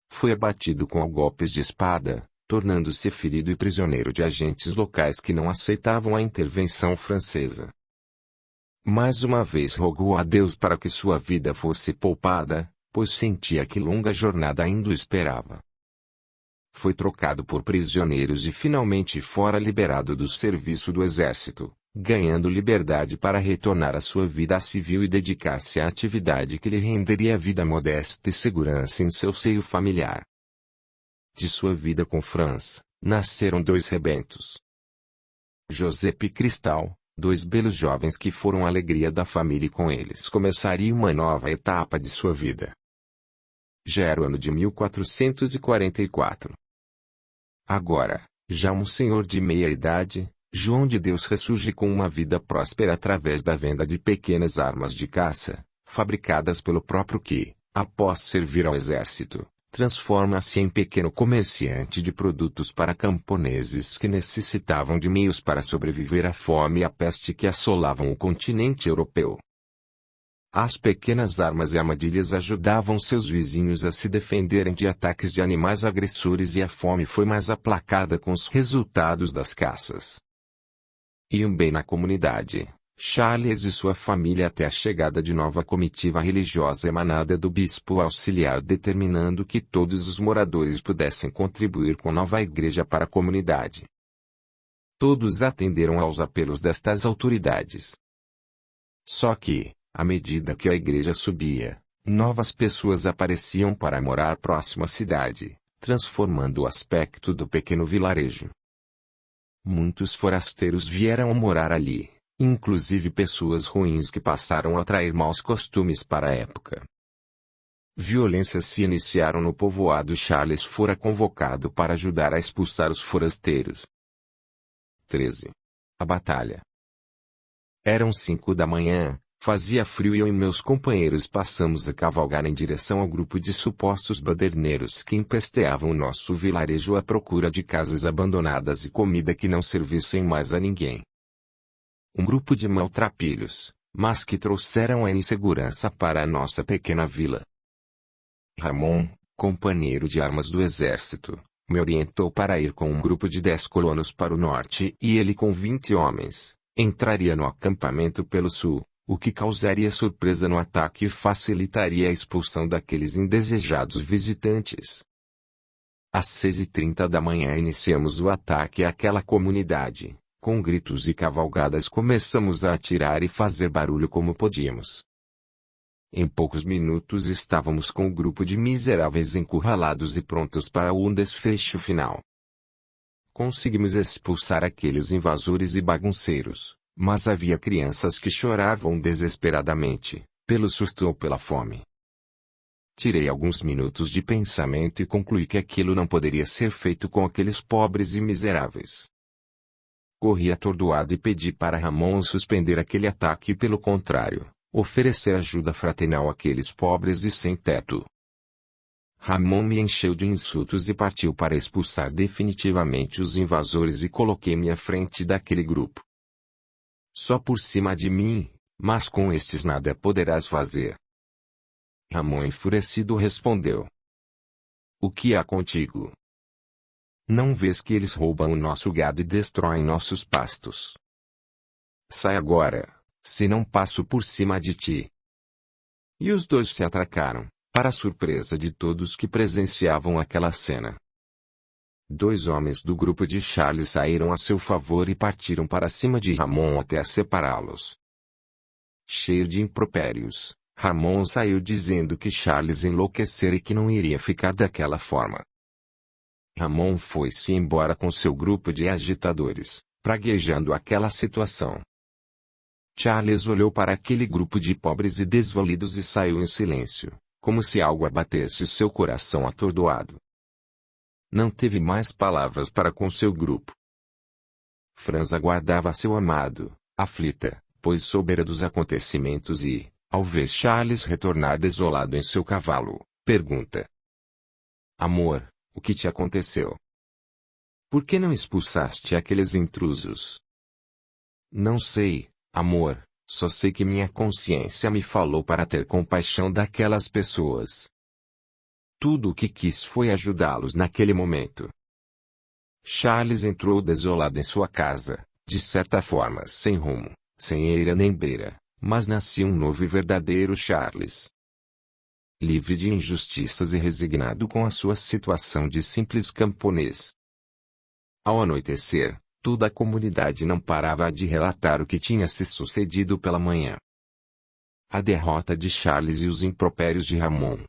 Foi abatido com golpes de espada, tornando-se ferido e prisioneiro de agentes locais que não aceitavam a intervenção francesa. Mais uma vez rogou a Deus para que sua vida fosse poupada, pois sentia que longa jornada ainda o esperava. Foi trocado por prisioneiros e finalmente fora liberado do serviço do exército, ganhando liberdade para retornar à sua vida civil e dedicar-se à atividade que lhe renderia vida modesta e segurança em seu seio familiar. De sua vida com Franz, nasceram 2 rebentos. Josep e Cristal, 2 belos jovens que foram a alegria da família e com eles começaria uma nova etapa de sua vida. Já era o ano de 1444. Agora, já um senhor de meia idade, João de Deus ressurge com uma vida próspera através da venda de pequenas armas de caça, fabricadas pelo próprio que, após servir ao exército, transforma-se em pequeno comerciante de produtos para camponeses que necessitavam de meios para sobreviver à fome e à peste que assolavam o continente europeu. As pequenas armas e armadilhas ajudavam seus vizinhos a se defenderem de ataques de animais agressores e a fome foi mais aplacada com os resultados das caças. Iam bem na comunidade, Charles e sua família até a chegada de nova comitiva religiosa emanada do bispo auxiliar determinando que todos os moradores pudessem contribuir com nova igreja para a comunidade. Todos atenderam aos apelos destas autoridades. Só que, à medida que a igreja subia, novas pessoas apareciam para morar próximo à cidade, transformando o aspecto do pequeno vilarejo. Muitos forasteiros vieram morar ali, inclusive pessoas ruins que passaram a atrair maus costumes para a época. Violências se iniciaram no povoado e Charles fora convocado para ajudar a expulsar os forasteiros. 13. A batalha. Eram 5 da manhã. Fazia frio e eu e meus companheiros passamos a cavalgar em direção ao grupo de supostos baderneiros que empesteavam o nosso vilarejo à procura de casas abandonadas e comida que não servissem mais a ninguém. Um grupo de maltrapilhos, mas que trouxeram a insegurança para a nossa pequena vila. Ramon, companheiro de armas do exército, me orientou para ir com um grupo de 10 colonos para o norte e ele com 20 homens, entraria no acampamento pelo sul, o que causaria surpresa no ataque e facilitaria a expulsão daqueles indesejados visitantes. Às 6h30 da manhã iniciamos o ataque àquela comunidade. Com gritos e cavalgadas começamos a atirar e fazer barulho como podíamos. Em poucos minutos estávamos com o grupo de miseráveis encurralados e prontos para um desfecho final. Conseguimos expulsar aqueles invasores e bagunceiros, mas havia crianças que choravam desesperadamente, pelo susto ou pela fome. Tirei alguns minutos de pensamento e concluí que aquilo não poderia ser feito com aqueles pobres e miseráveis. Corri atordoado e pedi para Ramon suspender aquele ataque e pelo contrário, oferecer ajuda fraternal àqueles pobres e sem teto. Ramon me encheu de insultos e partiu para expulsar definitivamente os invasores e coloquei-me à frente daquele grupo. Só por cima de mim, mas com estes nada poderás fazer. Ramon enfurecido respondeu. O que há contigo? Não vês que eles roubam o nosso gado e destroem nossos pastos? Sai agora, se não passo por cima de ti. E os dois se atracaram, para a surpresa de todos que presenciavam aquela cena. 2 homens do grupo de Charles saíram a seu favor e partiram para cima de Ramon até separá-los. Cheio de impropérios, Ramon saiu dizendo que Charles enlouquecera e que não iria ficar daquela forma. Ramon foi-se embora com seu grupo de agitadores, praguejando aquela situação. Charles olhou para aquele grupo de pobres e desvalidos e saiu em silêncio, como se algo abatesse seu coração atordoado. Não teve mais palavras para com seu grupo. Franz aguardava seu amado, aflita, pois soubera dos acontecimentos e, ao ver Charles retornar desolado em seu cavalo, pergunta: Amor, o que te aconteceu? Por que não expulsaste aqueles intrusos? Não sei, amor, só sei que minha consciência me falou para ter compaixão daquelas pessoas. Tudo o que quis foi ajudá-los naquele momento. Charles entrou desolado em sua casa, de certa forma sem rumo, sem eira nem beira, mas nascia um novo e verdadeiro Charles. Livre de injustiças e resignado com a sua situação de simples camponês. Ao anoitecer, toda a comunidade não parava de relatar o que tinha se sucedido pela manhã. A derrota de Charles e os impropérios de Ramon.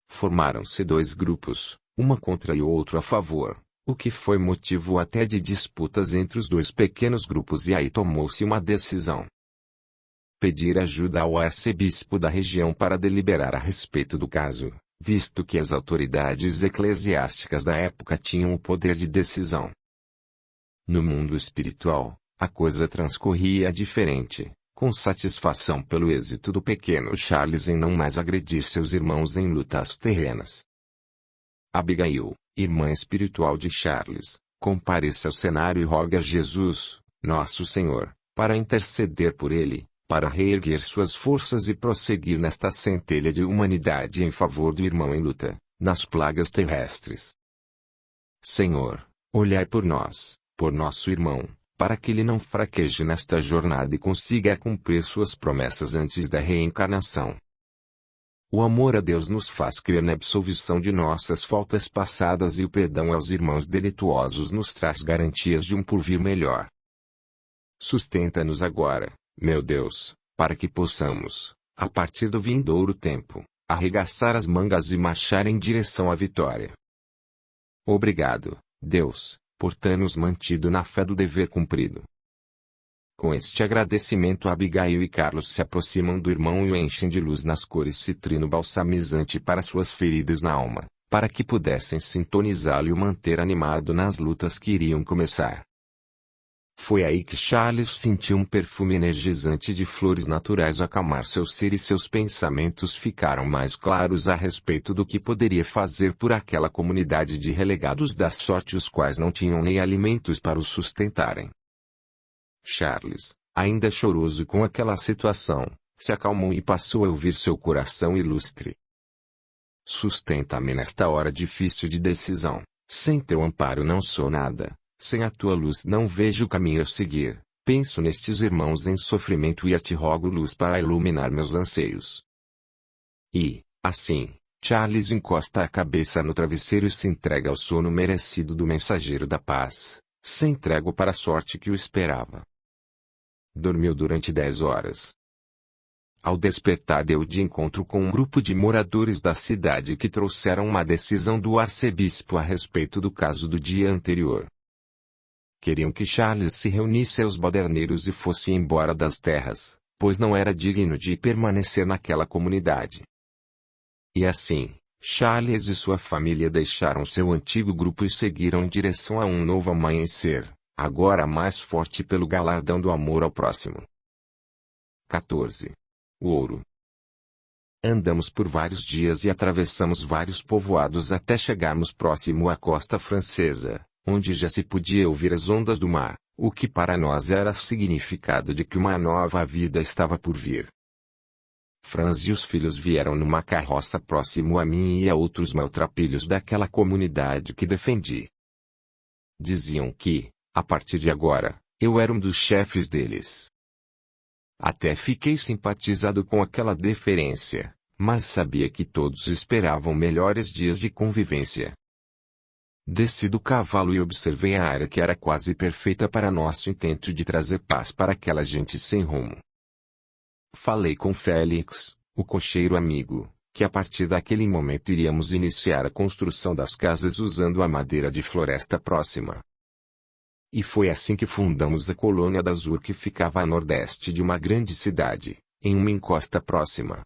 Formaram-se 2 grupos, uma contra e outro a favor, o que foi motivo até de disputas entre os 2 pequenos grupos e aí tomou-se uma decisão. Pedir ajuda ao arcebispo da região para deliberar a respeito do caso, visto que as autoridades eclesiásticas da época tinham o poder de decisão. No mundo espiritual, a coisa transcorria diferente, com satisfação pelo êxito do pequeno Charles em não mais agredir seus irmãos em lutas terrenas. Abigail, irmã espiritual de Charles, compareça ao cenário e roga a Jesus, nosso Senhor, para interceder por ele, para reerguer suas forças e prosseguir nesta centelha de humanidade em favor do irmão em luta, nas plagas terrestres. Senhor, olhai por nós, por nosso irmão, para que ele não fraqueje nesta jornada e consiga cumprir suas promessas antes da reencarnação. O amor a Deus nos faz crer na absolvição de nossas faltas passadas e o perdão aos irmãos delituosos nos traz garantias de um porvir melhor. Sustenta-nos agora, meu Deus, para que possamos, a partir do vindouro tempo, arregaçar as mangas e marchar em direção à vitória. Obrigado, Deus, por ter nos mantido na fé do dever cumprido. Com este agradecimento, Abigail e Carlos se aproximam do irmão e o enchem de luz nas cores citrino balsamizante para suas feridas na alma, para que pudessem sintonizá-lo e o manter animado nas lutas que iriam começar. Foi aí que Charles sentiu um perfume energizante de flores naturais acalmar seu ser e seus pensamentos ficaram mais claros a respeito do que poderia fazer por aquela comunidade de relegados da sorte os quais não tinham nem alimentos para os sustentarem. Charles, ainda choroso com aquela situação, se acalmou e passou a ouvir seu coração ilustre. Sustenta-me nesta hora difícil de decisão, Sem teu amparo não sou nada, sem a tua luz não vejo caminho a seguir. Penso nestes irmãos em sofrimento e a ti rogo luz para iluminar meus anseios. E, assim, Charles encosta a cabeça no travesseiro e se entrega ao sono merecido do mensageiro da paz, sem trégua para a sorte que o esperava. Dormiu durante 10 horas. Ao despertar deu de encontro com um grupo de moradores da cidade que trouxeram uma decisão do arcebispo a respeito do caso do dia anterior. Queriam que Charles se reunisse aos baderneiros e fosse embora das terras, pois não era digno de permanecer naquela comunidade. E assim, Charles e sua família deixaram seu antigo grupo e seguiram em direção a um novo amanhecer, agora mais forte pelo galardão do amor ao próximo. 14. O ouro. Andamos por vários dias e atravessamos vários povoados até chegarmos próximo à costa francesa, onde já se podia ouvir as ondas do mar, o que para nós era significado de que uma nova vida estava por vir. Franz e os filhos vieram numa carroça próximo a mim e a outros maltrapilhos daquela comunidade que defendi. Diziam que, a partir de agora, eu era um dos chefes deles. Até fiquei simpatizado com aquela deferência, mas sabia que todos esperavam melhores dias de convivência. Desci do cavalo e observei a área que era quase perfeita para nosso intento de trazer paz para aquela gente sem rumo. Falei com Félix, o cocheiro amigo, que a partir daquele momento iríamos iniciar a construção das casas usando a madeira de floresta próxima. E foi assim que fundamos a colônia da Zur, que ficava a nordeste de uma grande cidade, em uma encosta próxima.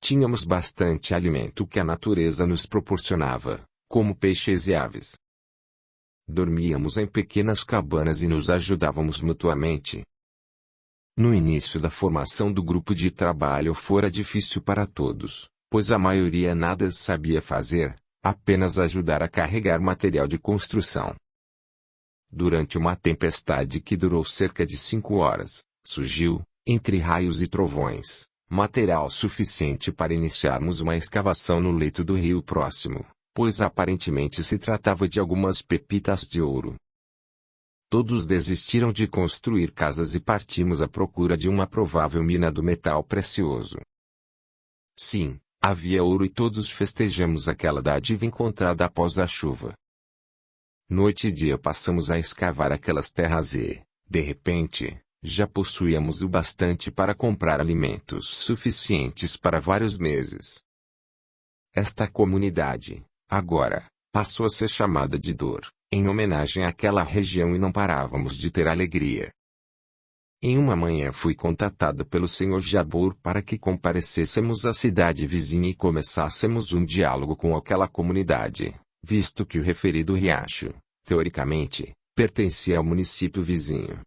Tínhamos bastante alimento que a natureza nos proporcionava, como peixes e aves. Dormíamos em pequenas cabanas e nos ajudávamos mutuamente. No início da formação do grupo de trabalho fora difícil para todos, pois a maioria nada sabia fazer, apenas ajudar a carregar material de construção. Durante uma tempestade que durou cerca de 5 horas, surgiu, entre raios e trovões, material suficiente para iniciarmos uma escavação no leito do rio próximo, pois aparentemente se tratava de algumas pepitas de ouro. Todos desistiram de construir casas e partimos à procura de uma provável mina do metal precioso. Sim, havia ouro e todos festejamos aquela dádiva encontrada após a chuva. Noite e dia passamos a escavar aquelas terras e, de repente, já possuíamos o bastante para comprar alimentos suficientes para vários meses. Esta comunidade, agora, passou a ser chamada de Dor, em homenagem àquela região, e não parávamos de ter alegria. Em uma manhã fui contatado pelo Sr. Jabbour para que comparecêssemos à cidade vizinha e começássemos um diálogo com aquela comunidade, visto que o referido riacho, teoricamente, pertencia ao município vizinho.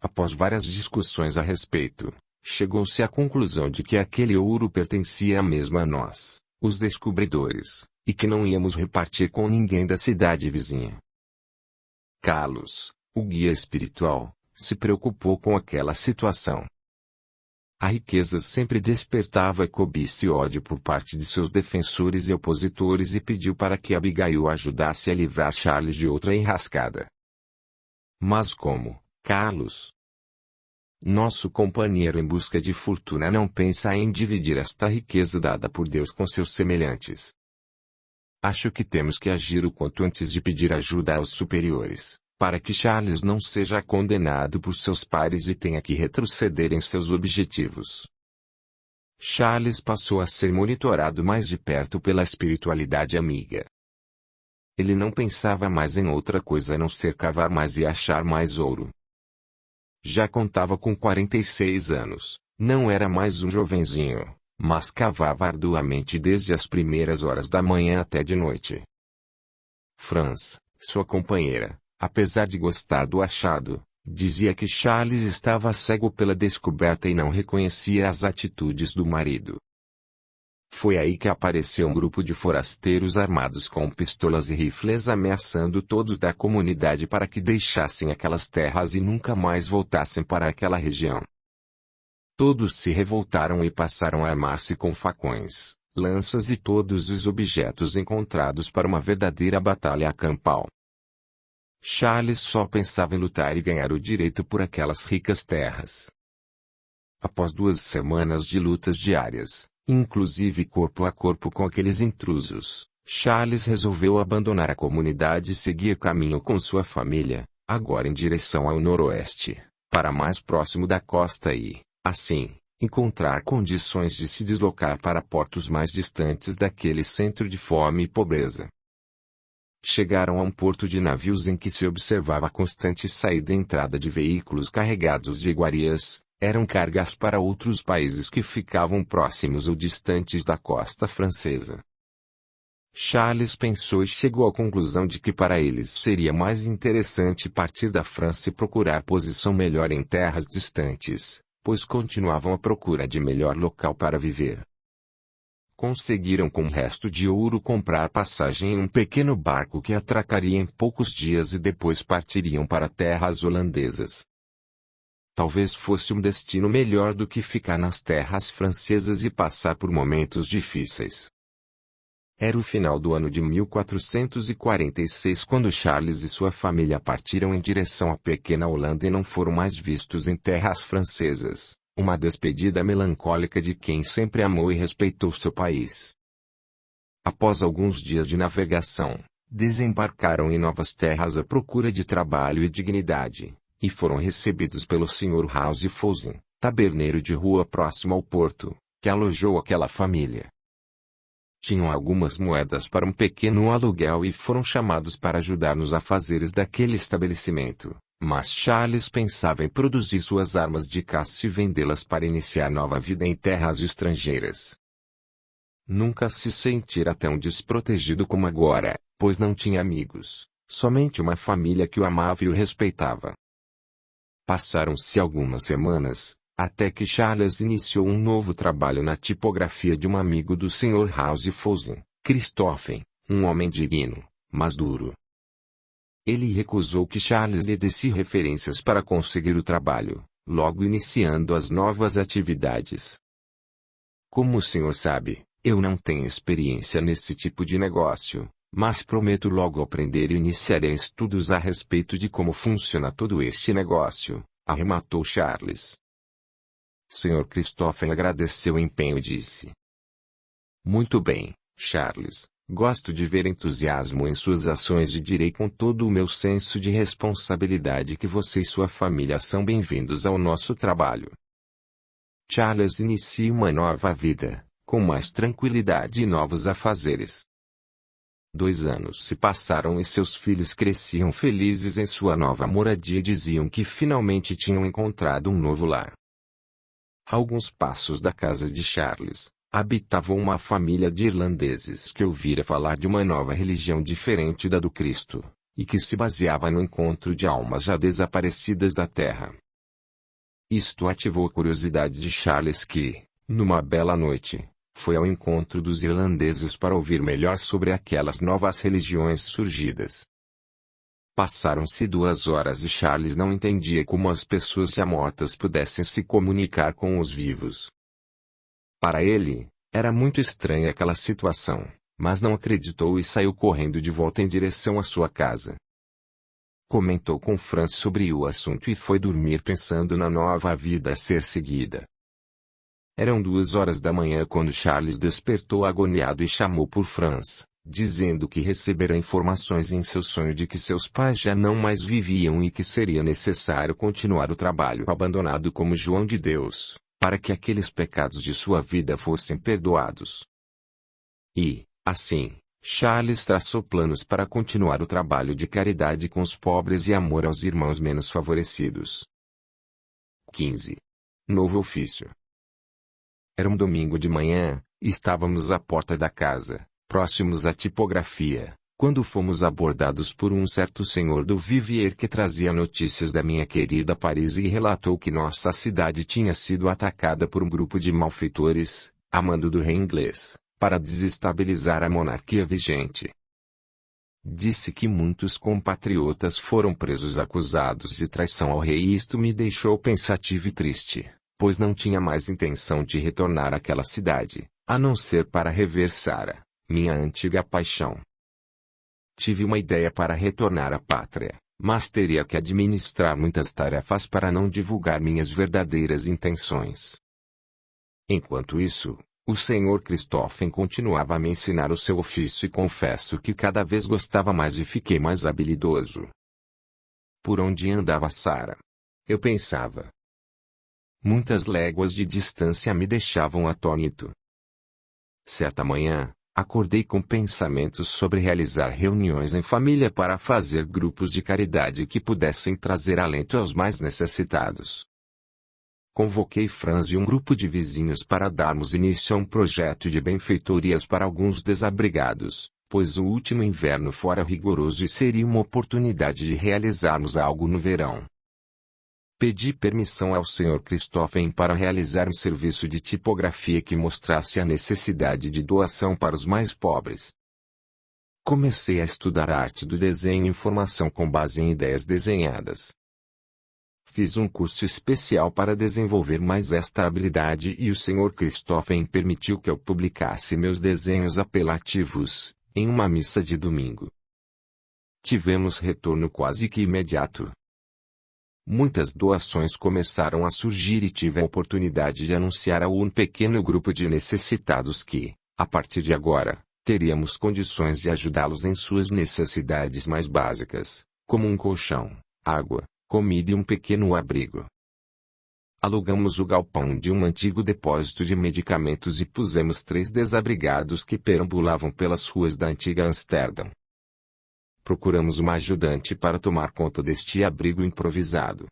Após várias discussões a respeito, chegou-se à conclusão de que aquele ouro pertencia mesmo a nós, os descobridores, e que não íamos repartir com ninguém da cidade vizinha. Carlos, o guia espiritual, se preocupou com aquela situação. A riqueza sempre despertava cobiça e ódio por parte de seus defensores e opositores e pediu para que Abigail ajudasse a livrar Charles de outra enrascada. Mas como, Carlos? Nosso companheiro em busca de fortuna não pensa em dividir esta riqueza dada por Deus com seus semelhantes. Acho que temos que agir o quanto antes de pedir ajuda aos superiores, para que Charles não seja condenado por seus pares e tenha que retroceder em seus objetivos. Charles passou a ser monitorado mais de perto pela espiritualidade amiga. Ele não pensava mais em outra coisa a não ser cavar mais e achar mais ouro. Já contava com 46 anos, não era mais um jovenzinho, mas cavava arduamente desde as primeiras horas da manhã até de noite. Franz, sua companheira, apesar de gostar do achado, dizia que Charles estava cego pela descoberta e não reconhecia as atitudes do marido. Foi aí que apareceu um grupo de forasteiros armados com pistolas e rifles ameaçando todos da comunidade para que deixassem aquelas terras e nunca mais voltassem para aquela região. Todos se revoltaram e passaram a armar-se com facões, lanças e todos os objetos encontrados para uma verdadeira batalha campal. Charles só pensava em lutar e ganhar o direito por aquelas ricas terras. Após 2 semanas de lutas diárias, inclusive corpo a corpo com aqueles intrusos, Charles resolveu abandonar a comunidade e seguir caminho com sua família, agora em direção ao noroeste, para mais próximo da costa e, assim, encontrar condições de se deslocar para portos mais distantes daquele centro de fome e pobreza. Chegaram a um porto de navios em que se observava a constante saída e entrada de veículos carregados de iguarias, eram cargas para outros países que ficavam próximos ou distantes da costa francesa. Charles pensou e chegou à conclusão de que para eles seria mais interessante partir da França e procurar posição melhor em terras distantes, pois continuavam à procura de melhor local para viver. Conseguiram com o resto de ouro comprar passagem em um pequeno barco que atracaria em poucos dias e depois partiriam para terras holandesas. Talvez fosse um destino melhor do que ficar nas terras francesas e passar por momentos difíceis. Era o final do ano de 1446 quando Charles e sua família partiram em direção à pequena Holanda e não foram mais vistos em terras francesas. Uma despedida melancólica de quem sempre amou e respeitou seu país. Após alguns dias de navegação, desembarcaram em novas terras à procura de trabalho e dignidade, e foram recebidos pelo Sr. House Fouzen, taberneiro de rua próximo ao porto, que alojou aquela família. Tinham algumas moedas para um pequeno aluguel e foram chamados para ajudar nos afazeres daquele estabelecimento. Mas Charles pensava em produzir suas armas de caça e vendê-las para iniciar nova vida em terras estrangeiras. Nunca se sentira tão desprotegido como agora, pois não tinha amigos, somente uma família que o amava e o respeitava. Passaram-se algumas semanas, até que Charles iniciou um novo trabalho na tipografia de um amigo do Sr. House Fouzen, Christophe, um homem divino, mas duro. Ele recusou que Charles lhe desse referências para conseguir o trabalho, logo iniciando as novas atividades. Como o senhor sabe, eu não tenho experiência nesse tipo de negócio, mas prometo logo aprender e iniciarei estudos a respeito de como funciona todo este negócio, arrematou Charles. Sr. Christophe agradeceu o empenho e disse: Muito bem, Charles. Gosto de ver entusiasmo em suas ações e direi com todo o meu senso de responsabilidade que você e sua família são bem-vindos ao nosso trabalho. Charles inicia uma nova vida, com mais tranquilidade e novos afazeres. 2 anos se passaram e seus filhos cresciam felizes em sua nova moradia e diziam que finalmente tinham encontrado um novo lar. A alguns passos da casa de Charles, habitava uma família de irlandeses que ouvira falar de uma nova religião diferente da do Cristo, e que se baseava no encontro de almas já desaparecidas da terra. Isto ativou a curiosidade de Charles que, numa bela noite, foi ao encontro dos irlandeses para ouvir melhor sobre aquelas novas religiões surgidas. Passaram-se 2 horas e Charles não entendia como as pessoas já mortas pudessem se comunicar com os vivos. Para ele, era muito estranha aquela situação, mas não acreditou e saiu correndo de volta em direção à sua casa. Comentou com Franz sobre o assunto e foi dormir pensando na nova vida a ser seguida. Eram 2 horas da manhã quando Charles despertou agoniado e chamou por Franz, dizendo que recebera informações em seu sonho de que seus pais já não mais viviam e que seria necessário continuar o trabalho abandonado como João de Deus, para que aqueles pecados de sua vida fossem perdoados. E, assim, Charles traçou planos para continuar o trabalho de caridade com os pobres e amor aos irmãos menos favorecidos. 15. Novo ofício. Era um domingo de manhã, estávamos à porta da casa, próximos à tipografia, quando fomos abordados por um certo senhor do Vivier que trazia notícias da minha querida Paris e relatou que nossa cidade tinha sido atacada por um grupo de malfeitores, a mando do rei inglês, para desestabilizar a monarquia vigente. Disse que muitos compatriotas foram presos acusados de traição ao rei e isto me deixou pensativo e triste, pois não tinha mais intenção de retornar àquela cidade, a não ser para rever Sarah, minha antiga paixão. Tive uma ideia para retornar à pátria, mas teria que administrar muitas tarefas para não divulgar minhas verdadeiras intenções. Enquanto isso, o Sr. Christophe continuava a me ensinar o seu ofício e confesso que cada vez gostava mais e fiquei mais habilidoso. Por onde andava Sarah? Eu pensava. Muitas léguas de distância me deixavam atônito. Certa manhã, acordei com pensamentos sobre realizar reuniões em família para fazer grupos de caridade que pudessem trazer alento aos mais necessitados. Convoquei Franz e um grupo de vizinhos para darmos início a um projeto de benfeitorias para alguns desabrigados, pois o último inverno fora rigoroso e seria uma oportunidade de realizarmos algo no verão. Pedi permissão ao Sr. Christophe para realizar um serviço de tipografia que mostrasse a necessidade de doação para os mais pobres. Comecei a estudar a arte do desenho e informação com base em ideias desenhadas. Fiz um curso especial para desenvolver mais esta habilidade e o Sr. Christophe permitiu que eu publicasse meus desenhos apelativos, em uma missa de domingo. Tivemos retorno quase que imediato. Muitas doações começaram a surgir e tive a oportunidade de anunciar a um pequeno grupo de necessitados que, a partir de agora, teríamos condições de ajudá-los em suas necessidades mais básicas, como um colchão, água, comida e um pequeno abrigo. Alugamos o galpão de um antigo depósito de medicamentos e pusemos 3 desabrigados que perambulavam pelas ruas da antiga Amsterdã. Procuramos uma ajudante para tomar conta deste abrigo improvisado.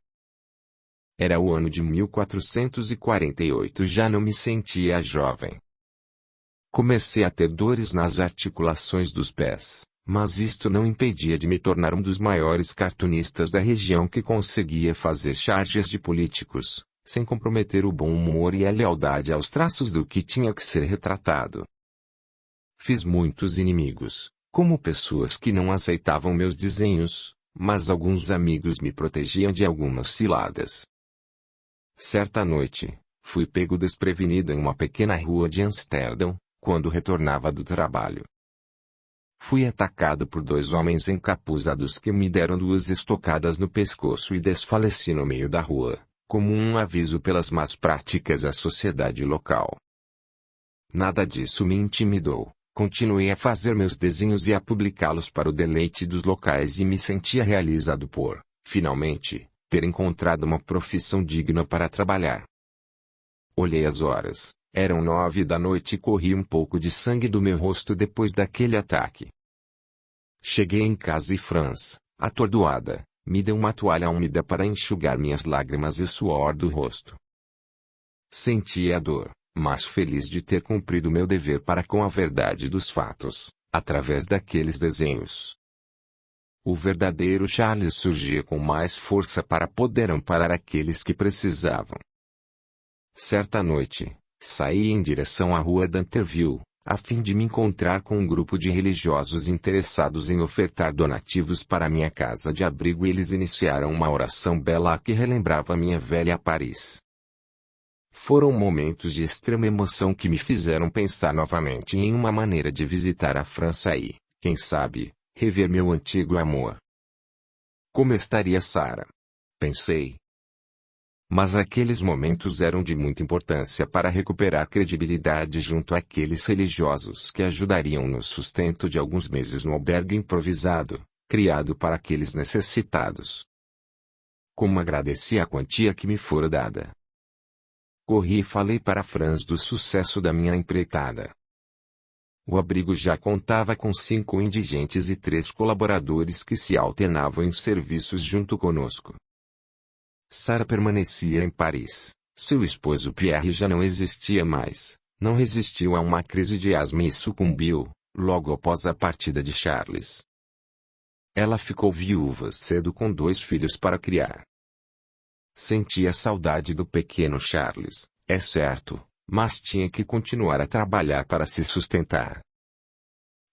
Era o ano de 1448 e já não me sentia jovem. Comecei a ter dores nas articulações dos pés, mas isto não impedia de me tornar um dos maiores cartunistas da região que conseguia fazer charges de políticos, sem comprometer o bom humor e a lealdade aos traços do que tinha que ser retratado. Fiz muitos inimigos, como pessoas que não aceitavam meus desenhos, mas alguns amigos me protegiam de algumas ciladas. Certa noite, fui pego desprevenido em uma pequena rua de Amsterdã, quando retornava do trabalho. Fui atacado por 2 homens encapuzados que me deram 2 estocadas no pescoço e desfaleci no meio da rua, como um aviso pelas más práticas da sociedade local. Nada disso me intimidou. Continuei a fazer meus desenhos e a publicá-los para o deleite dos locais e me sentia realizado por, finalmente, ter encontrado uma profissão digna para trabalhar. Olhei as horas, eram 9 da noite e corri um pouco de sangue do meu rosto depois daquele ataque. Cheguei em casa e Franz, atordoada, me deu uma toalha úmida para enxugar minhas lágrimas e suor do rosto. Sentia a dor, mas feliz de ter cumprido meu dever para com a verdade dos fatos, através daqueles desenhos. O verdadeiro Charles surgia com mais força para poder amparar aqueles que precisavam. Certa noite, saí em direção à rua d'Anterville, a fim de me encontrar com um grupo de religiosos interessados em ofertar donativos para minha casa de abrigo e eles iniciaram uma oração bela que relembrava minha velha Paris. Foram momentos de extrema emoção que me fizeram pensar novamente em uma maneira de visitar a França e, quem sabe, rever meu antigo amor. Como estaria Sarah? Pensei. Mas aqueles momentos eram de muita importância para recuperar credibilidade junto àqueles religiosos que ajudariam no sustento de alguns meses no albergue improvisado, criado para aqueles necessitados. Como agradeci a quantia que me fora dada. Corri e falei para Franz do sucesso da minha empreitada. O abrigo já contava com 5 indigentes e 3 colaboradores que se alternavam em serviços junto conosco. Sarah permanecia em Paris, seu esposo Pierre já não existia mais, não resistiu a uma crise de asma e sucumbiu, logo após a partida de Charles. Ela ficou viúva cedo com 2 filhos para criar. Sentia saudade do pequeno Charles, é certo, mas tinha que continuar a trabalhar para se sustentar.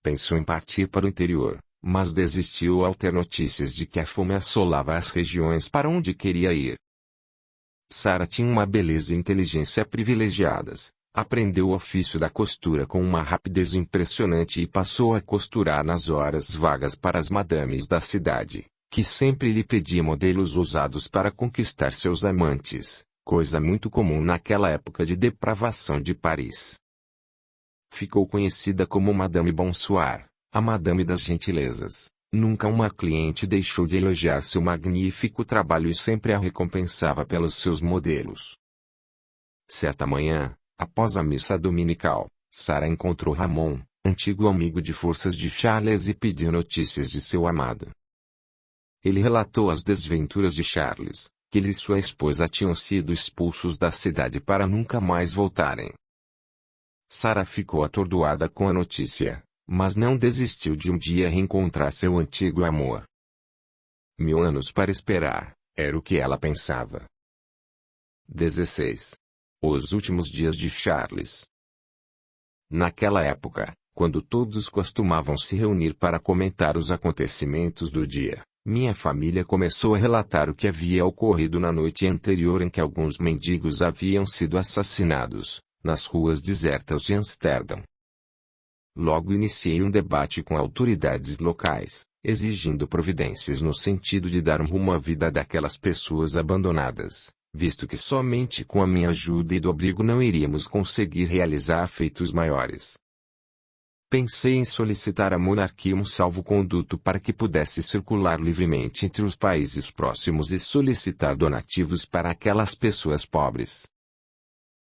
Pensou em partir para o interior, mas desistiu ao ter notícias de que a fome assolava as regiões para onde queria ir. Sarah tinha uma beleza e inteligência privilegiadas, Aprendeu o ofício da costura com uma rapidez impressionante e passou a costurar nas horas vagas para as madames da cidade, que sempre lhe pedia modelos ousados para conquistar seus amantes, coisa muito comum naquela época de depravação de Paris. Ficou conhecida como Madame Bonsoir, a Madame das Gentilezas. Nunca uma cliente deixou de elogiar seu magnífico trabalho e sempre a recompensava pelos seus modelos. Certa manhã, após a missa dominical, Sarah encontrou Ramon, antigo amigo de forças de Charles, e pediu notícias de seu amado. Ele relatou as desventuras de Charles, que ele e sua esposa tinham sido expulsos da cidade para nunca mais voltarem. Sarah ficou atordoada com a notícia, mas não desistiu de um dia reencontrar seu antigo amor. 1000 anos para esperar, era o que ela pensava. 16. Os últimos dias de Charles. Naquela época, quando todos costumavam se reunir para comentar os acontecimentos do dia, minha família começou a relatar o que havia ocorrido na noite anterior em que alguns mendigos haviam sido assassinados, nas ruas desertas de Amsterdã. Logo iniciei um debate com autoridades locais, exigindo providências no sentido de dar um rumo à vida daquelas pessoas abandonadas, visto que somente com a minha ajuda e do abrigo não iríamos conseguir realizar feitos maiores. Pensei em solicitar à monarquia um salvo-conduto para que pudesse circular livremente entre os países próximos e solicitar donativos para aquelas pessoas pobres.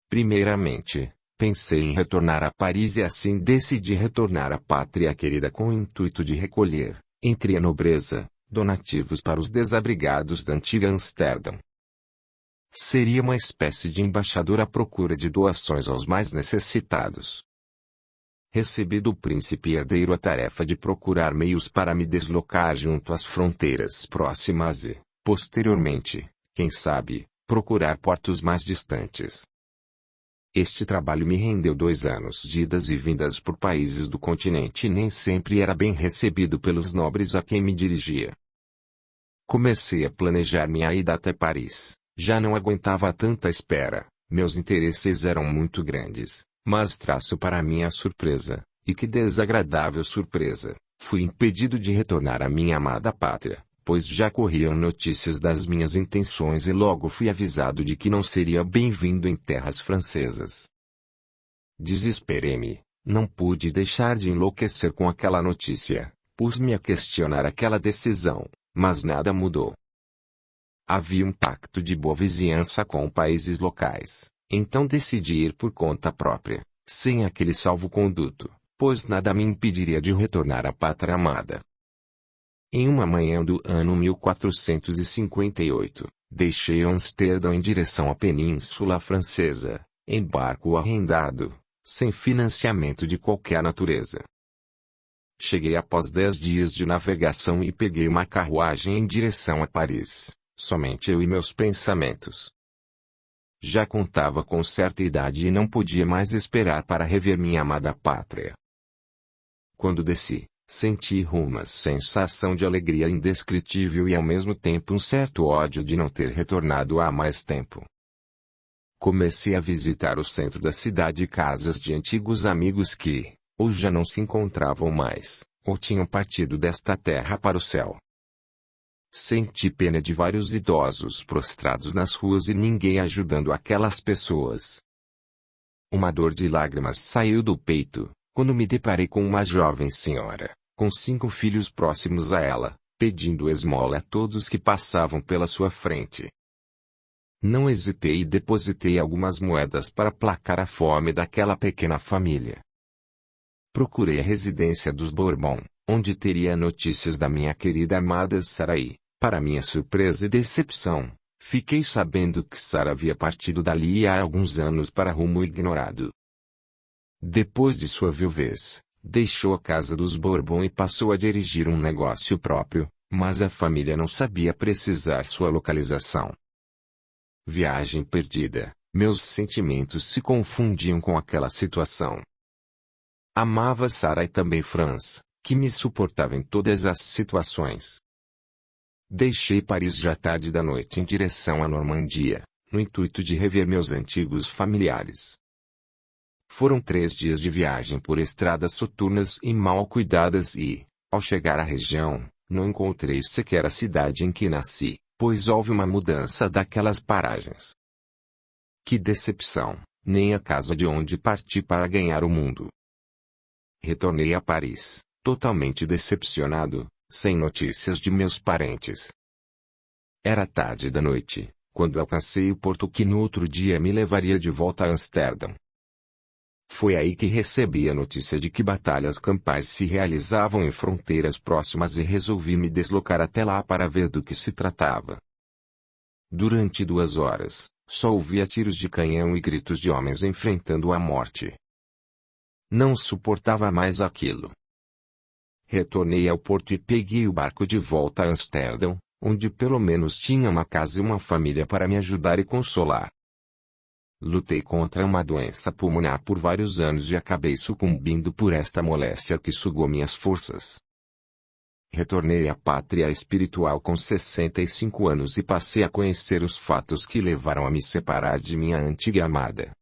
Primeiramente, pensei em retornar a Paris e assim decidi retornar à pátria querida com o intuito de recolher, entre a nobreza, donativos para os desabrigados da antiga Amsterdã. Seria uma espécie de embaixador à procura de doações aos mais necessitados. Recebi do príncipe herdeiro a tarefa de procurar meios para me deslocar junto às fronteiras próximas e, posteriormente, quem sabe, procurar portos mais distantes. Este trabalho me rendeu 2 anos de idas e vindas por países do continente e nem sempre era bem recebido pelos nobres a quem me dirigia. Comecei a planejar minha ida até Paris, já não aguentava tanta espera, meus interesses eram muito grandes, mas traço para minha surpresa, e que desagradável surpresa, fui impedido de retornar à minha amada pátria, pois já corriam notícias das minhas intenções e logo fui avisado de que não seria bem-vindo em terras francesas. Desesperei-me, não pude deixar de enlouquecer com aquela notícia, pus-me a questionar aquela decisão, mas nada mudou. Havia um pacto de boa vizinhança com países locais, então decidi ir por conta própria, sem aquele salvo-conduto, pois nada me impediria de retornar à pátria amada. Em uma manhã do ano 1458, deixei Amsterdã em direção à Península Francesa, em barco arrendado, sem financiamento de qualquer natureza. Cheguei após 10 dias de navegação e peguei uma carruagem em direção a Paris, somente eu e meus pensamentos. Já contava com certa idade e não podia mais esperar para rever minha amada pátria. Quando desci, senti uma sensação de alegria indescritível e ao mesmo tempo um certo ódio de não ter retornado há mais tempo. Comecei a visitar o centro da cidade e casas de antigos amigos que, ou já não se encontravam mais, ou tinham partido desta terra para o céu. Senti pena de vários idosos prostrados nas ruas e ninguém ajudando aquelas pessoas. Uma dor de lágrimas saiu do peito, quando me deparei com uma jovem senhora, com 5 filhos próximos a ela, pedindo esmola a todos que passavam pela sua frente. Não hesitei e depositei algumas moedas para aplacar a fome daquela pequena família. Procurei a residência dos Bourbon, onde teria notícias da minha querida amada Sarah e, para minha surpresa e decepção, fiquei sabendo que Sarah havia partido dali há alguns anos para rumo ignorado. Depois de sua viuvez, deixou a casa dos Bourbon e passou a dirigir um negócio próprio, mas a família não sabia precisar sua localização. Viagem perdida, meus sentimentos se confundiam com aquela situação. Amava Sarah e também Franz, que me suportava em todas as situações. Deixei Paris já tarde da noite em direção à Normandia, no intuito de rever meus antigos familiares. Foram 3 dias de viagem por estradas soturnas e mal cuidadas e, ao chegar à região, não encontrei sequer a cidade em que nasci, pois houve uma mudança daquelas paragens. Que decepção, nem a casa de onde parti para ganhar o mundo. Retornei a Paris, totalmente decepcionado, sem notícias de meus parentes. Era tarde da noite, quando alcancei o porto que no outro dia me levaria de volta a Amsterdã. Foi aí que recebi a notícia de que batalhas campais se realizavam em fronteiras próximas e resolvi me deslocar até lá para ver do que se tratava. Durante 2 horas, só ouvia tiros de canhão e gritos de homens enfrentando a morte. Não suportava mais aquilo. Retornei ao porto e peguei o barco de volta a Amsterdã, onde pelo menos tinha uma casa e uma família para me ajudar e consolar. Lutei contra uma doença pulmonar por vários anos e acabei sucumbindo por esta moléstia que sugou minhas forças. Retornei à pátria espiritual com 65 anos e passei a conhecer os fatos que levaram a me separar de minha antiga amada.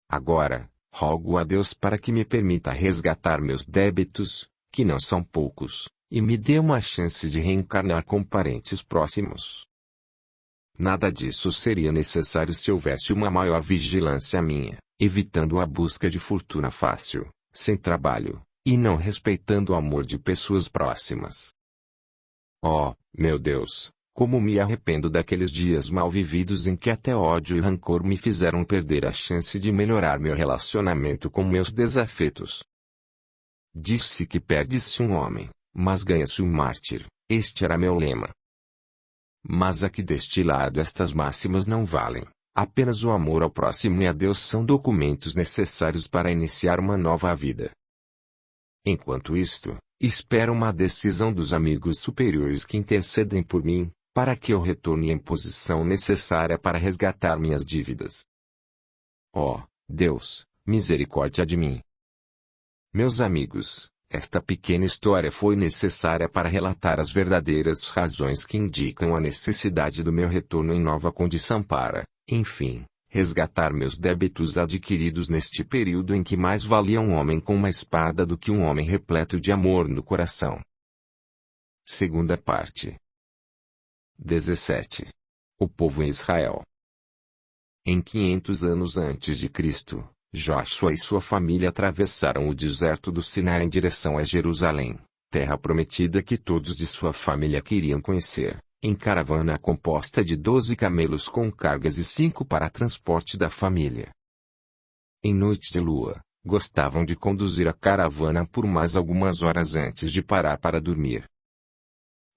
Agora, rogo a Deus para que me permita resgatar meus débitos, que não são poucos, e me dê uma chance de reencarnar com parentes próximos. Nada disso seria necessário se houvesse uma maior vigilância minha, evitando a busca de fortuna fácil, sem trabalho, e não respeitando o amor de pessoas próximas. Oh, meu Deus, como me arrependo daqueles dias mal vividos em que até ódio e rancor me fizeram perder a chance de melhorar meu relacionamento com meus desafetos. Disse que perde-se um homem, mas ganha-se um mártir, este era meu lema. Mas aqui deste lado estas máximas não valem, apenas o amor ao próximo e a Deus são documentos necessários para iniciar uma nova vida. Enquanto isto, espero uma decisão dos amigos superiores que intercedem por mim, para que eu retorne à posição necessária para resgatar minhas dívidas. Oh, Deus, misericórdia de mim. Meus amigos, esta pequena história foi necessária para relatar as verdadeiras razões que indicam a necessidade do meu retorno em nova condição para, enfim, resgatar meus débitos adquiridos neste período em que mais valia um homem com uma espada do que um homem repleto de amor no coração. Segunda parte. 17. O povo em Israel. Em 500 anos antes de Cristo, Joshua e sua família atravessaram o deserto do Sinai em direção a Jerusalém, terra prometida que todos de sua família queriam conhecer, em caravana composta de 12 camelos com cargas e 5 para transporte da família. Em noite de lua, gostavam de conduzir a caravana por mais algumas horas antes de parar para dormir.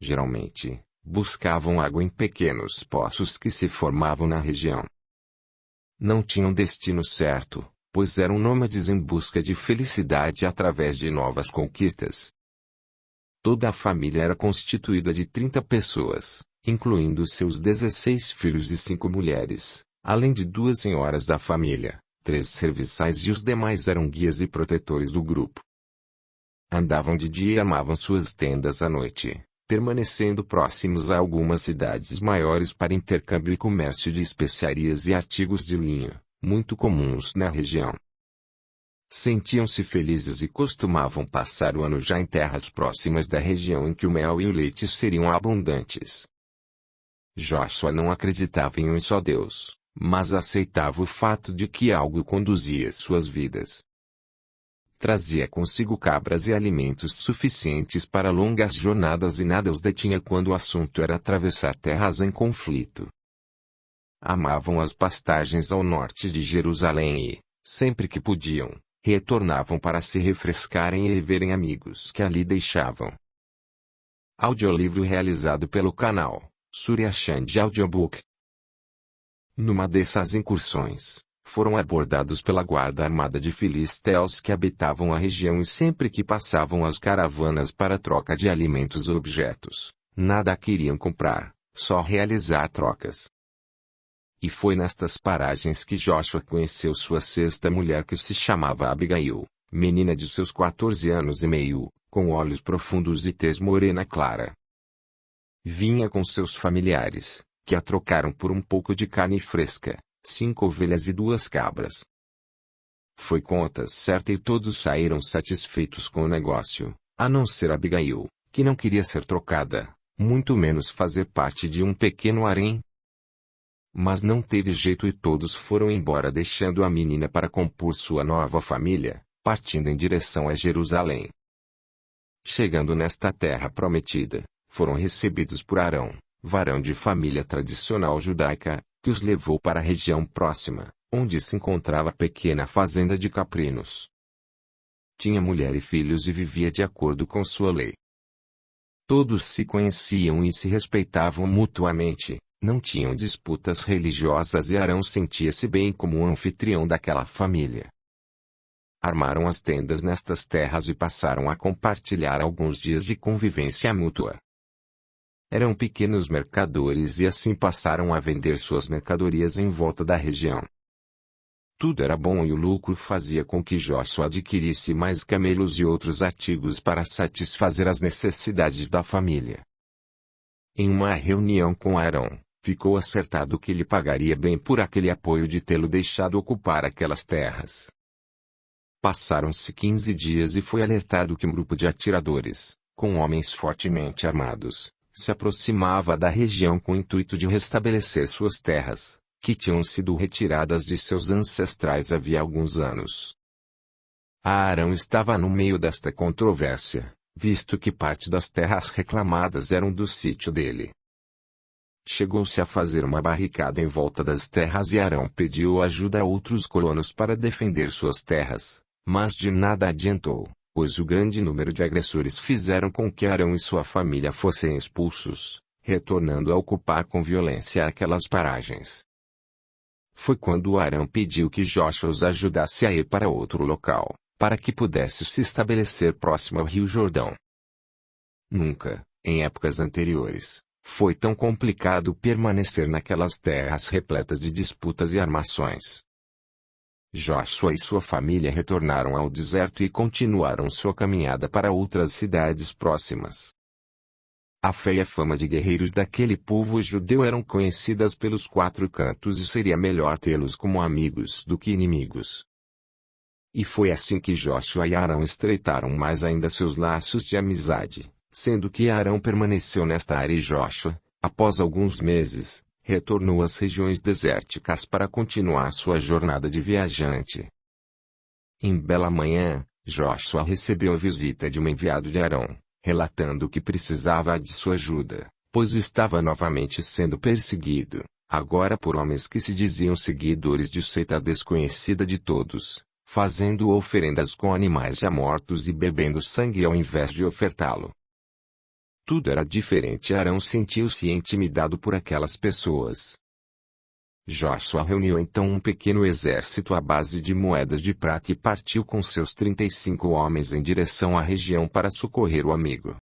Geralmente, buscavam água em pequenos poços que se formavam na região. Não tinham destino certo, pois eram nômades em busca de felicidade através de novas conquistas. Toda a família era constituída de 30 pessoas, incluindo seus 16 filhos e 5 mulheres, além de 2 senhoras da família, 3 serviçais e os demais eram guias e protetores do grupo. Andavam de dia e armavam suas tendas à noite, permanecendo próximos a algumas cidades maiores para intercâmbio e comércio de especiarias e artigos de linho, muito comuns na região. Sentiam-se felizes e costumavam passar o ano já em terras próximas da região em que o mel e o leite seriam abundantes. Joshua não acreditava em um só Deus, mas aceitava o fato de que algo conduzia suas vidas. Trazia consigo cabras e alimentos suficientes para longas jornadas e nada os detinha quando o assunto era atravessar terras em conflito. Amavam as pastagens ao norte de Jerusalém e, sempre que podiam, retornavam para se refrescarem e reverem amigos que ali deixavam. Audiolivro realizado pelo canal Surya Chand Audiobook. Numa dessas incursões, foram abordados pela guarda armada de filisteus que habitavam a região e sempre que passavam as caravanas para troca de alimentos ou objetos, nada queriam comprar, só realizar trocas. E foi nestas paragens que Joshua conheceu sua sexta mulher que se chamava Abigail, menina de seus 14 anos e meio, com olhos profundos e tez morena clara. Vinha com seus familiares, que a trocaram por um pouco de carne fresca, 5 ovelhas e 2 cabras. Foi conta certa e todos saíram satisfeitos com o negócio, a não ser Abigail, que não queria ser trocada, muito menos fazer parte de um pequeno harém. Mas não teve jeito e todos foram embora deixando a menina para compor sua nova família, partindo em direção a Jerusalém. Chegando nesta terra prometida, foram recebidos por Arão, varão de família tradicional judaica, que os levou para a região próxima, onde se encontrava a pequena fazenda de caprinos. Tinha mulher e filhos e vivia de acordo com sua lei. Todos se conheciam e se respeitavam mutuamente, não tinham disputas religiosas e Arão sentia-se bem como o anfitrião daquela família. Armaram as tendas nestas terras e passaram a compartilhar alguns dias de convivência mútua. Eram pequenos mercadores e assim passaram a vender suas mercadorias em volta da região. Tudo era bom e o lucro fazia com que Joshua adquirisse mais camelos e outros artigos para satisfazer as necessidades da família. Em uma reunião com Arão, ficou acertado que lhe pagaria bem por aquele apoio de tê-lo deixado ocupar aquelas terras. Passaram-se 15 dias e foi alertado que um grupo de atiradores, com homens fortemente armados, se aproximava da região com o intuito de restabelecer suas terras, que tinham sido retiradas de seus ancestrais havia alguns anos. Arão estava no meio desta controvérsia, visto que parte das terras reclamadas eram do sítio dele. Chegou-se a fazer uma barricada em volta das terras e Arão pediu ajuda a outros colonos para defender suas terras, mas de nada adiantou, pois o grande número de agressores fizeram com que Arão e sua família fossem expulsos, retornando a ocupar com violência aquelas paragens. Foi quando Arão pediu que Joshua os ajudasse a ir para outro local, para que pudesse se estabelecer próximo ao Rio Jordão. Nunca, em épocas anteriores, foi tão complicado permanecer naquelas terras repletas de disputas e armações. Joshua e sua família retornaram ao deserto e continuaram sua caminhada para outras cidades próximas. A fé e a fama de guerreiros daquele povo judeu eram conhecidas pelos quatro cantos e seria melhor tê-los como amigos do que inimigos. E foi assim que Joshua e Arão estreitaram mais ainda seus laços de amizade, sendo que Arão permaneceu nesta área e Joshua, após alguns meses, retornou às regiões desérticas para continuar sua jornada de viajante. Em bela manhã, Joshua recebeu a visita de um enviado de Arão, relatando que precisava de sua ajuda, pois estava novamente sendo perseguido, agora por homens que se diziam seguidores de seita desconhecida de todos, fazendo oferendas com animais já mortos e bebendo sangue ao invés de ofertá-lo. Tudo era diferente e Arão sentiu-se intimidado por aquelas pessoas. Joshua reuniu então um pequeno exército à base de moedas de prata e partiu com seus 35 homens em direção à região para socorrer o amigo.